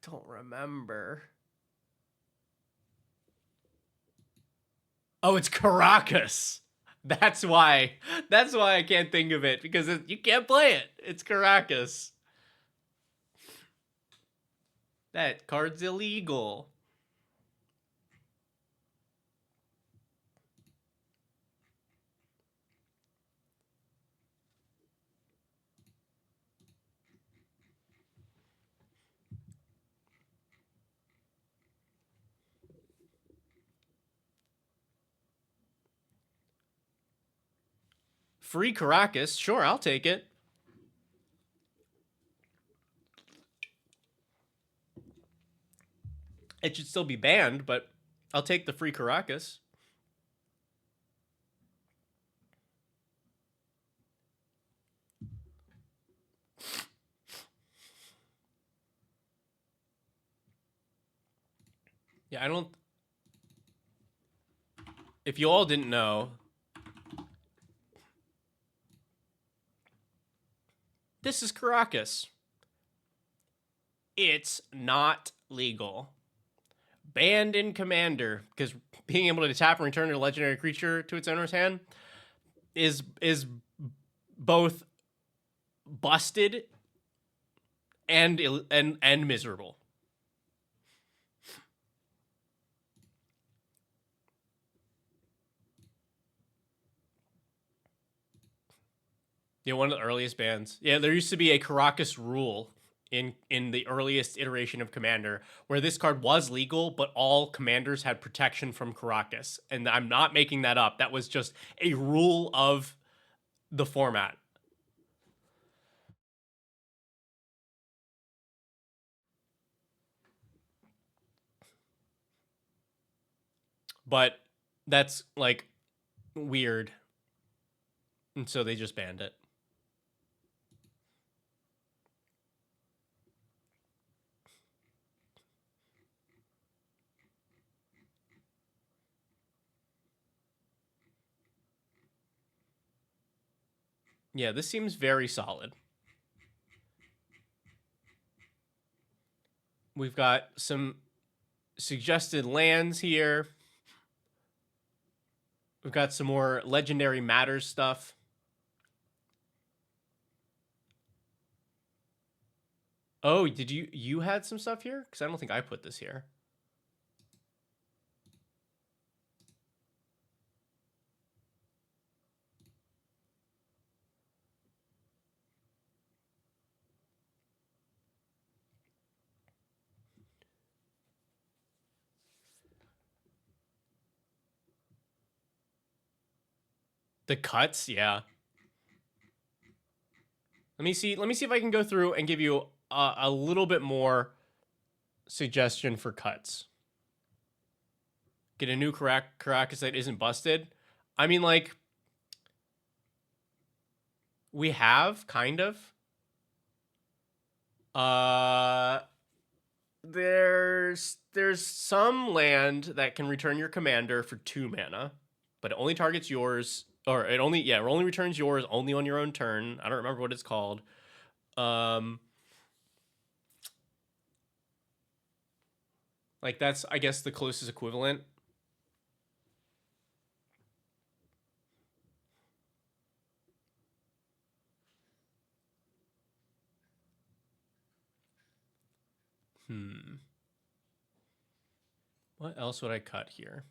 don't remember. Oh, it's Caracas. That's why I can't think of it, because you can't play it. It's Caracas. That card's illegal. Free Caracas. Sure, I'll take it. It should still be banned, but I'll take the free Caracas. Yeah, I don't... If you all didn't know, this is Caracas. It's not legal. Banned in Commander, because being able to tap and return a legendary creature to its owner's hand is both busted and miserable. Yeah, one of the earliest bans. Yeah, there used to be a Caracas rule in the earliest iteration of Commander where this card was legal, but all commanders had protection from Caracas. And I'm not making that up. That was just a rule of the format. But that's like weird. And so they just banned it. Yeah, this seems very solid. We've got some suggested lands here. We've got some more Legendary Matters stuff. Oh, did you had some stuff here? Because I don't think I put this here. The cuts, yeah. Let me see if I can go through and give you a little bit more suggestion for cuts. Get a new Caracas that isn't busted. I mean, like, we have, kind of. There's some land that can return your commander for 2 mana, but it only targets yours, or it only returns yours only on your own turn. I don't remember what it's called. Like, that's, I guess, the closest equivalent. What else would I cut here?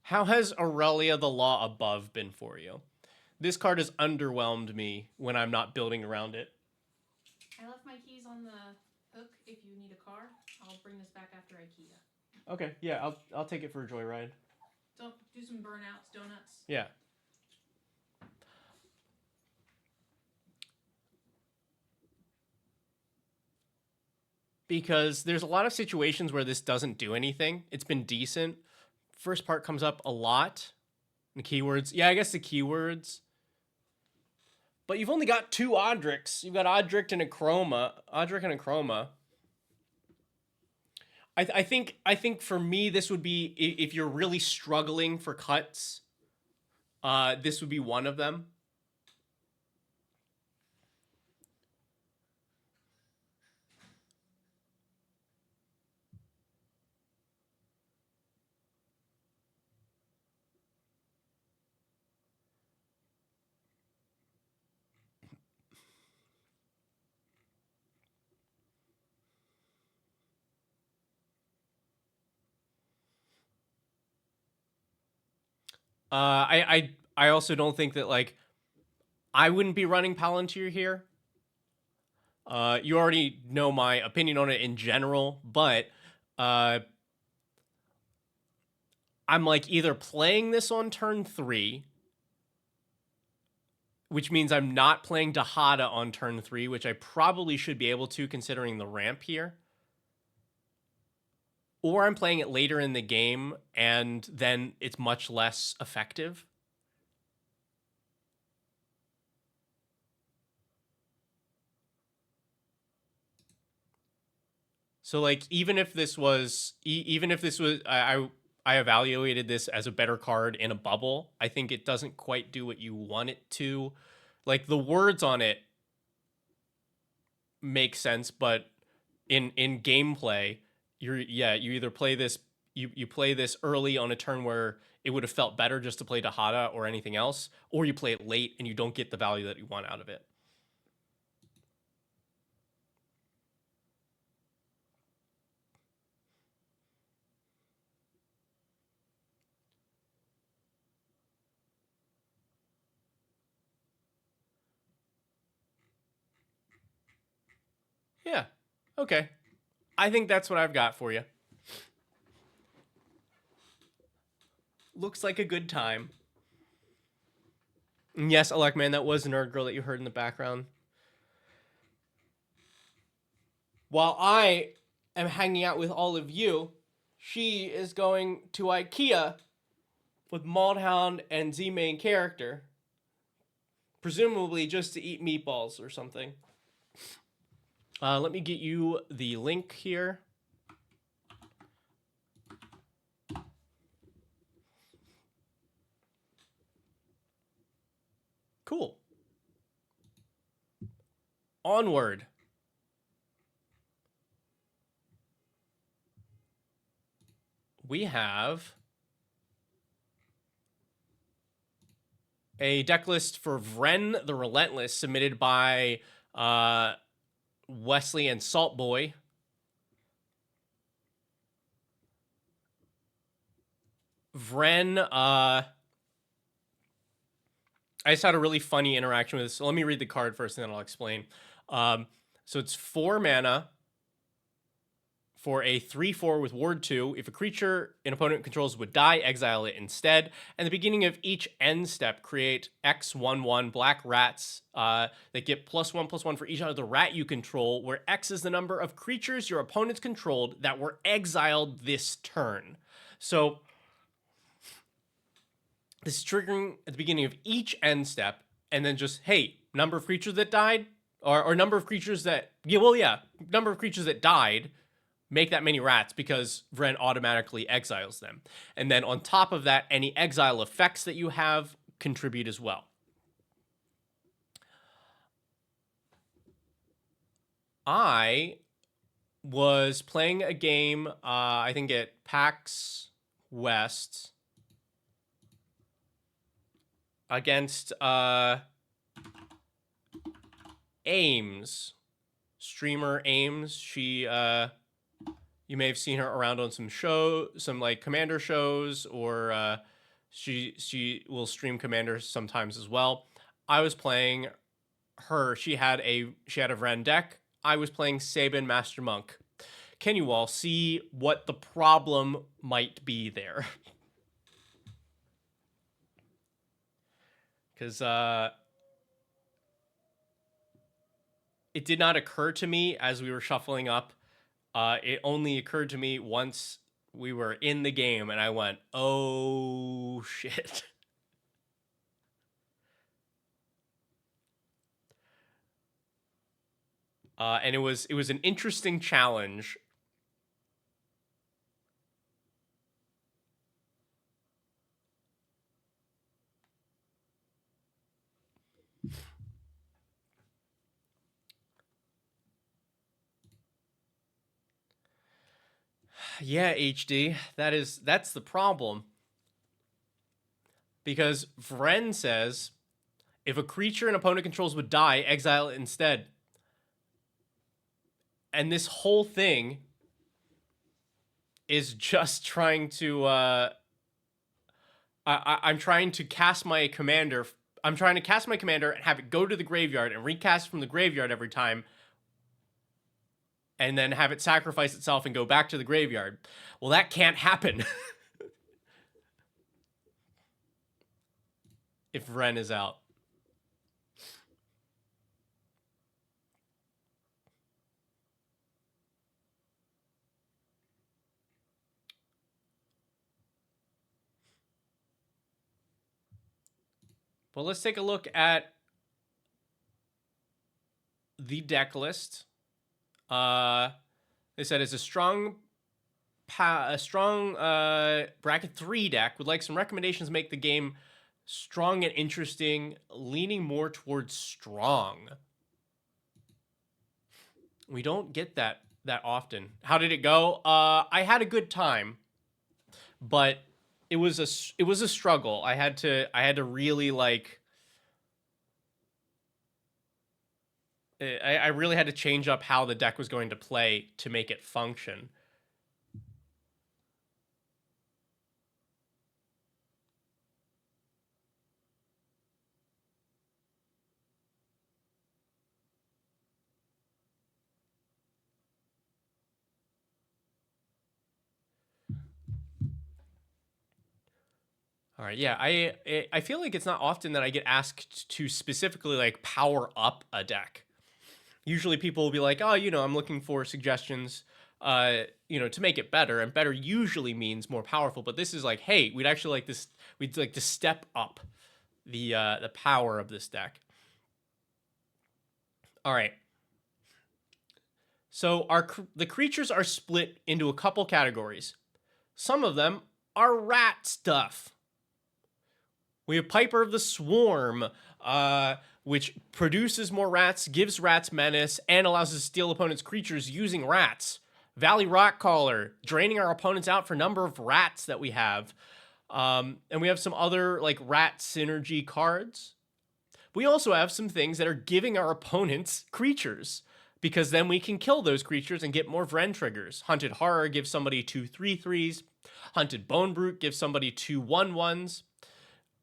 How has Aurelia the Law Above been for you? This card has underwhelmed me when I'm not building around it. I left my keys on the hook. If you need a car, I'll bring this back after IKEA. Okay, yeah, I'll take it for a joyride. Don't do some burnouts, donuts. Yeah. Because there's a lot of situations where this doesn't do anything. It's been decent. First part comes up a lot. The keywords. Yeah, I guess the keywords. But you've only got 2 Odricks. You've got Odric and a Chroma. Odric and a Chroma. I think for me this would be, if you're really struggling for cuts, this would be one of them. I also don't think that, like, I wouldn't be running Palantir here. You already know my opinion on it in general, but I'm like either playing this on turn 3, which means I'm not playing Dahada on turn 3, which I probably should be able to considering the ramp here. Or I'm playing it later in the game, and then it's much less effective. So, like, even if this was, I evaluated this as a better card in a bubble, I think it doesn't quite do what you want it to. Like, the words on it make sense, but in gameplay, you either play this, you play this early on a turn where it would have felt better just to play Dahada or anything else, or you play it late and you don't get the value that you want out of it. Yeah. Okay. I think that's what I've got for you. Looks like a good time. And yes, Alec, that was a nerd girl that you heard in the background. While I am hanging out with all of you, she is going to IKEA with Maudhound and Z main character, presumably just to eat meatballs or something. Let me get you the link here. Cool. Onward. We have a deck list for Vren the Relentless submitted by Wesley and Saltboy. Vren, I just had a really funny interaction with this. So let me read the card first and then I'll explain. So it's 4 mana for a 3/4 with Ward 2. If a creature an opponent controls would die, exile it instead. And the beginning of each end step, create X1/1 black rats that get +1/+1 for each other rat you control, where X is the number of creatures your opponents controlled that were exiled this turn. So this is triggering at the beginning of each end step. and then just, hey, number of creatures that died, or number of creatures that, yeah, number of creatures that died, make that many rats, because Vren automatically exiles them. And then on top of that, any exile effects that you have contribute as well. I was playing a game, I think at PAX West, against Ames, streamer Ames. She, you may have seen her around on some like Commander shows, or she will stream Commander sometimes as well. I was playing her. She had a Vren deck. I was playing Sabin Master Monk. Can you all see what the problem might be there? Because it did not occur to me as we were shuffling up. It only occurred to me once we were in the game, and I went, oh shit. And it was an interesting challenge. Yeah, HD, that's the problem. Because Vren says, if a creature an opponent controls would die, exile it instead. And this whole thing is just trying to I'm trying to cast my commander. I'm trying to cast my commander and have it go to the graveyard and recast from the graveyard every time, and then have it sacrifice itself and go back to the graveyard. Well, that can't happen if Vren is out. But let's take a look at the deck list. They said it's a strong bracket 3 deck. Would like some recommendations to make the game strong and interesting, leaning more towards strong. We don't get that often. How did it go? I had a good time, but it was a struggle. I had to really like. I really had to change up how the deck was going to play to make it function. All right, yeah, I feel like it's not often that I get asked to specifically like power up a deck. Usually people will be like, oh, I'm looking for suggestions, to make it better, and better usually means more powerful. But this is like, hey, we'd actually like this. We'd like to step up the power of this deck. All right. So the creatures are split into a couple categories. Some of them are rat stuff. We have Piper of the Swarm, which produces more rats, gives rats menace, and allows us to steal opponents' creatures using rats. Valley Rockcaller, draining our opponents out for number of rats that we have. And we have some other like rat synergy cards. We also have some things that are giving our opponents creatures, because then we can kill those creatures and get more Vren triggers. Hunted Horror gives somebody 2 3/3s. Hunted Bone Brute gives somebody 2 1/1s.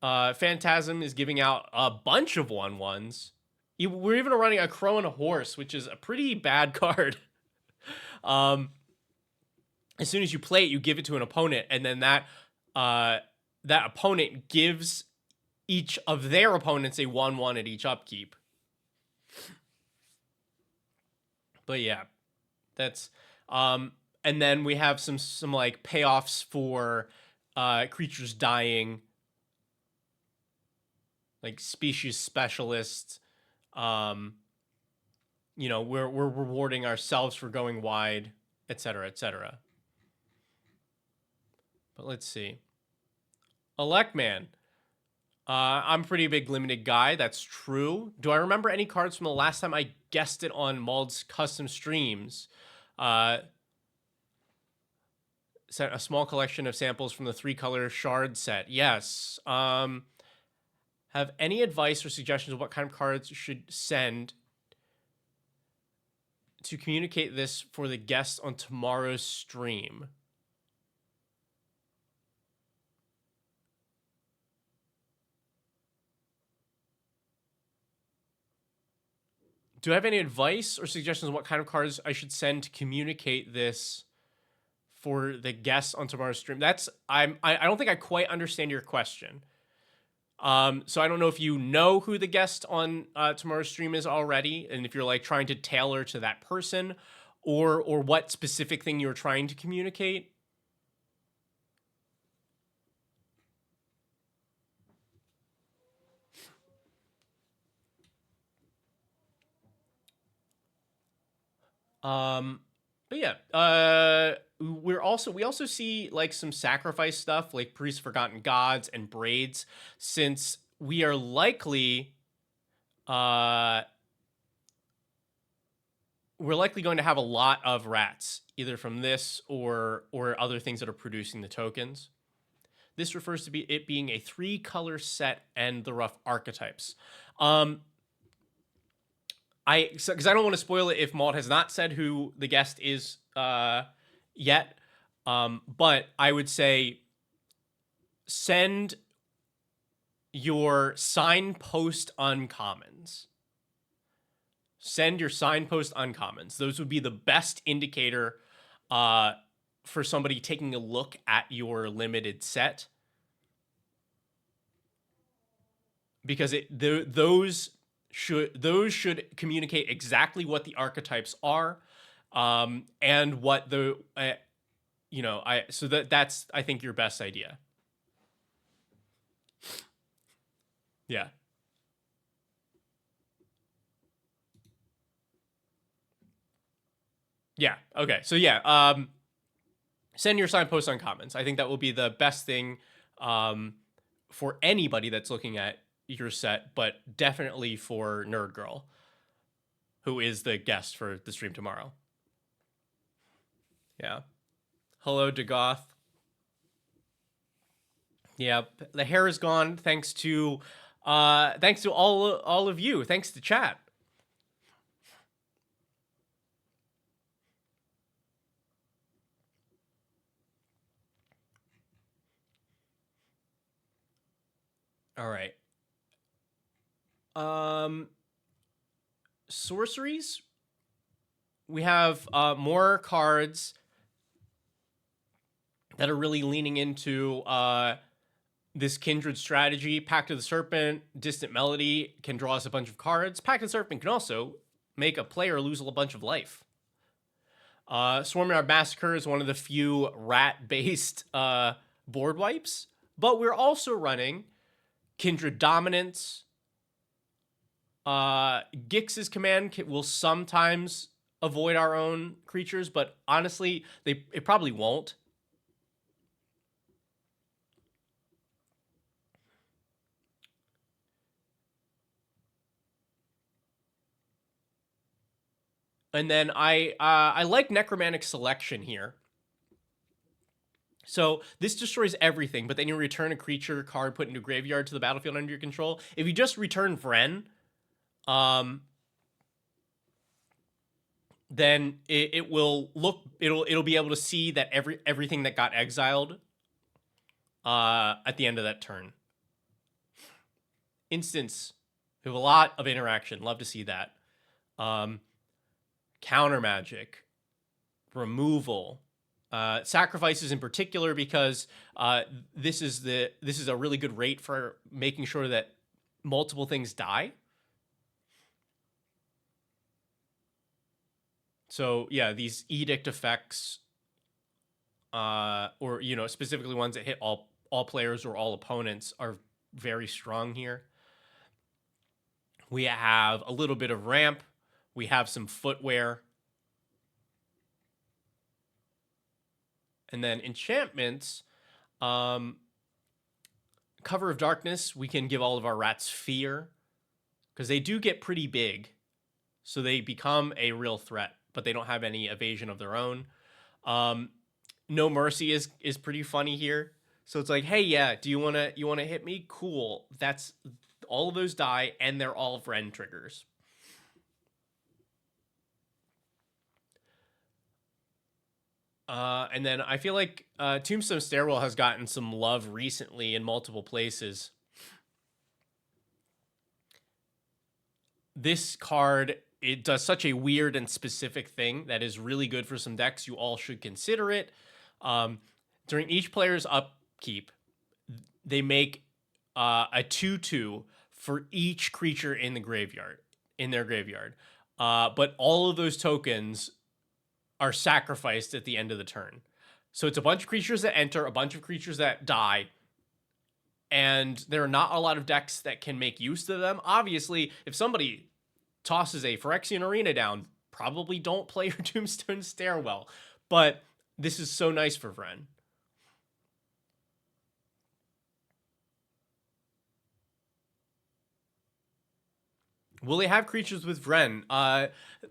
Phantasm is giving out a bunch of 1/1s. We're even running a Crow and a Horse, which is a pretty bad card. As soon as you play it, you give it to an opponent, and then that opponent gives each of their opponents a 1/1 at each upkeep. But yeah, that's and then we have some like payoffs for creatures dying. like species specialist. You know, we're rewarding ourselves for going wide, etc., etc. But let's see. Electman. I'm a pretty big limited guy. That's true. Do I remember any cards from the last time I guessed it on Mald's custom streams? Sent a small collection of samples from the 3-color shard set. Yes. Have any advice or suggestions of what kind of cards should send to communicate this for the guests on tomorrow's stream? Do I have any advice or suggestions on what kind of cards I should send to communicate this for the guests on tomorrow's stream? I don't think I quite understand your question. So I don't know if you know who the guest on tomorrow's stream is already, and if you're like trying to tailor to that person, or what specific thing you're trying to communicate. But yeah, we also see like some sacrifice stuff, like Priests, Forgotten Gods, and Braids, since we are likely, we're likely going to have a lot of rats, either from this or other things that are producing the tokens. This refers to it being a 3-color set and the rough archetypes. Because I don't want to spoil it if Maud has not said who the guest is yet. But I would say send your signpost uncommons. Send your signpost uncommons. Those would be the best indicator for somebody taking a look at your limited set. Because those should communicate exactly what the archetypes are, and what the that's I think your best idea. Yeah. Yeah. Okay. So yeah, send your signposts uncommons. I think that will be the best thing for anybody that's looking at your set, but definitely for Nerd Girl, who is the guest for the stream tomorrow. Yeah. Hello, DeGoth. Yeah, the hair is gone thanks to all of you. Thanks to chat. All right. Sorceries. We have more cards that are really leaning into this Kindred strategy. Pact of the Serpent, Distant Melody can draw us a bunch of cards. Pact of the Serpent can also make a player lose a bunch of life. Swarmyard Massacre is one of the few rat-based board wipes, but we're also running Kindred Dominance. Gix's command will sometimes avoid our own creatures, but honestly, it probably won't. And then I like Necromantic Selection here. So this destroys everything, but then you return a creature card put into graveyard to the battlefield under your control. If you just return Vren, then it will look, it'll be able to see that everything that got exiled at the end of that turn. Instance, we have a lot of interaction. Love to see that. Counter magic, removal, sacrifices in particular, because this is a really good rate for making sure that multiple things die. So yeah, these edict effects, or specifically ones that hit all players or all opponents, are very strong here. We have a little bit of ramp. We have some footwear. And then enchantments, Cover of Darkness, we can give all of our rats fear, because they do get pretty big. So they become a real threat, but they don't have any evasion of their own. No Mercy is pretty funny here. So it's like, hey, yeah, do you wanna hit me? Cool. That's all of those die, and they're all Vren triggers. And then I feel like Tombstone Stairwell has gotten some love recently in multiple places. This card, it does such a weird and specific thing that is really good for some decks. You all should consider it. During each player's upkeep, they make a 2/2 for each creature in the graveyard, in their graveyard. But all of those tokens are sacrificed at the end of the turn. So it's a bunch of creatures that enter, a bunch of creatures that die, and there are not a lot of decks that can make use of them. Obviously, if somebody tosses a Phyrexian Arena down, probably don't play your Tombstone Stairwell. But this is so nice for Vren. Will they have creatures with Vren?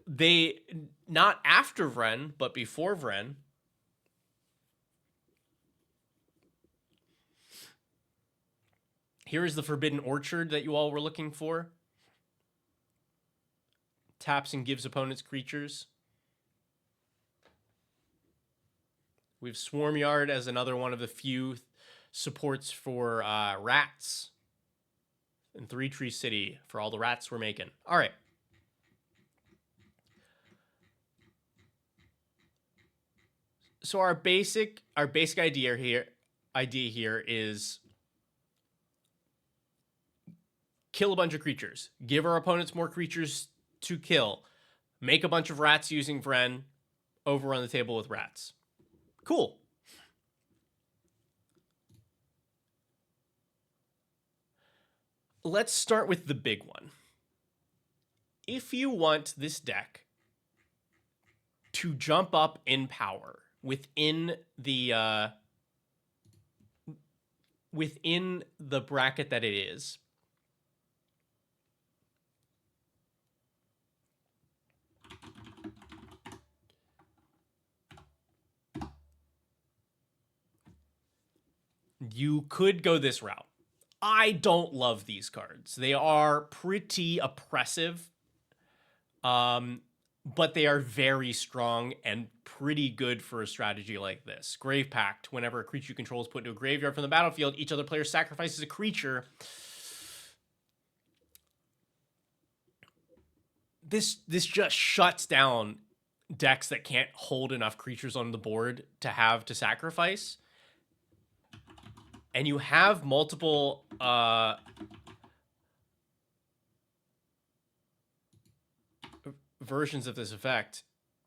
They, not after Vren, but before Vren. Here is the Forbidden Orchard that you all were looking for. Taps and gives opponents creatures. We have Swarmyard as another one of the few supports for rats. And Three Tree City for all the rats we're making. All right. So our basic idea here is kill a bunch of creatures, give our opponents more creatures to kill, make a bunch of rats using Vren, overrun the table with rats. Cool. Let's start with the big one. If you want this deck to jump up in power within the bracket that it is, you could go this route. I don't love these cards. They are pretty oppressive, but they are very strong and pretty good for a strategy like this. Grave Pact. Whenever a creature you control is put into a graveyard from the battlefield, each other player sacrifices a creature. This just shuts down decks that can't hold enough creatures on the board to have to sacrifice. And you have multiple versions of this effect.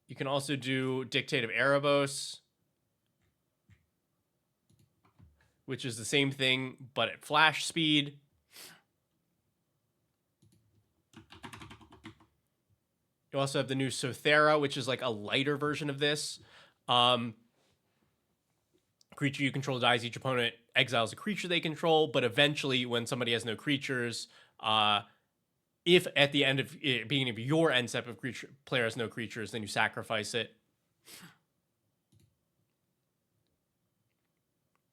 You can also do Dictate of Erebos, which is the same thing, but at flash speed. You also have the new Sothera, which is like a lighter version of this. Creature you control dies, each opponent exiles a creature they control, but eventually when somebody has no creatures, if at the end of beginning of your end step of player has no creatures, then you sacrifice it.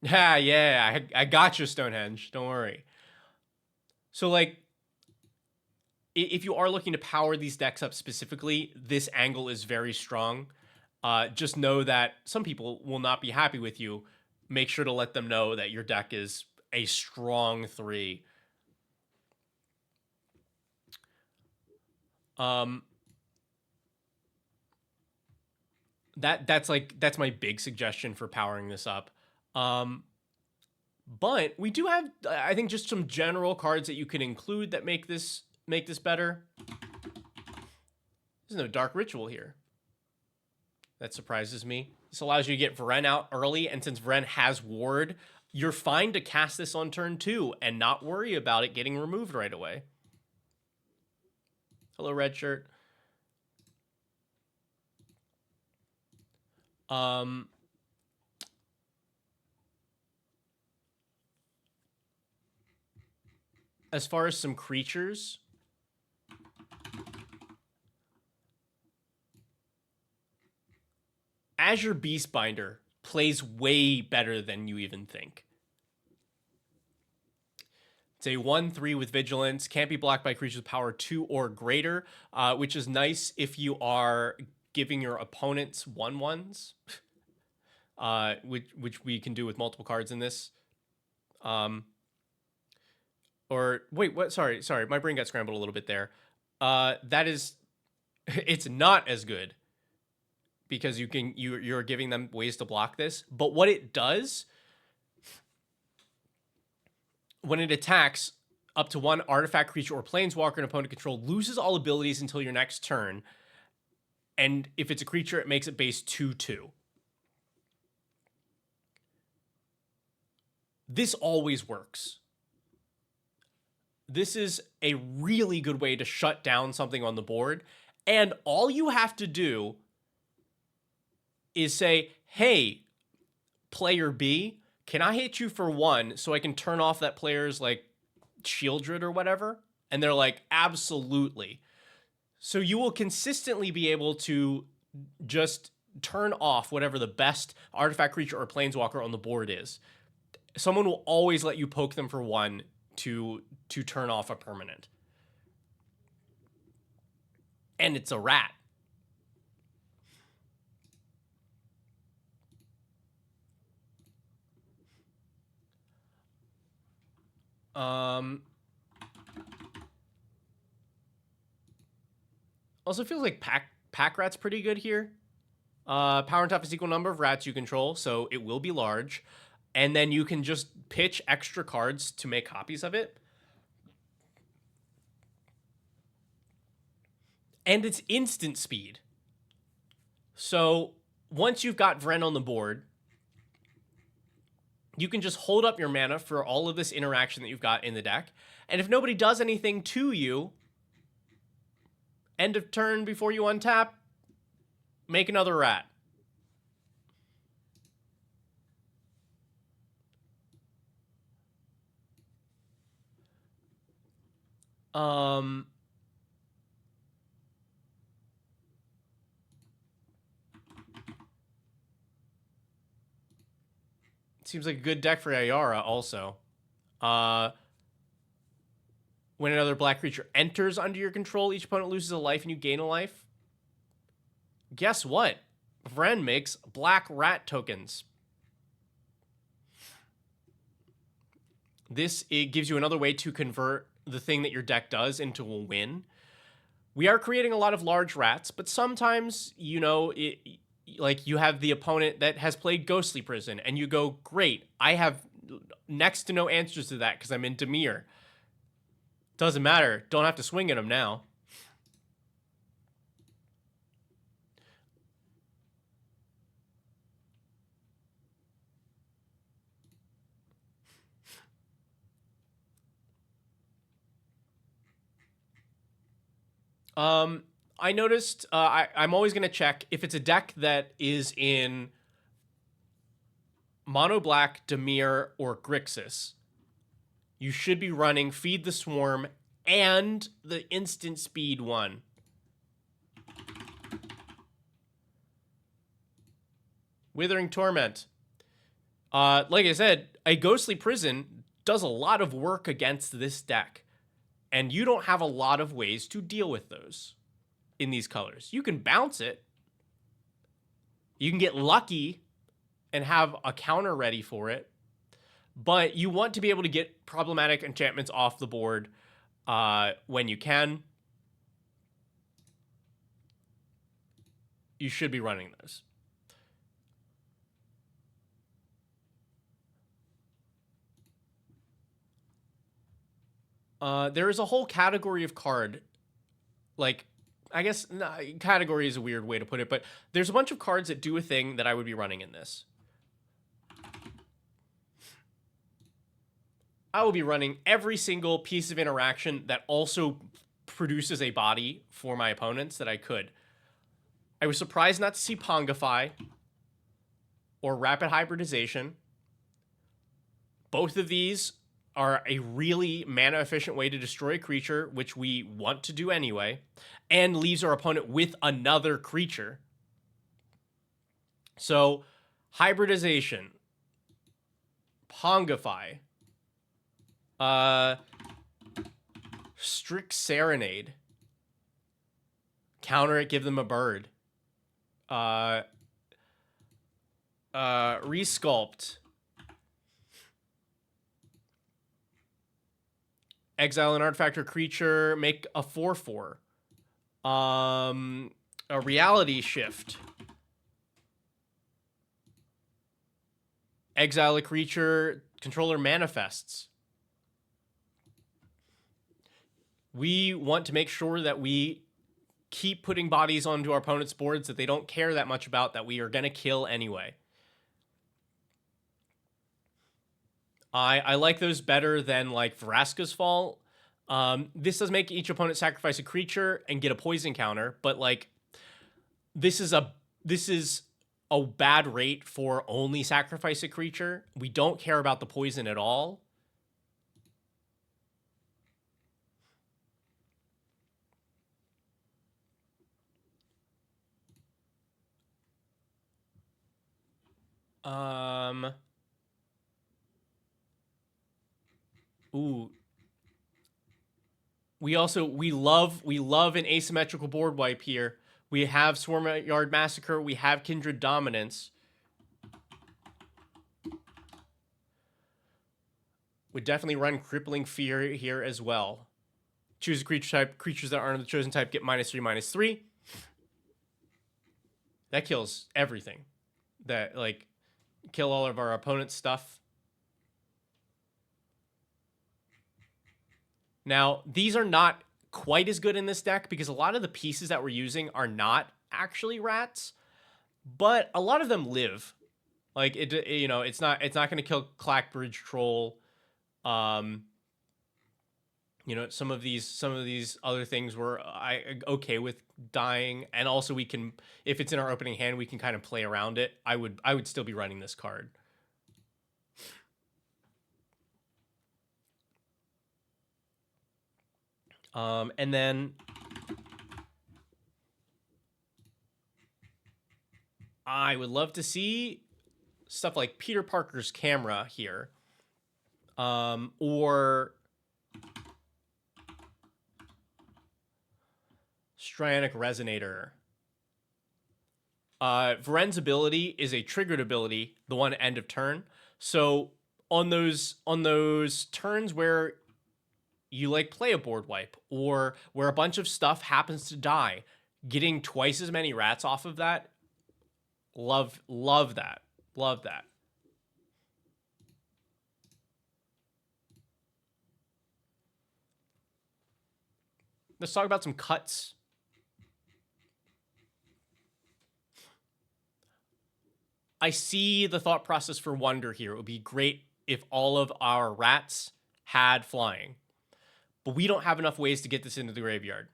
Yeah, I got you, Stonehenge. Don't worry. So like, if you are looking to power these decks up specifically, this angle is very strong. Just know that some people will not be happy with you. Make sure to let them know that your deck is a strong 3. That's my big suggestion for powering this up. But we do have, I think, just some general cards that you can include that make this better. There's no Dark Ritual here. That surprises me. This allows you to get Vren out early, and since Vren has Ward, you're fine to cast this on turn 2 and not worry about it getting removed right away. Hello, red shirt. As far as some creatures, Azure Beastbinder plays way better than you even think. It's a 1/3 with vigilance, can't be blocked by creatures with power 2 or greater, which is nice if you are giving your opponents 1/1s, which we can do with multiple cards in this. Or wait, what? Sorry, my brain got scrambled a little bit there. That is, it's not as good because you're giving them ways to block this. But what it does when it attacks, up to one artifact, creature, or planeswalker an opponent control loses all abilities until your next turn. And if it's a creature, it makes it base 2/2. This always works. This is a really good way to shut down something on the board. And all you have to do is say, hey, player B, can I hit you for 1 so I can turn off that player's like Shieldred or whatever? And they're like, absolutely. So you will consistently be able to just turn off whatever the best artifact, creature, or planeswalker on the board is. Someone will always let you poke them for 1 to turn off a permanent. And it's a rat. Also feels like pack rat's pretty good here. Power and toughness equal number of rats you control, so it will be large. And then you can just pitch extra cards to make copies of it. And it's instant speed. So once you've got Vren on the board, you can just hold up your mana for all of this interaction that you've got in the deck. And if nobody does anything to you, end of turn before you untap, make another rat. Seems like a good deck for Ayara also. When another black creature enters under your control, each opponent loses a life and you gain a life. Guess what? Vren makes black rat tokens. It gives you another way to convert the thing that your deck does into a win. We are creating a lot of large rats, but sometimes, you know, like you have the opponent that has played Ghostly Prison and you go, great, I have next to no answers to that because I'm in Dimir. Doesn't matter. Don't have to swing at him now. I noticed I'm always going to check if it's a deck that is in Mono Black, Dimir, or Grixis. You should be running Feed the Swarm and the instant speed one. Withering Torment. Like I said, a Ghostly Prison does a lot of work against this deck. And you don't have a lot of ways to deal with those in these colors. You can bounce it. You can get lucky and have a counter ready for it. But you want to be able to get problematic enchantments off the board when you can. You should be running those. There is a whole category of card, like, I guess category is a weird way to put it, but there's a bunch of cards that do a thing that I would be running in this. I will be running every single piece of interaction that also produces a body for my opponents that I could. I was surprised not to see Pongify or Rapid Hybridization. Both of these are a really mana efficient way to destroy a creature, which we want to do anyway, and leaves our opponent with another creature. So, Hybridization, Pongify, Strict Serenade, counter it, give them a bird. Resculpt, exile an artifact or creature, make a 4/4. A Reality Shift, exile a creature, controller manifests. We want to make sure that we keep putting bodies onto our opponent's boards that they don't care that much about, that we are going to kill anyway. I like those better than like Vraska's Fall. This does make each opponent sacrifice a creature and get a poison counter, but like this is a bad rate for only sacrifice a creature. We don't care about the poison at all. Ooh. We love an asymmetrical board wipe here. We have Swarm Yard Massacre. We have Kindred Dominance. Would definitely run Crippling Fear here as well. Choose a creature type. Creatures that aren't of the chosen type get -3/-3. That kills everything. That, like, kill all of our opponent's stuff. Now, these are not quite as good in this deck because a lot of the pieces that we're using are not actually rats, but a lot of them live. Like, you know, it's not going to kill Clackbridge Troll. You know, some of these other things were okay with dying, and also we can, if it's in our opening hand, we can kind of play around it. I would still be running this card. And then I would love to see stuff like Peter Parker's Camera here, or Strionic Resonator. Varen's ability is a triggered ability, the one end of turn. So on those turns where you like play a board wipe or where a bunch of stuff happens to die, getting twice as many rats off of that, love that. Love that. Let's talk about some cuts. I see the thought process for Wonder here. It would be great if all of our rats had flying, but we don't have enough ways to get this into the graveyard.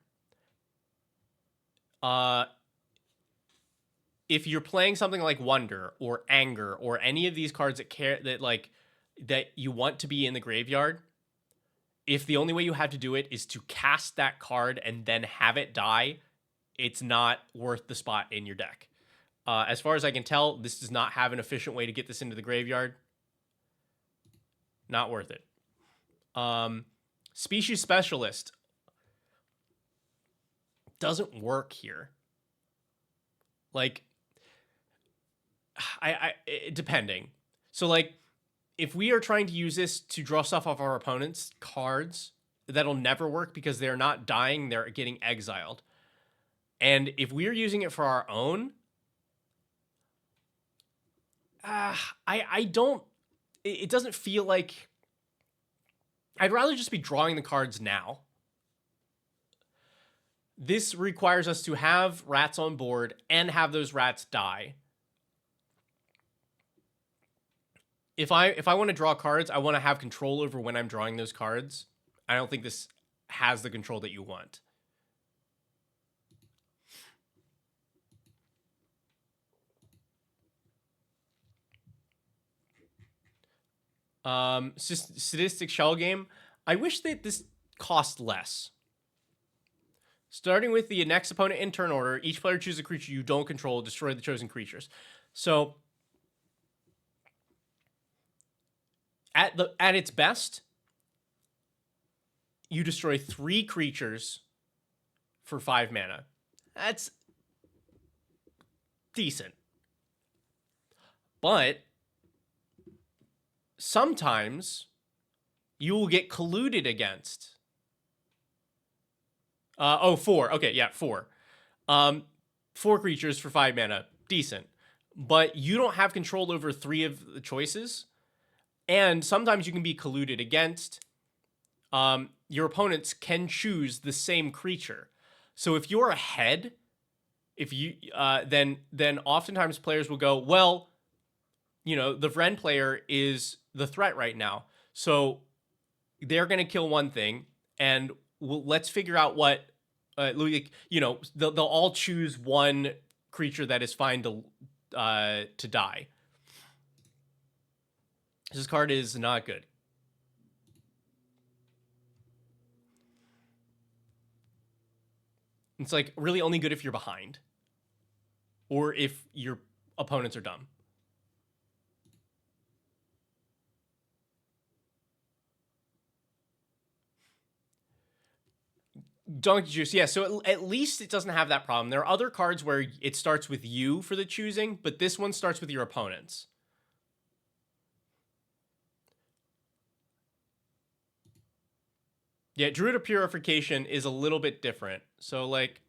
If you're playing something like Wonder or Anger or any of these cards that you want to be in the graveyard, if the only way you have to do it is to cast that card and then have it die, it's not worth the spot in your deck. As far as I can tell, this does not have an efficient way to get this into the graveyard. Not worth it. Species Specialist doesn't work here. Like, depending. So, like, if we are trying to use this to draw stuff off our opponent's cards, that'll never work because they're not dying, they're getting exiled. And if we're using it for our own, it doesn't feel like, I'd rather just be drawing the cards now. This requires us to have rats on board and have those rats die. If I want to draw cards, I want to have control over when I'm drawing those cards. I don't think this has the control that you want. Sadistic shell game. I wish that this cost less. Starting with the next opponent in turn order, each player chooses a creature you don't control, destroy the chosen creatures. So at its best, you destroy 3 creatures for 5 mana. That's decent. But sometimes you will get colluded against. 4. Okay, yeah, 4. 4 creatures for 5 mana. Decent. But you don't have control over 3 of the choices. And sometimes you can be colluded against. Your opponents can choose the same creature. So if you're ahead, if you then oftentimes players will go, well, you know, the Vren player is the threat right now. So they're going to kill one thing, and let's figure out what, you know, they'll all choose one creature that is fine to die. This card is not good. It's like really only good if you're behind, or if your opponents are dumb. Donkey Juice, yeah, so at least it doesn't have that problem. There are other cards where it starts with you for the choosing, but this one starts with your opponents. Yeah, Druid of Purification is a little bit different. So, like,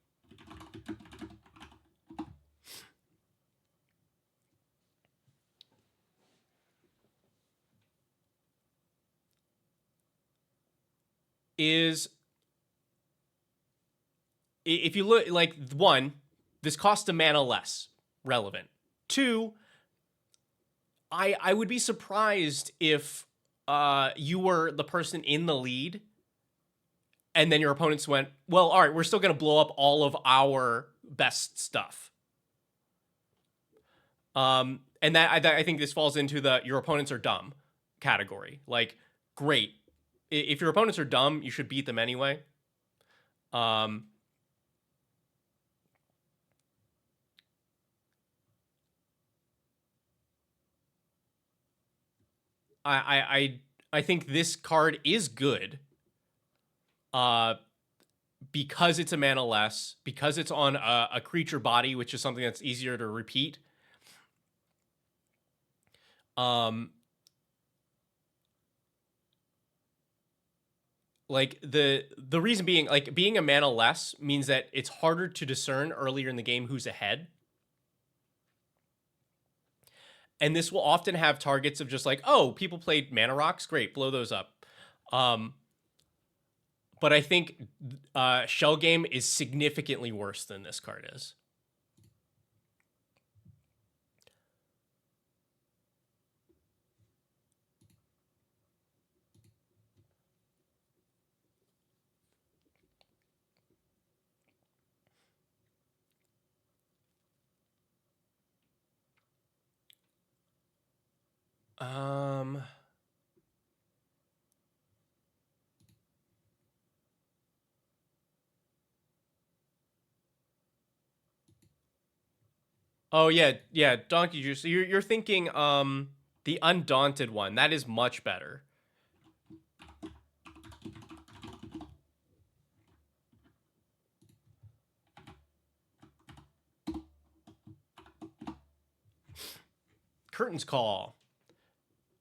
if you look, like, 1, this costs a mana less. Relevant. 2, I would be surprised if you were the person in the lead and then your opponents went, well, all right, we're still going to blow up all of our best stuff. And that I think this falls into the your opponents are dumb category. Like, great. If your opponents are dumb, you should beat them anyway. I think this card is good. Because it's a mana less, because it's on a creature body, which is something that's easier to repeat. Like the reason being, like, being a mana less means that it's harder to discern earlier in the game who's ahead. And this will often have targets of just like, oh, people played mana rocks, great, blow those up. But I think Shell Game is significantly worse than this card is. Oh yeah, Donkey Juice. You're thinking the Undaunted one. That is much better. Curtain's Call.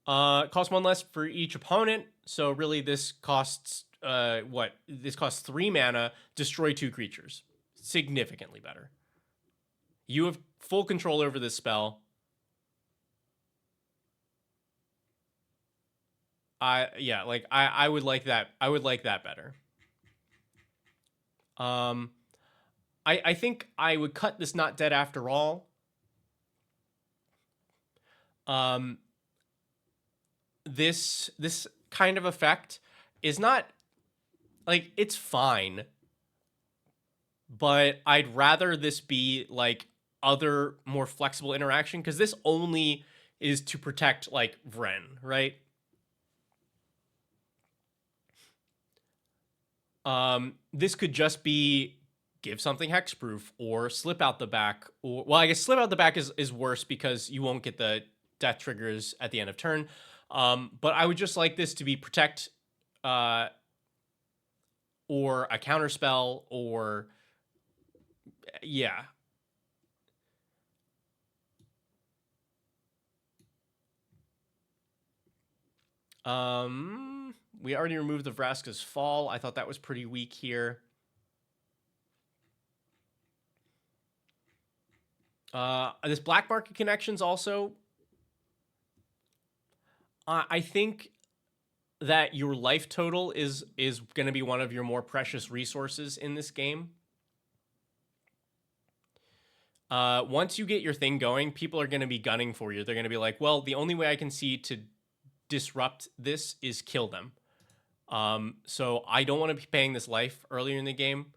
Costs 1 less for each opponent. So really this costs what? This costs 3 mana, destroy 2 creatures. Significantly better. You have full control over this spell. I would like that. I would like that better. I think I would cut this Not Dead After All. This kind of effect is not, like, it's fine, but I'd rather this be like other more flexible interaction, because this only is to protect like Vren, right? This could just be give something hexproof or slip out the back, or well, I guess slip out the back is worse because you won't get the death triggers at the end of turn. But I would just like this to be protect, or a counter spell, or yeah. We already removed the Vraska's Fall. I thought that was pretty weak here. This Black Market Connections also. I think that your life total is going to be one of your more precious resources in this game. Once you get your thing going, people are going to be gunning for you. They're going to be like, well, the only way I can see to disrupt this is kill them. So I don't want to be paying this life earlier in the game.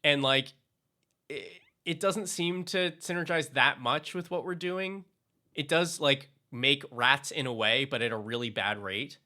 And like, it doesn't seem to synergize that much with what we're doing. It does like make rats in a way, but at a really bad rate.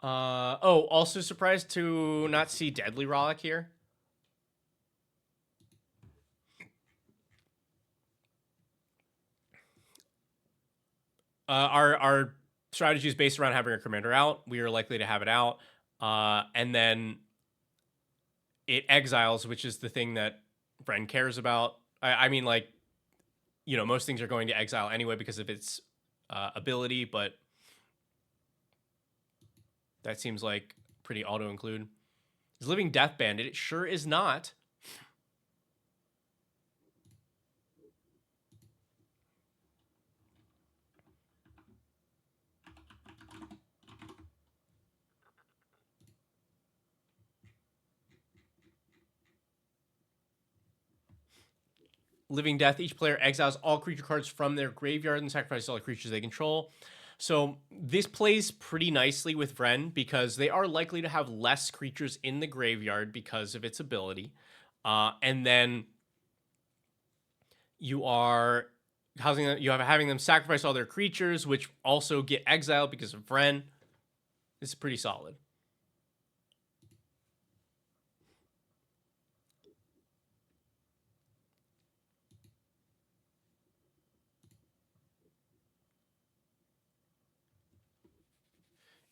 Oh, also surprised to not see Deadly Rollick here. Our strategy is based around having our commander out. We are likely to have it out. And then it exiles, which is the thing that Vren cares about. I mean, like, you know, most things are going to exile anyway because of its ability, but that seems like pretty auto-include. Is Living Death Bandit? It sure is not. Living Death, each player exiles all creature cards from their graveyard and sacrifices all the creatures they control. So this plays pretty nicely with Vren because they are likely to have less creatures in the graveyard because of its ability. And then you are having them sacrifice all their creatures, which also get exiled because of Vren. This is pretty solid.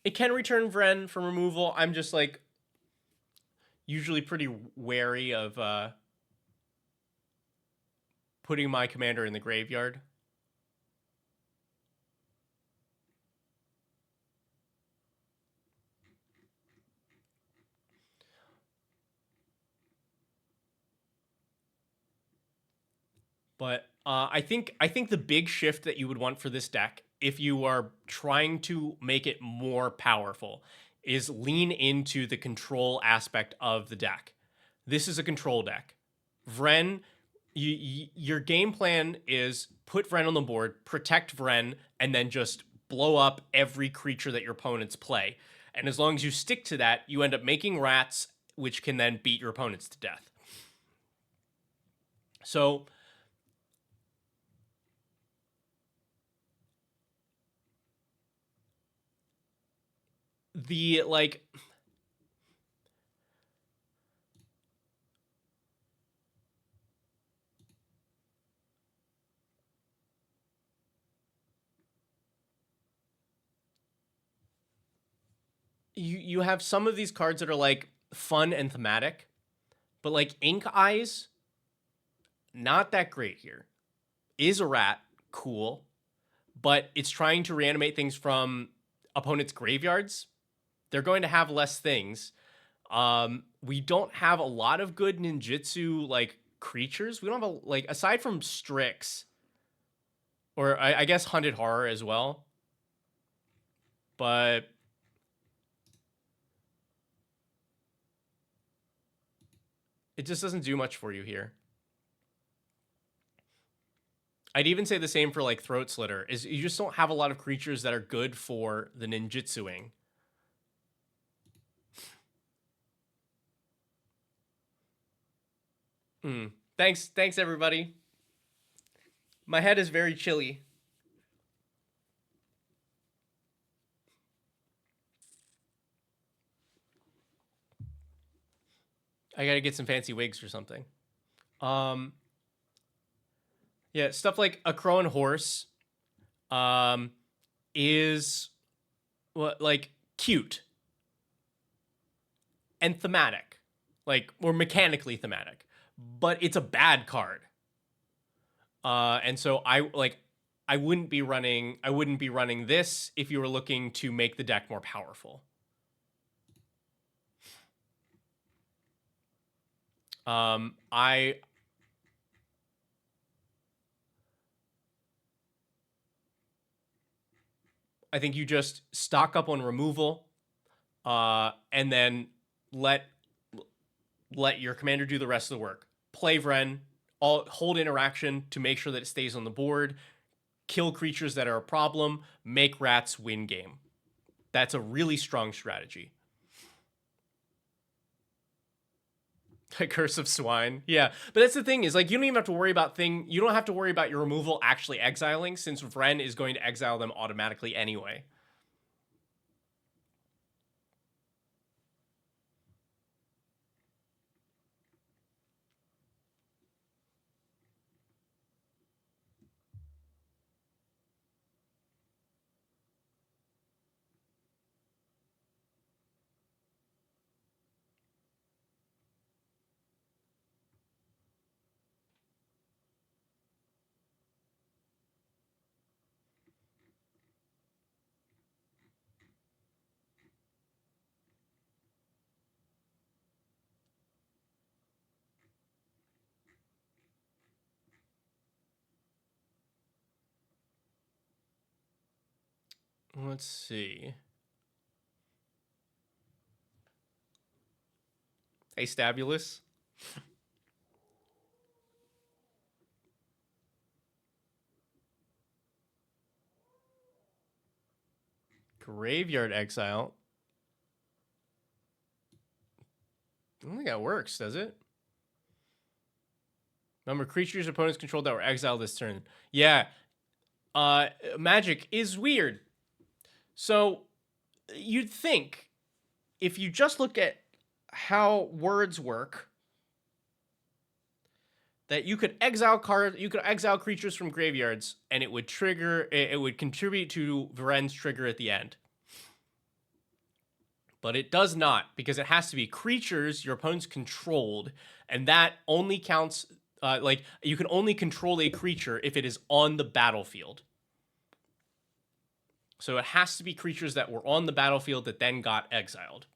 It can return Vren from removal. I'm just like usually pretty wary of putting my commander in the graveyard. But I think the big shift that you would want for this deck, if you are trying to make it more powerful, is lean into the control aspect of the deck. This is a control deck. Vren, your game plan is put Vren on the board, protect Vren, and then just blow up every creature that your opponents play. And as long as you stick to that, you end up making rats, which can then beat your opponents to death. So the like you have some of these cards that are like fun and thematic, but like Ink Eyes, not that great here. Is a rat, cool, but it's trying to reanimate things from opponents' graveyards. They're going to have less things. We don't have a lot of good ninjutsu like creatures. We don't have a like aside from Strix, or I guess Hunted Horror as well. but it just doesn't do much for you here. I'd even say the same for like Throat Slitter, is you just don't have a lot of creatures that are good for the ninjutsuing. Thanks everybody. My head is very chilly. I gotta get some fancy wigs or something. Yeah, stuff like a crow and horse is what, like, cute and thematic, like, or mechanically thematic, but it's a bad card. And so I wouldn't be running this if you were looking to make the deck more powerful. I think you just stock up on removal, and then let your commander do the rest of the work. Play Vren, hold interaction to make sure that it stays on the board, kill creatures that are a problem, make rats win game. That's a really strong strategy. Curse of Swine. Yeah, but that's the thing, is like, you don't even have to worry about you don't have to worry about your removal actually exiling, since Vren is going to exile them automatically anyway. Let's see. Hey, Stabulous. Graveyard Exile. I don't think that works, does it? Number of creatures opponents controlled that were exiled this turn. Yeah. Magic is weird. So you'd think, if you just look at how words work, that you could exile creatures from graveyards, and it would contribute to Varen's trigger at the end. But it does not, because it has to be creatures your opponent's controlled, and that only counts, like, you can only control a creature if it is on the battlefield. So it has to be creatures that were on the battlefield that then got exiled.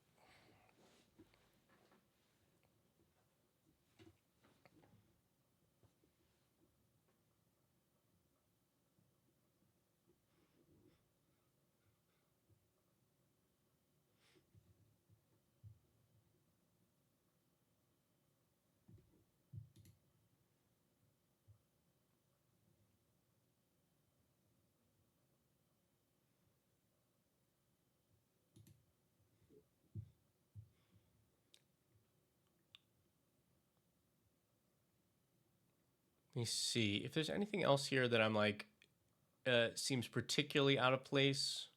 Let me see if there's anything else here that I'm like, seems particularly out of place.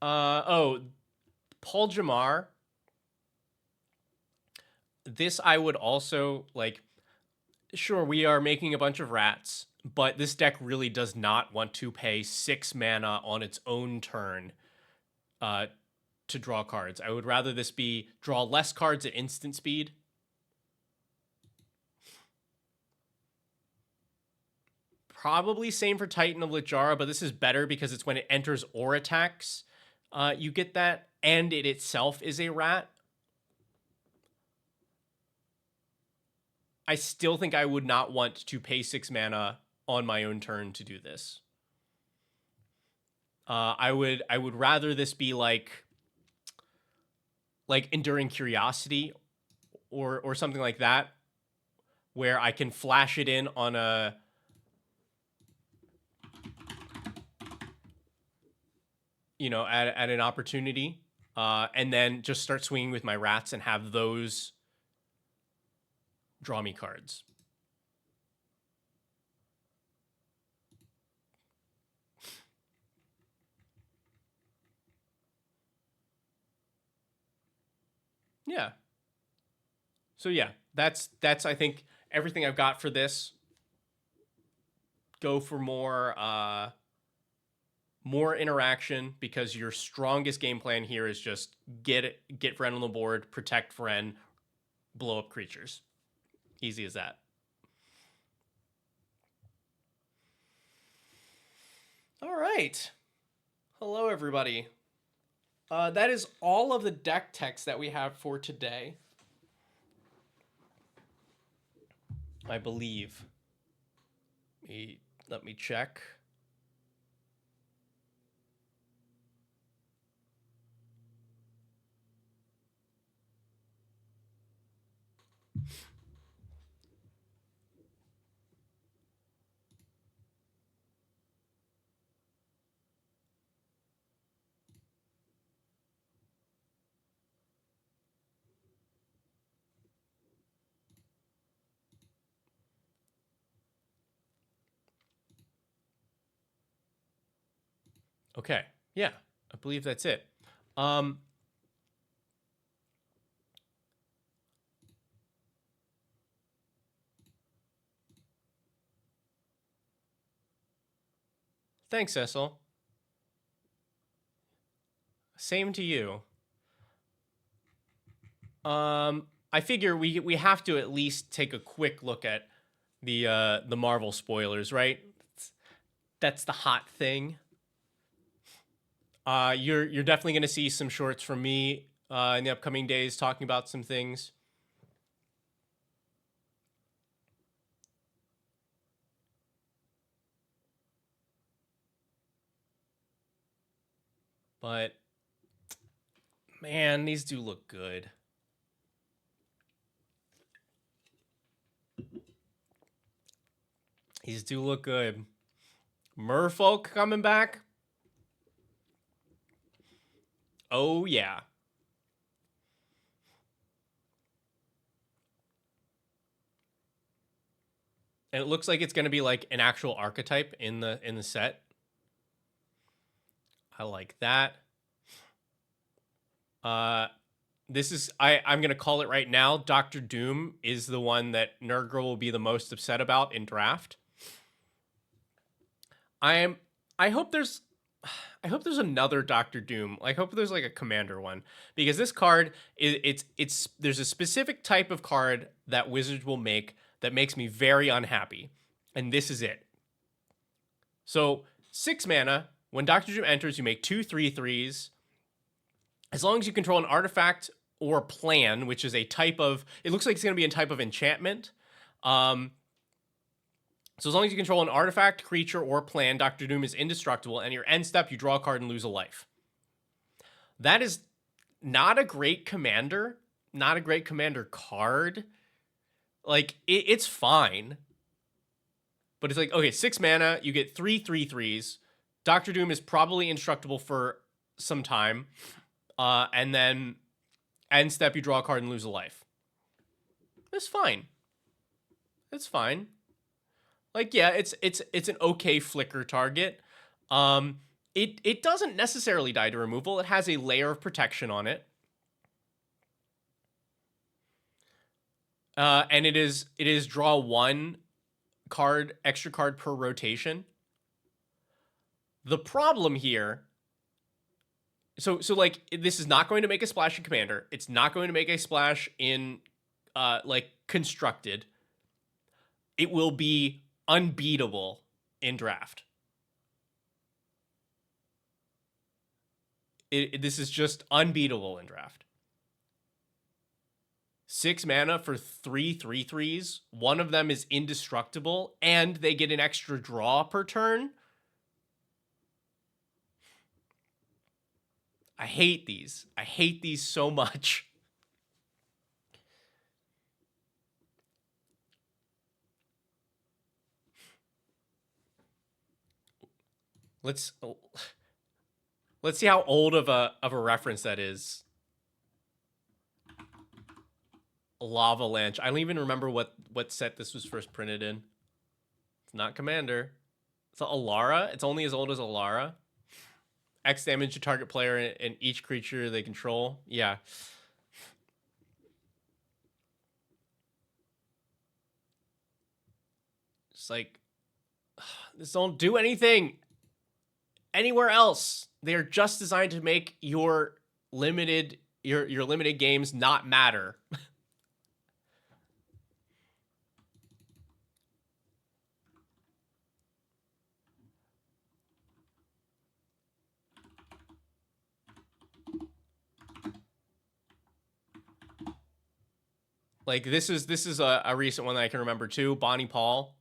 Oh, Paul Jamar. This I would also, like, sure, we are making a bunch of rats, but this deck really does not want to pay 6 mana on its own turn to draw cards. I would rather this be draw less cards at instant speed. Probably same for Titan of Littjara, but this is better because it's when it enters or attacks, you get that, and it itself is a rat. I still think I would not want to pay 6 mana on my own turn to do this. I would rather this be like Enduring Curiosity or something like that, where I can flash it in on a at an opportunity, and then just start swinging with my rats and have those draw me cards. Yeah. So yeah, that's I think everything I've got for this. Go for more interaction, because your strongest game plan here is just get Vren on the board, protect Vren, blow up creatures. Easy as that. All right. Hello, everybody. That is all of the deck text that we have for today, I believe. Let me check. Okay. Yeah, I believe that's it. Thanks, Cecil. Same to you. I figure we have to at least take a quick look at the Marvel spoilers, right? That's the hot thing. You're definitely going to see some shorts from me in the upcoming days talking about some things. But man, these do look good. These do look good. Merfolk coming back. Oh yeah. And it looks like it's going to be like an actual archetype in the set. I like that. This is I'm going to call it right now. Dr. Doom is the one that Nurgle will be the most upset about in draft. I hope there's another Doctor Doom. I hope there's like a commander one, because this card it's there's a specific type of card that Wizards will make that makes me very unhappy, and this is it. So 6 mana, when Doctor Doom enters, you make 2 3/3s. As long as you control an artifact or plan, which is a type of, it looks like it's going to be a type of enchantment. So as long as you control an artifact, creature, or plan, Dr. Doom is indestructible, and your end step, you draw a card and lose a life. That is not a great commander, not a great commander card. Like, it's fine. But it's like, okay, 6 mana, you get 3 3/3s. Dr. Doom is probably indestructible for some time. And then end step, you draw a card and lose a life. It's fine. It's fine. Like, yeah, it's an okay flicker target. It doesn't necessarily die to removal. It has a layer of protection on it. And it is draw 1 card, extra card per rotation. The problem here, so like, this is not going to make a splash in Commander. It's not going to make a splash in like Constructed. It will be unbeatable in draft. This is just unbeatable in draft. 6 mana for 3/3/3s. One of them is indestructible, and they get an extra draw per turn. I hate these. I hate these so much. Let's see how old of a reference that is. Lava Lanch. I don't even remember what set this was first printed in. It's not Commander. It's Alara. It's only as old as Alara. X damage to target player and each creature they control. Yeah. It's like, this don't do anything anywhere else. They're just designed to make your limited games not matter. Like, this is a recent one that I can remember too. Bonnie Paul.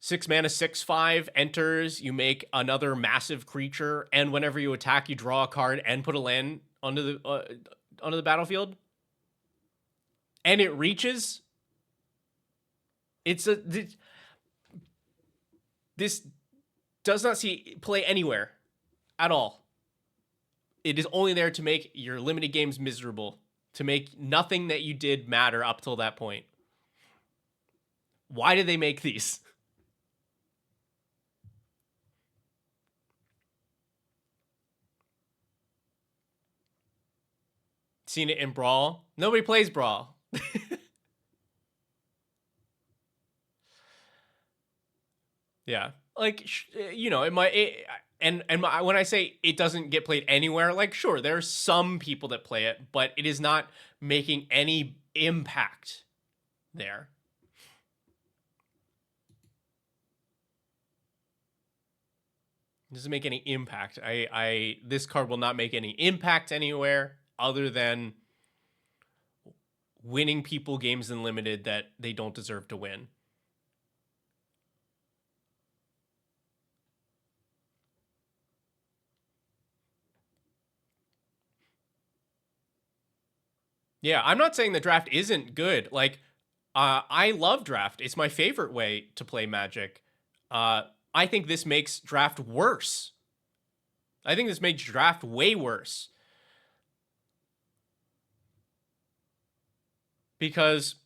6 mana, 6/5 enters. You make another massive creature, and whenever you attack, you draw a card and put a land onto the battlefield. And it reaches. This does not see play anywhere at all. It is only there to make your limited games miserable, to make nothing that you did matter up till that point. Why did they make these? Seen it in Brawl. Nobody plays Brawl. Yeah, like, you know, it might. When I say it doesn't get played anywhere, like, sure, there are some people that play it, but it is not making any impact there. It doesn't make any impact. This card will not make any impact anywhere other than winning people games in limited that they don't deserve to win. Yeah, I'm not saying the draft isn't good. Like, I love draft. It's my favorite way to play Magic. I think this makes draft worse. I think this makes draft way worse. Because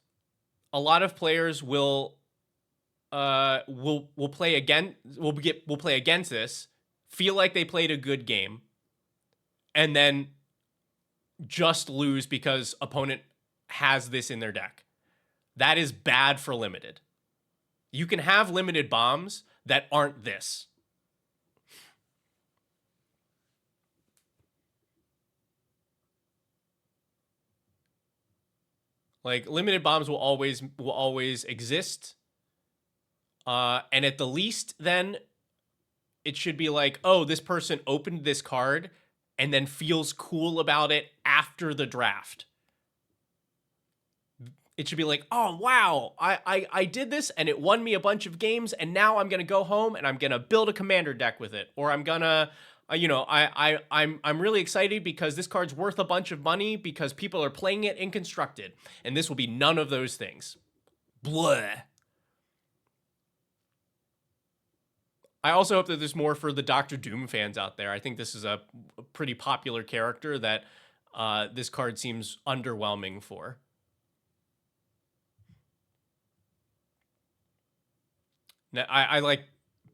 a lot of players will play against this, feel like they played a good game, and then just lose because opponent has this in their deck. That is bad for limited. You can have limited bombs that aren't this. Like, limited bombs will always exist. And at the least, then it should be like, oh, this person opened this card and then feels cool about it after the draft. It should be like, oh, wow, I did this and it won me a bunch of games, and now I'm going to go home and I'm going to build a commander deck with it. Or I'm going to, I'm really excited because this card's worth a bunch of money because people are playing it in Constructed. And this will be none of those things. Blah. I also hope that there's more for the Doctor Doom fans out there. I think this is a pretty popular character that this card seems underwhelming for. Now, I like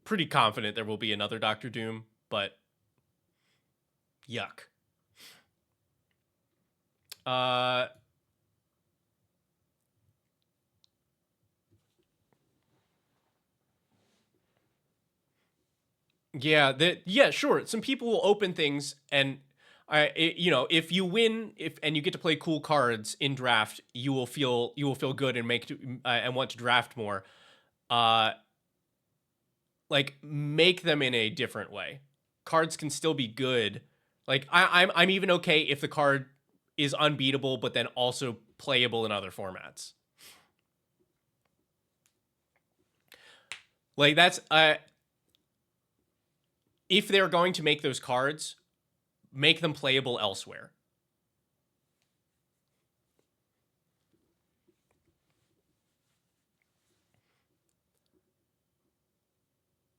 pretty confident there will be another Doctor Doom, but yuck. Yeah, sure. Some people will open things, and if you win, and you get to play cool cards in draft, you will feel good and and want to draft more. Like, make them in a different way. Cards can still be good. Like, I'm even okay if the card is unbeatable, but then also playable in other formats. Like that's if they're going to make those cards, make them playable elsewhere.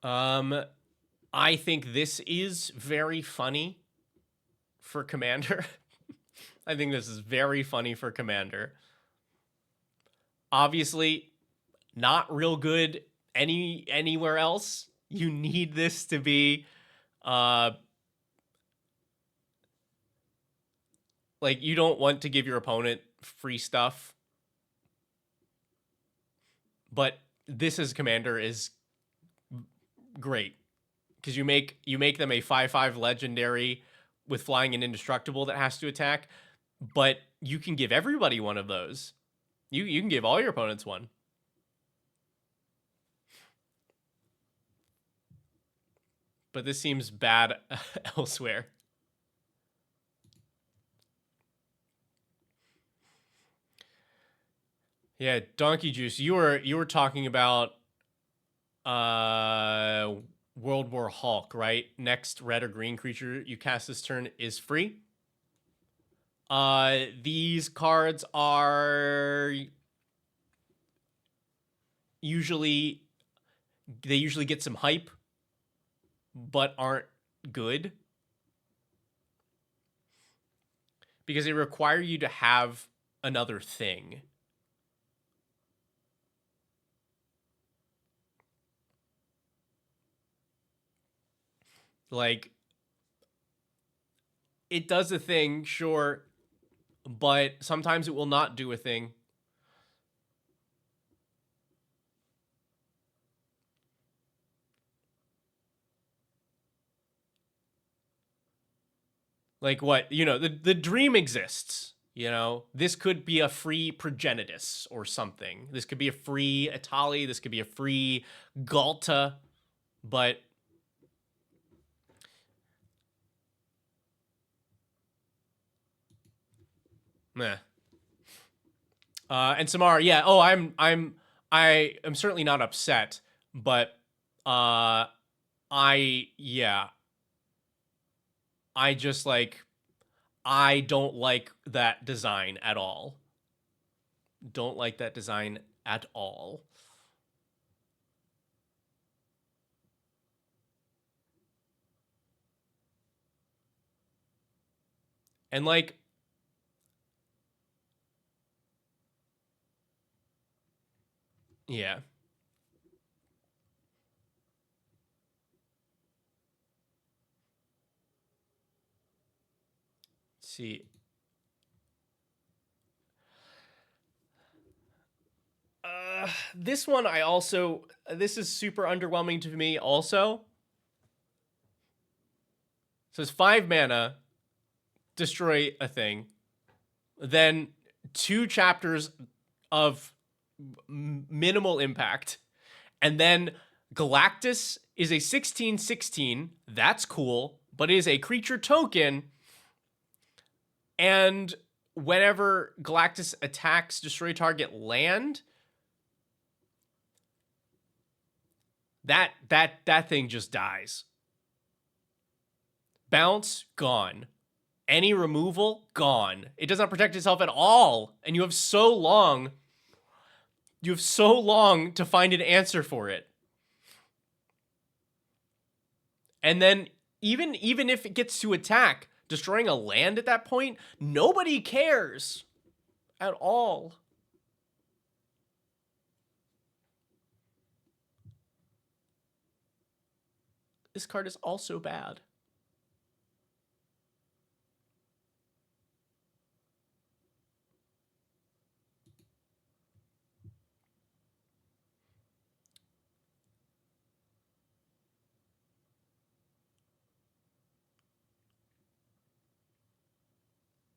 I think this is very funny for Commander. I think this is very funny for Commander. Obviously, not real good anywhere else. You need this to be like, you don't want to give your opponent free stuff. But this as Commander is great. Because you make them a 5/5 legendary with flying and indestructible that has to attack, but you can give everybody one of those. You can give all your opponents one. But this seems bad elsewhere. Yeah, Donkey Juice, you were talking about World War Hulk, right? Next red or green creature you cast this turn is free. These cards are usually get some hype, but aren't good. Because they require you to have another thing. Like, it does a thing, sure, but sometimes it will not do a thing. Like what, the dream exists. This could be a free Progenitus or something. This could be a free Atali. This could be a free Galta, but meh. And Samara, yeah. Oh, I am certainly not upset, but I just I don't like that design at all. Don't like that design at all. And yeah. Let's see. This one this is super underwhelming to me also. So it's 5 mana, destroy a thing, then 2 chapters of minimal impact, and then Galactus is a 16/16. That's cool, but it is a creature token, and whenever Galactus attacks destroy target land, that thing just dies. Bounce, gone. Any removal, gone. It does not protect itself at all, and you have so long to find an answer for it. And then even if it gets to attack, destroying a land at that point, nobody cares at all. This card is also bad.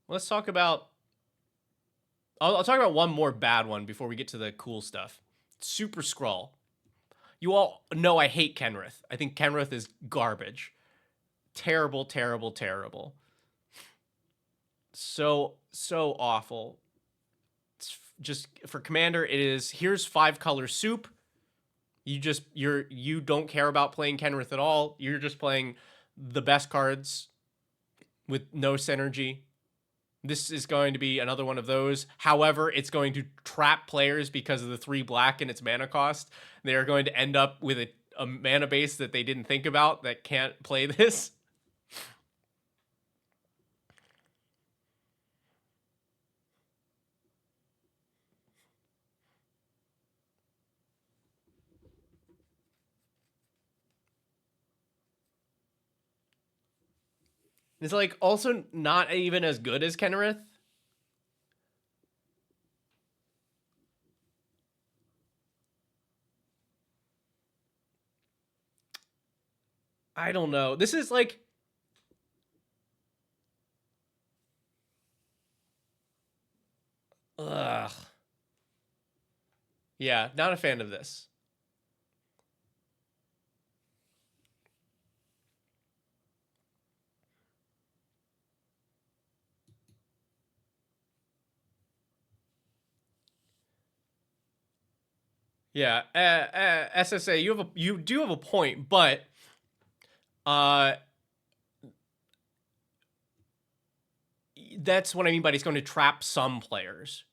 Let's talk about... I'll talk about one more bad one before we get to the cool stuff. Super Skrull. You all know I hate Kenrith. I think Kenrith is garbage. Terrible, terrible, terrible. So so awful. It's just for Commander, it is here's 5-color soup. You don't care about playing Kenrith at all. You're just playing the best cards with no synergy. This is going to be another one of those. However, it's going to trap players because of the 3 black and its mana cost. They are going to end up with a mana base that they didn't think about that can't play this. It's like also not even as good as Kenrith. I don't know. This is like... Ugh. Yeah, not a fan of this. Yeah, SSA, you do have a point, but that's what I mean by it's going to trap some players.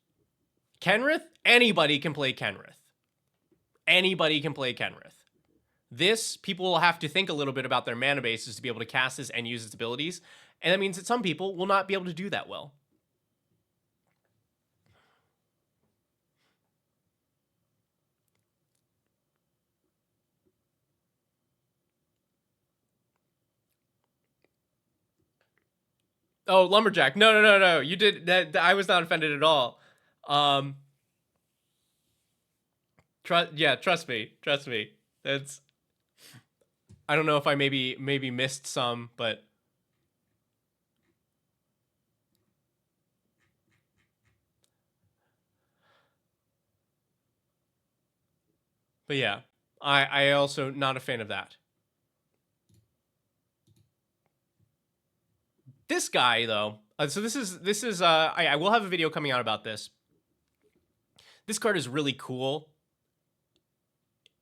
Kenrith, anybody can play Kenrith. Anybody can play Kenrith. This, people will have to think a little bit about their mana bases to be able to cast this and use its abilities, and that means that some people will not be able to do that well. Oh, Lumberjack. No. You did that. I was not offended at all. Trust me. That's... I don't know if I maybe missed some, but yeah, I also not a fan of that. This guy though, so this is I will have a video coming out about this. This card is really cool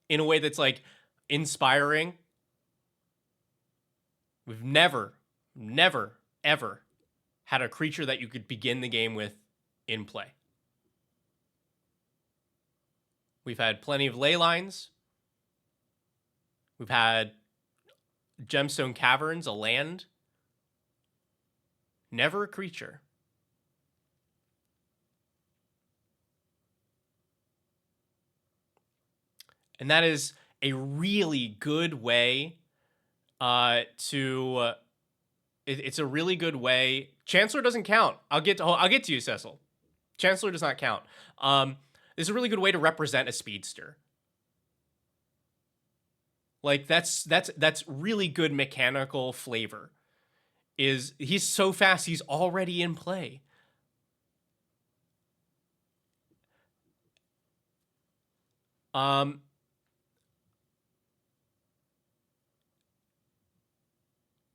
in a way that's like inspiring. We've never, ever had a creature that you could begin the game with in play. We've had plenty of ley lines. We've had Gemstone Caverns, a land. Never a creature. And that is a really good way it's a really good way. Chancellor doesn't count. I'll get to you, Cecil. Chancellor does not count. It's a really good way to represent a speedster. Like that's really good mechanical flavor. Is he's so fast, he's already in play.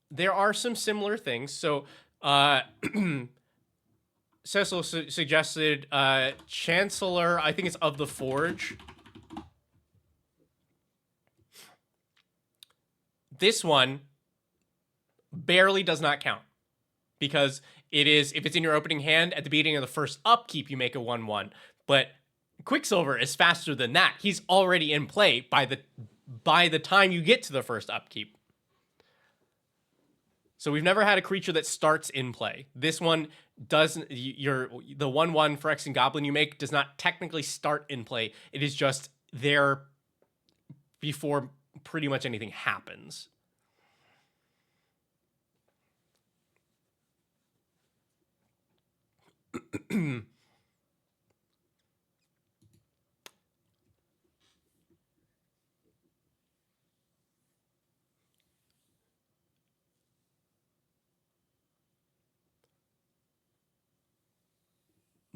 There are some similar things. So, Cecil suggested Chancellor, I think it's of the Forge. This one barely does not count because it is, if it's in your opening hand at the beginning of the first upkeep, you make a 1/1. But Quicksilver is faster than that. He's already in play by the time you get to the first upkeep. So we've never had a creature that starts in play. This one doesn't. The 1/1 for X and Goblin you make does not technically start in play. It is just there before pretty much anything happens.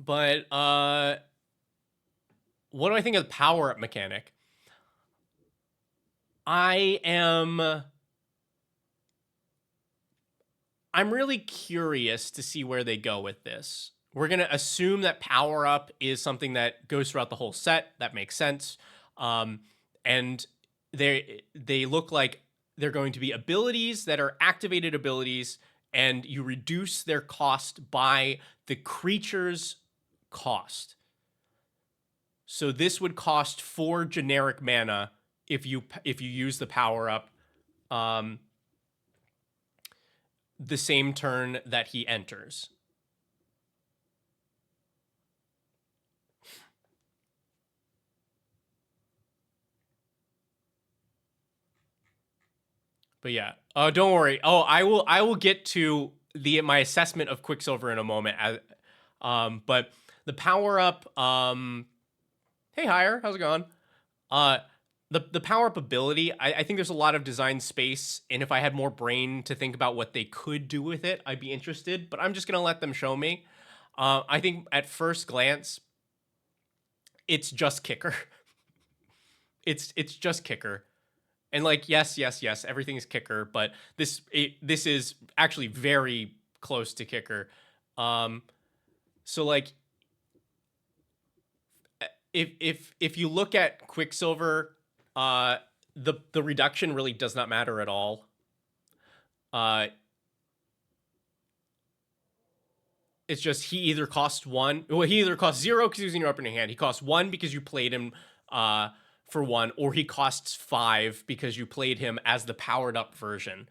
But what do I think of the power-up mechanic? I'm really curious to see where they go with this. we're going to assume that power up is something that goes throughout the whole set. That makes sense. And they look like they're going to be abilities that are activated abilities, and you reduce their cost by the creature's cost. So this would cost 4 generic mana if you use the power up the same turn that he enters. But yeah, don't worry. Oh, I will get to my assessment of Quicksilver in a moment. But the power up. Hey, Hire, how's it going? The power up ability. I think there's a lot of design space, and if I had more brain to think about what they could do with it, I'd be interested. But I'm just gonna let them show me. I think at first glance, it's just kicker. it's just kicker. And like, yes, everything is kicker, but this is actually very close to kicker. So like, if you look at Quicksilver, the reduction really does not matter at all. It's just he either costs 1, well, he either costs 0 because he was in your opening hand. He costs 1 because you played him for 1, or he costs 5 because you played him as the powered up version.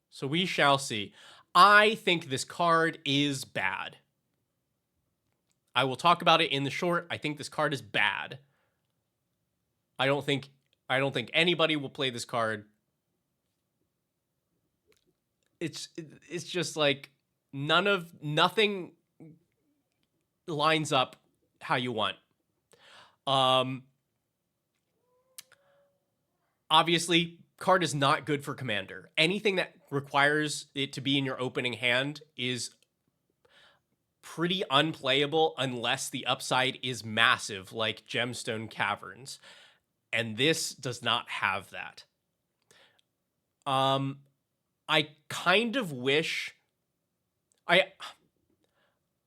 So we shall see. I think this card is bad. I will talk about it in the short. I think this card is bad. I don't think anybody will play this card. It's just like nothing lines up how you want. Obviously, card is not good for Commander. Anything that requires it to be in your opening hand is pretty unplayable unless the upside is massive, like Gemstone Caverns. And this does not have that. I kind of wish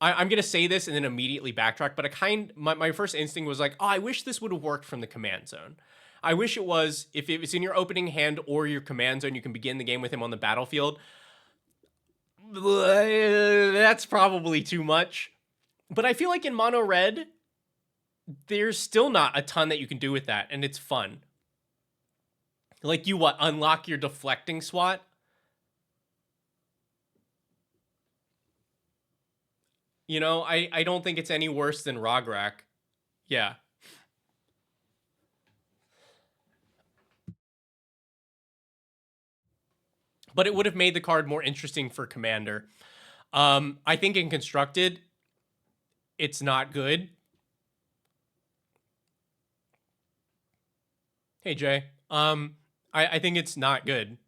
I'm gonna say this and then immediately backtrack, but my first instinct was like, oh, I wish this would have worked from the command zone. I wish it was, if it was in your opening hand or your command zone, you can begin the game with him on the battlefield. That's probably too much. But I feel like in mono red, there's still not a ton that you can do with that, and it's fun. Like you unlock your deflecting SWAT? You know, I don't think it's any worse than Rograk. Yeah. But it would have made the card more interesting for Commander. I think in Constructed, it's not good. Hey, Jay. I think it's not good.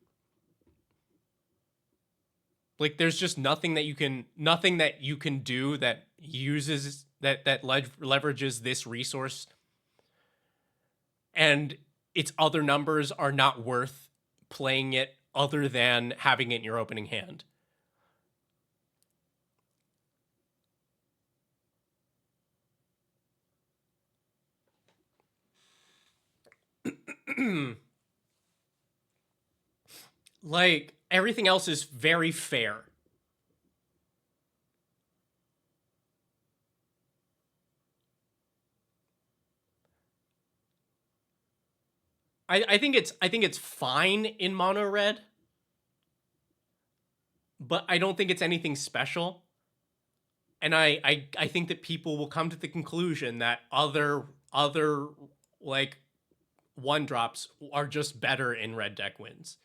Like, there's just nothing that you can do that uses that leverages this resource, and its other numbers are not worth playing it other than having it in your opening hand. Like, everything else is very fair. I think it's fine in mono red, but I don't think it's anything special. And I think that people will come to the conclusion that other like 1-drops are just better in red deck wins.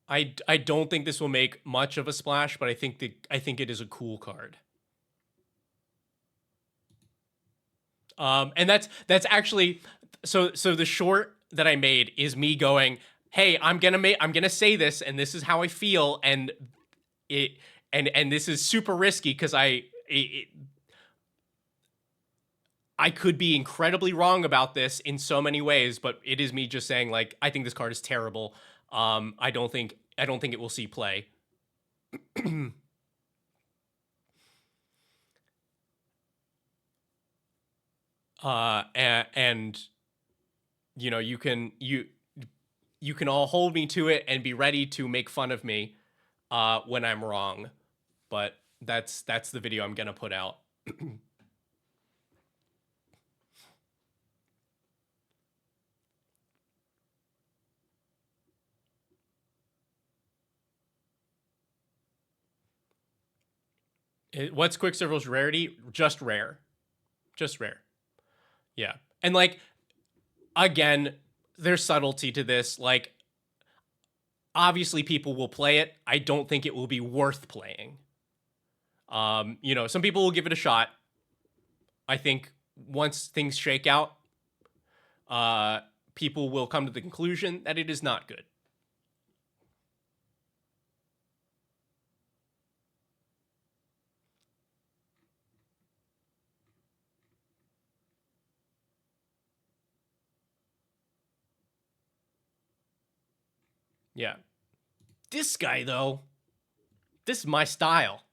I don't think this will make much of a splash, but I think it is a cool card. And that's actually so the short that I made is me going, hey, I'm gonna say this, and this is how I feel, and and this is super risky because I could be incredibly wrong about this in so many ways, but it is me just saying, like, I think this card is terrible. I don't think it will see play. And you know, you can all hold me to it and be ready to make fun of me when I'm wrong, but that's the video I'm gonna put out. What's Quicksilver's rarity? Just rare. Just rare. Yeah. And like, again, there's subtlety to this. Like, obviously people will play it. I don't think it will be worth playing. You know, some people will give it a shot. I think once things shake out, people will come to the conclusion that it is not good. Yeah. This guy, though, this is my style.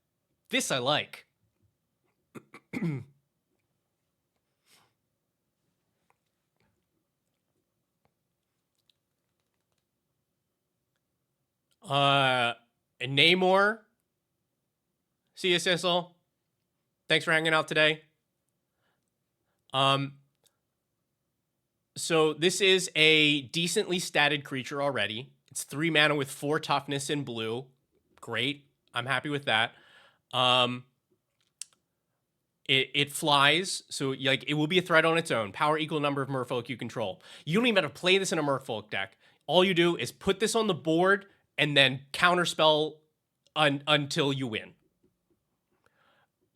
This I like. Namor. See you, Sissel. Thanks for hanging out today. So this is a decently statted creature already. It's 3 mana with 4 toughness in blue. Great. I'm happy with that. It flies, so like it will be a threat on its own. Power equal number of merfolk you control. You don't even have to play this in a merfolk deck. All you do is put this on the board and then counterspell until you win.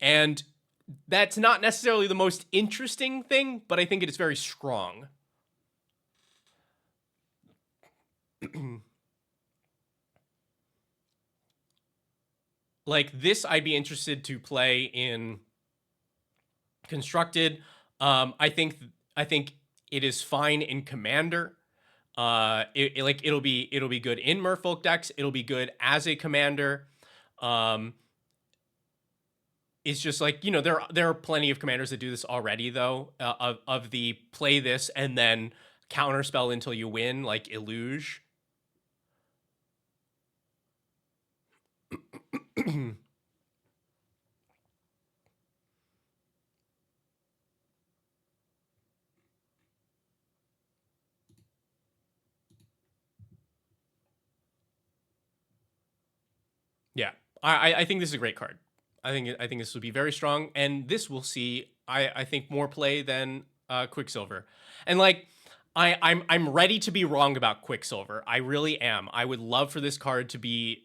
And that's not necessarily the most interesting thing, but I think it is very strong. Like this, I'd be interested to play in Constructed. I think it is fine in Commander. It'll be good in Merfolk decks. It'll be good as a commander. It's just like, you know, there are plenty of commanders that do this already though. Of the play this and then counterspell until you win, like Illuge. Yeah, I think this is a great card. I think this will be very strong, and this will see I think more play than Quicksilver. And like I'm ready to be wrong about Quicksilver. I really am. I would love for this card to be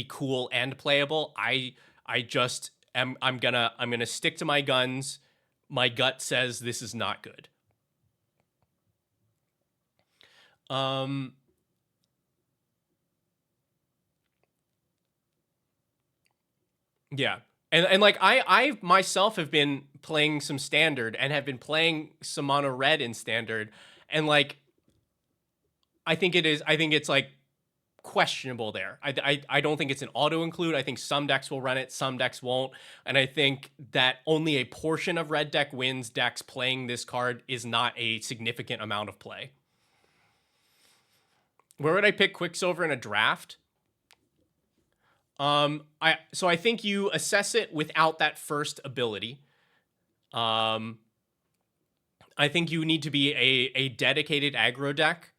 cool and playable. I just am. I'm gonna stick to my guns. My gut says this is not good. Yeah. And like I myself have been playing some standard and have been playing some mono red in standard, and like I think it's like questionable there. I don't think it's an auto include. I think some decks will run it, some decks won't, and I think that only a portion of red deck wins decks playing this card is not a significant amount of play. Where would I pick Quicksilver in a draft? So I think you assess it without that first ability. I think you need to be a dedicated aggro deck.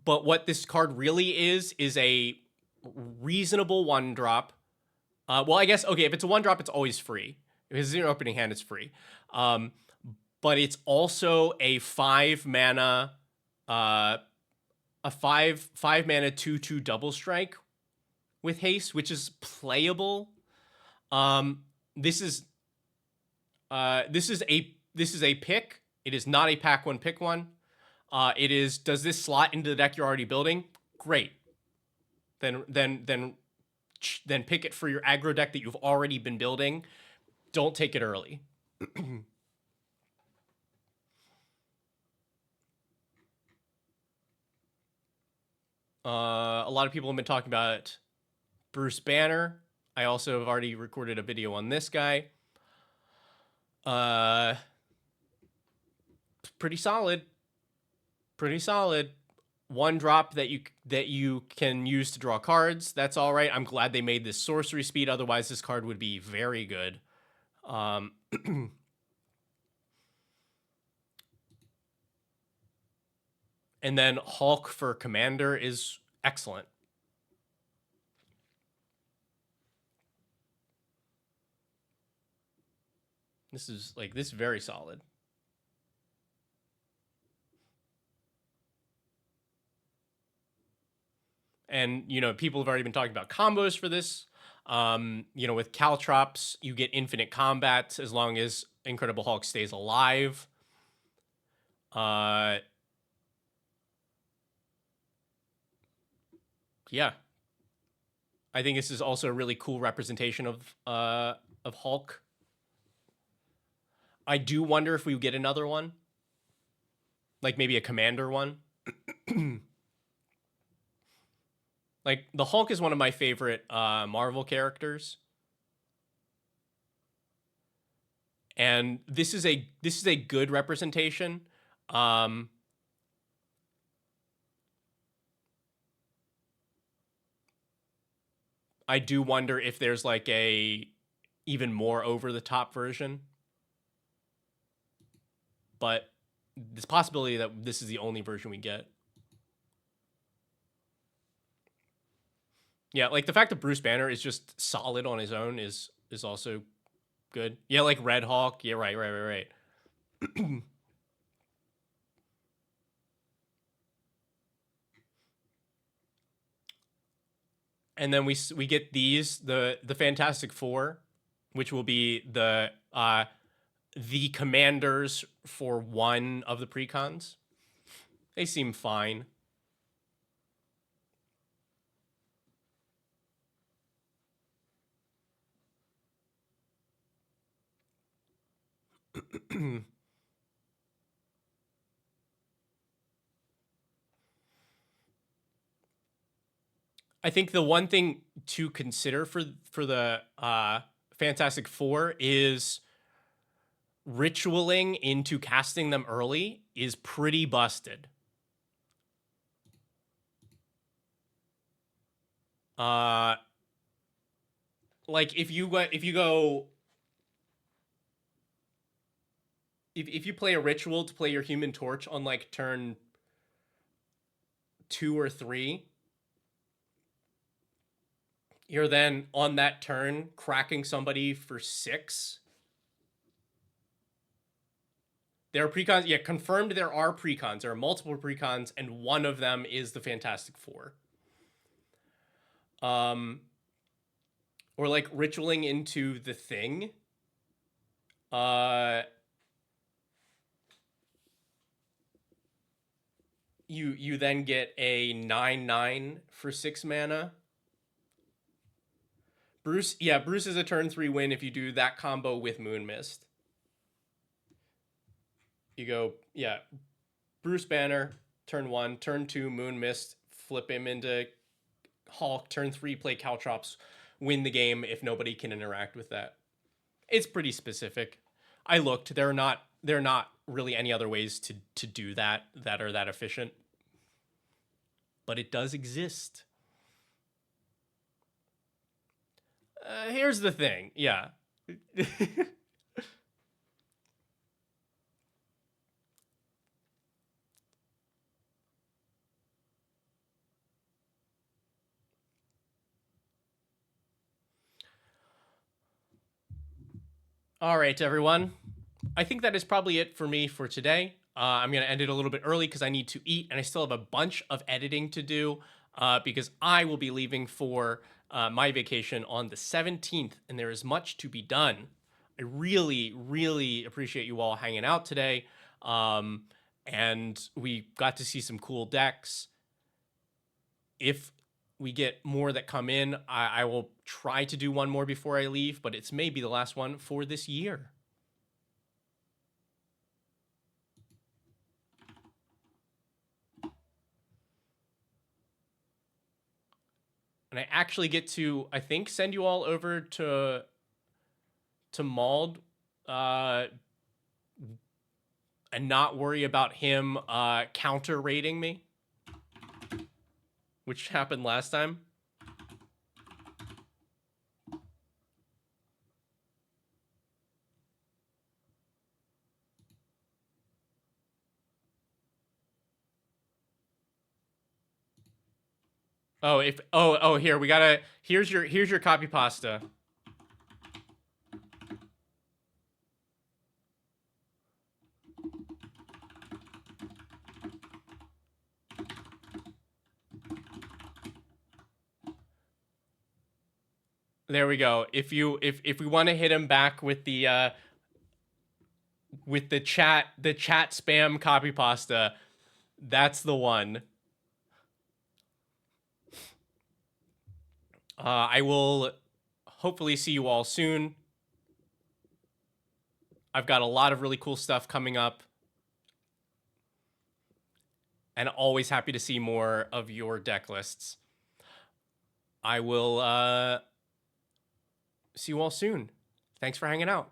But what this card really is a reasonable 1-drop. Well, I guess, okay, if it's a 1-drop, it's always free. If it's in your opening hand, it's free. But it's also a 5 mana, a 5 mana 2/2 double strike with haste, which is playable. This is a pick. It is not a pack one pick one. It is, does this slot into the deck you're already building? Great. Then then pick it for your aggro deck that you've already been building. Don't take it early. A lot of people have been talking about Bruce Banner. I also have already recorded a video on this guy. Pretty solid. Pretty solid. One drop that you can use to draw cards. That's all right. I'm glad they made this sorcery speed. Otherwise, this card would be very good. And then Hulk for Commander is excellent. This is very solid. And, you know, people have already been talking about combos for this. You know, with Caltrops, you get infinite combat as long as Incredible Hulk stays alive. Yeah. I think this is also a really cool representation of Hulk. I do wonder if we get another one. Like maybe a Commander one. Like, the Hulk is one of my favorite Marvel characters. And this is a good representation. I do wonder if there's like a even more over the top version. But there's a possibility that this is the only version we get. Yeah, like the fact that Bruce Banner is just solid on his own is also good. Yeah, like Red Hawk. Yeah, right. And then we get these the Fantastic Four, which will be the commanders for one of the precons. They seem fine. I think the one thing to consider for the Fantastic Four is ritualing into casting them early is pretty busted. Like if you play a ritual to play your Human Torch on like turn 2 or 3, you're then on that turn cracking somebody for 6. There are precons. Yeah, confirmed there are precons. There are multiple precons, and one of them is the Fantastic Four. Or like ritualing into the Thing. You then get a 9/9 for 6 mana. Bruce is a turn 3 win if you do that combo with Moon Mist. You go, yeah, Bruce Banner, turn 1, turn 2, Moon Mist, flip him into Hulk, turn 3, play Caltrops, win the game if nobody can interact with that. It's pretty specific. I looked, there are not really any other ways to do that are that efficient. But it does exist. Here's the thing. Yeah. All right, everyone. I think that is probably it for me for today. I'm going to end it a little bit early because I need to eat, and I still have a bunch of editing to do because I will be leaving for my vacation on the 17th, and there is much to be done. I really, really appreciate you all hanging out today, and we got to see some cool decks. If we get more that come in. I will try to do one more before I leave, but it's maybe the last one for this year. And I actually get to, I think, send you all over to Mauld, and not worry about him counter rating me, which happened last time. Oh, here we gotta. Here's your copy pasta. There we go. If we want to hit him back with the chat spam copy pasta, that's the one. I will hopefully see you all soon. I've got a lot of really cool stuff coming up, and always happy to see more of your deck lists. I will see you all soon. Thanks for hanging out.